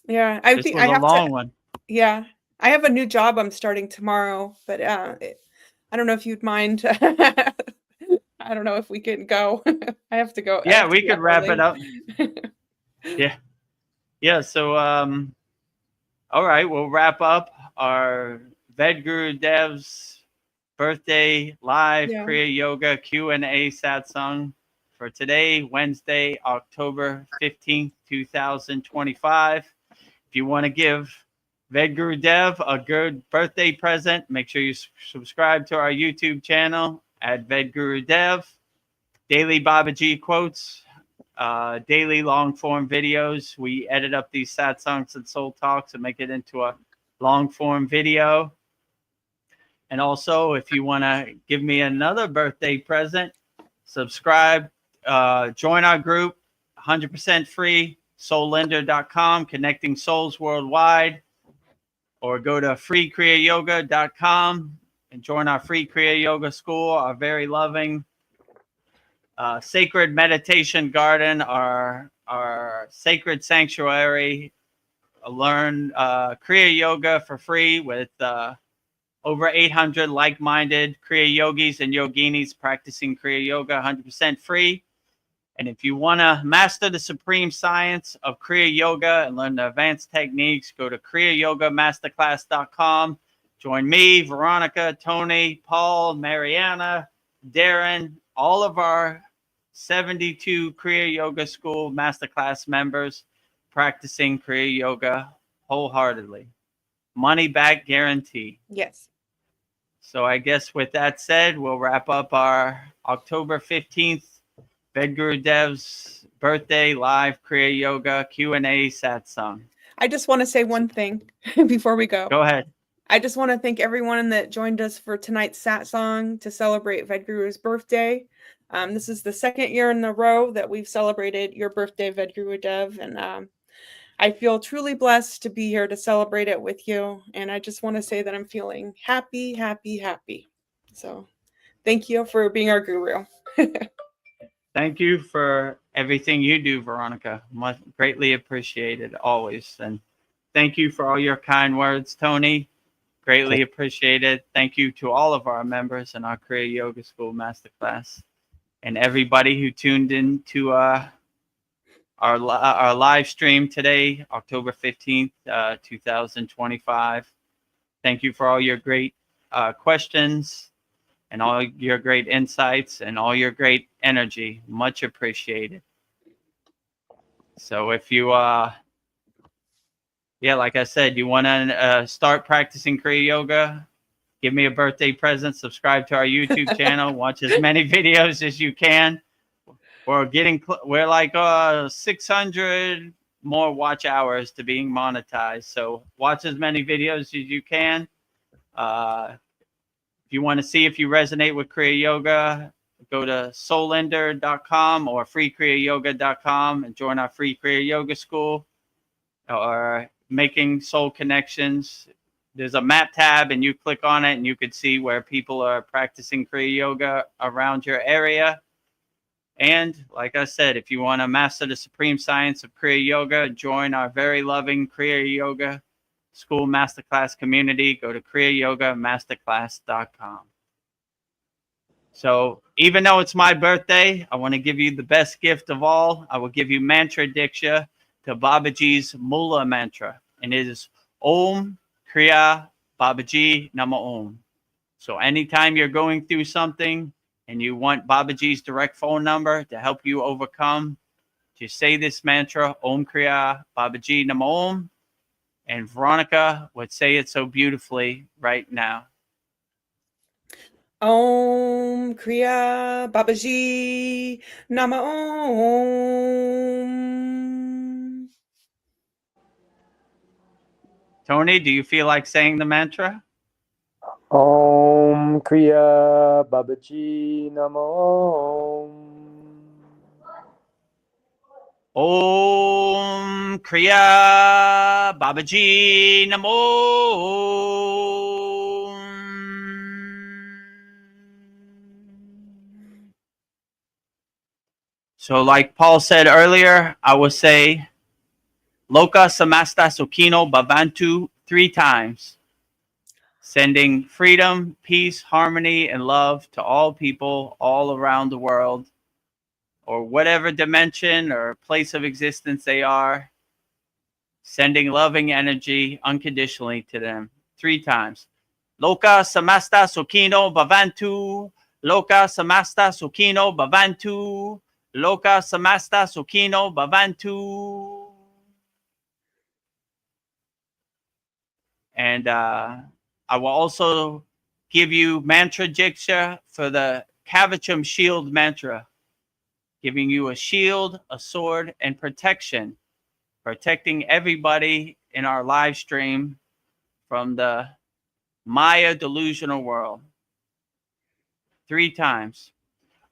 Yeah, I this think was I a have long to. one. Yeah, I have a new job I'm starting tomorrow, but I don't know if you'd mind. I don't know if we can go. I have to go. I Yeah, have to we be could up wrap it early. up. Yeah. Yeah. So, all right, we'll wrap up our Vedgurudev's birthday live Yeah. Kriya Yoga Q&A satsang for today, Wednesday, October 15th, 2025. If you want to give Vedgurudev a good birthday present, make sure you subscribe to our YouTube channel at Vedgurudev. Daily Babaji quotes, daily long form videos. We edit up these satsangs and soul talks and make it into a long form video. And also, if you want to give me another birthday present, subscribe, join our group, 100% free, soullender.com, connecting souls worldwide, or go to freekriyayoga.com and join our free Kriya Yoga school, our very loving sacred meditation garden, our sacred sanctuary. Learn Kriya Yoga for free with over 800 like-minded Kriya yogis and yoginis practicing Kriya Yoga 100% free. And if you want to master the supreme science of Kriya Yoga and learn the advanced techniques, go to kriyayogamasterclass.com. Join me, Veronica, Tony, Paul, Mariana, Darren, all of our 72 Kriya Yoga School Masterclass members practicing Kriya Yoga wholeheartedly. Money back guarantee. Yes. So I guess with that said, we'll wrap up our October 15th Vedgurudev's birthday live Kriya Yoga Q&A satsang. I just want to say one thing before we go. Go ahead. I just want to thank everyone that joined us for tonight's satsang to celebrate Vedguru's birthday. This is the second year in a row that we've celebrated your birthday, Vedgurudev, and I feel truly blessed to be here to celebrate it with you. And I just want to say that I'm feeling happy, happy, happy. So thank you for being our guru. Thank you for everything you do, Veronica. Much greatly appreciated always. And thank you for all your kind words, Tony. Greatly appreciated. Thank you to all of our members in our Kriya Yoga School Masterclass and everybody who tuned in to our live stream today, October 15th, 2025. Thank you for all your great questions and all your great insights and all your great energy. Much appreciated. So if you, like I said, you want to start practicing Kriya Yoga, give me a birthday present, subscribe to our YouTube channel, watch as many videos as you can. We're like 600 more watch hours to being monetized. So watch as many videos as you can. If you want to see if you resonate with Kriya Yoga, go to soullender.com or freekriyayoga.com and join our free Kriya Yoga school or Making Soul Connections. There's a map tab and you click on it and you can see where people are practicing Kriya Yoga around your area. And like I said, if you want to master the supreme science of Kriya Yoga, join our very loving Kriya Yoga School Masterclass community. Go to kriyayogamasterclass.com. So even though it's my birthday, I want to give you the best gift of all. I will give you mantra diksha to Babaji's Mula mantra. And it is Om Kriya Babaji Nama Om. So anytime you're going through something and you want Babaji's direct phone number to help you overcome, just say this mantra, Om Kriya Babaji Nama Om, and Veronica would say it so beautifully right now. Om Kriya Babaji Nama Om. Tony, do you feel like saying the mantra? Om Kriya Babaji Namo. Om Kriya Babaji Namo. So like Paul said earlier, I will say Loka Samasta Sukhino Bhavantu 3 times, sending freedom, peace, harmony, and love to all people all around the world, or whatever dimension or place of existence they are, sending loving energy unconditionally to them 3 times. Loka Samasta Sukhino Bhavantu, Loka Samasta Sukhino Bhavantu, Loka Samasta Sukhino Bhavantu. And I will also give you mantra diksha for the Kavacham shield mantra, giving you a shield, a sword, and protection, protecting everybody in our live stream from the Maya delusional world. 3 times.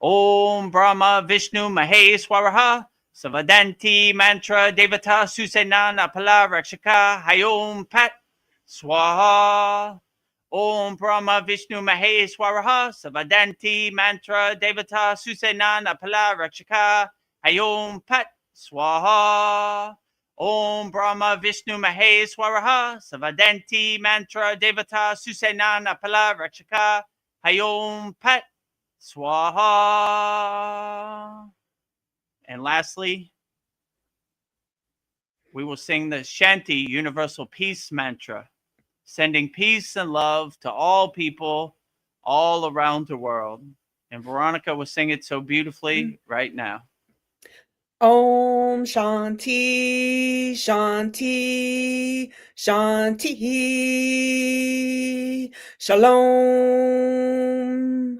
Om Brahma Vishnu Maheshwaraha Savadanti Mantra Devata Susenana Pala Rakshaka Hayom Pat Swaha. Om Brahma Vishnu Maheshwaraha Savadanti Mantra Devata Susenana Pala Rakshaka Hayom Pat Swaha. Om Brahma Vishnu Maheshwaraha Savadanti Mantra Devata Susenana Pala Rakshaka Hayom Pat Swaha. And lastly, we will sing the Shanti Universal Peace Mantra, sending peace and love to all people all around the world. And Veronica will sing it so beautifully right now. Om Shanti, Shanti, Shanti. Shalom.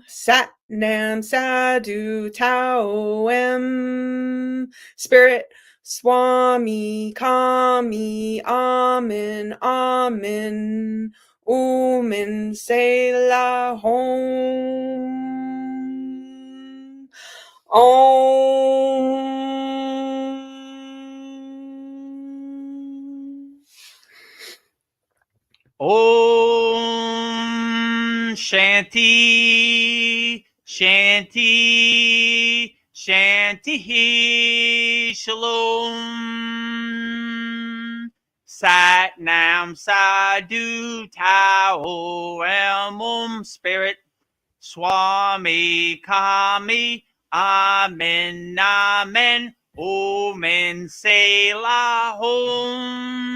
Sat Nam Sadhu Tao Em. Spirit Swami Kami Amen Amen. Umen Selah Hom. Om Om Shanti, Shanti, Shanti, Shalom. Sat Nam Sadhu Tao Em. Spirit Swami Kami Amen Amen. Omen Selah Hom.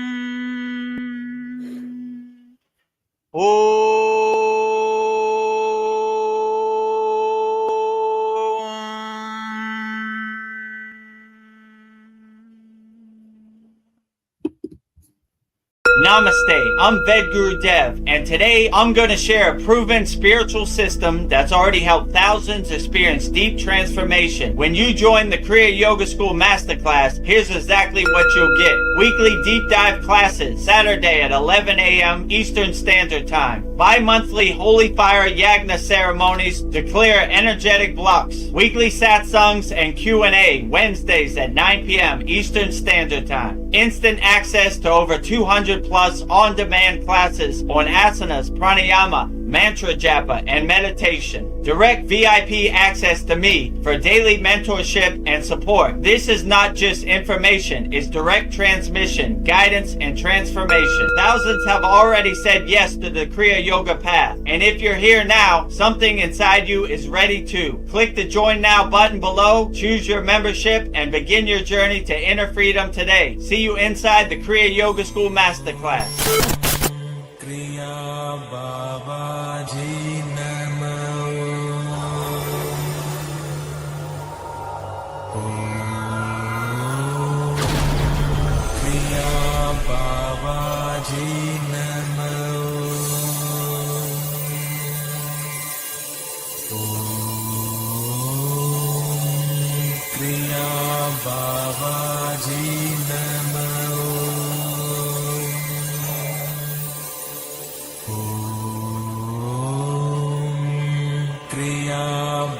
Namaste, I'm Vedagurudev, and today I'm going to share a proven spiritual system that's already helped thousands experience deep transformation. When you join the Kriya Yoga School Masterclass, here's exactly what you'll get. Weekly deep dive classes, Saturday at 11 a.m. Eastern Standard Time. Bi-monthly Holy Fire Yagna ceremonies to clear energetic blocks. Weekly Satsangs and Q&A, Wednesdays at 9 p.m. Eastern Standard Time. Instant access to over 200 plus on-demand classes on asanas, pranayama, mantra japa, and meditation. Direct VIP access to me for daily mentorship and support. This is not just information, it's direct transmission, guidance, and transformation. Thousands have already said yes to the Kriya Yoga path. And if you're here now, something inside you is ready too. Click the Join Now button below, choose your membership, and begin your journey to inner freedom today. See you inside the Kriya Yoga School Masterclass. Kriya Babaji Namo. Kriya Babaji Namo. Kriya Babaji Namo. Kriya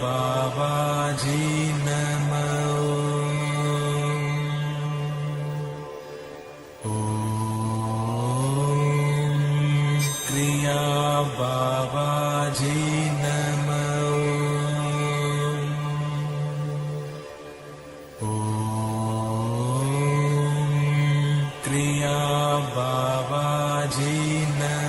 Babaji Namo. Kriya Babaji Namo. Kriya Babaji Namo.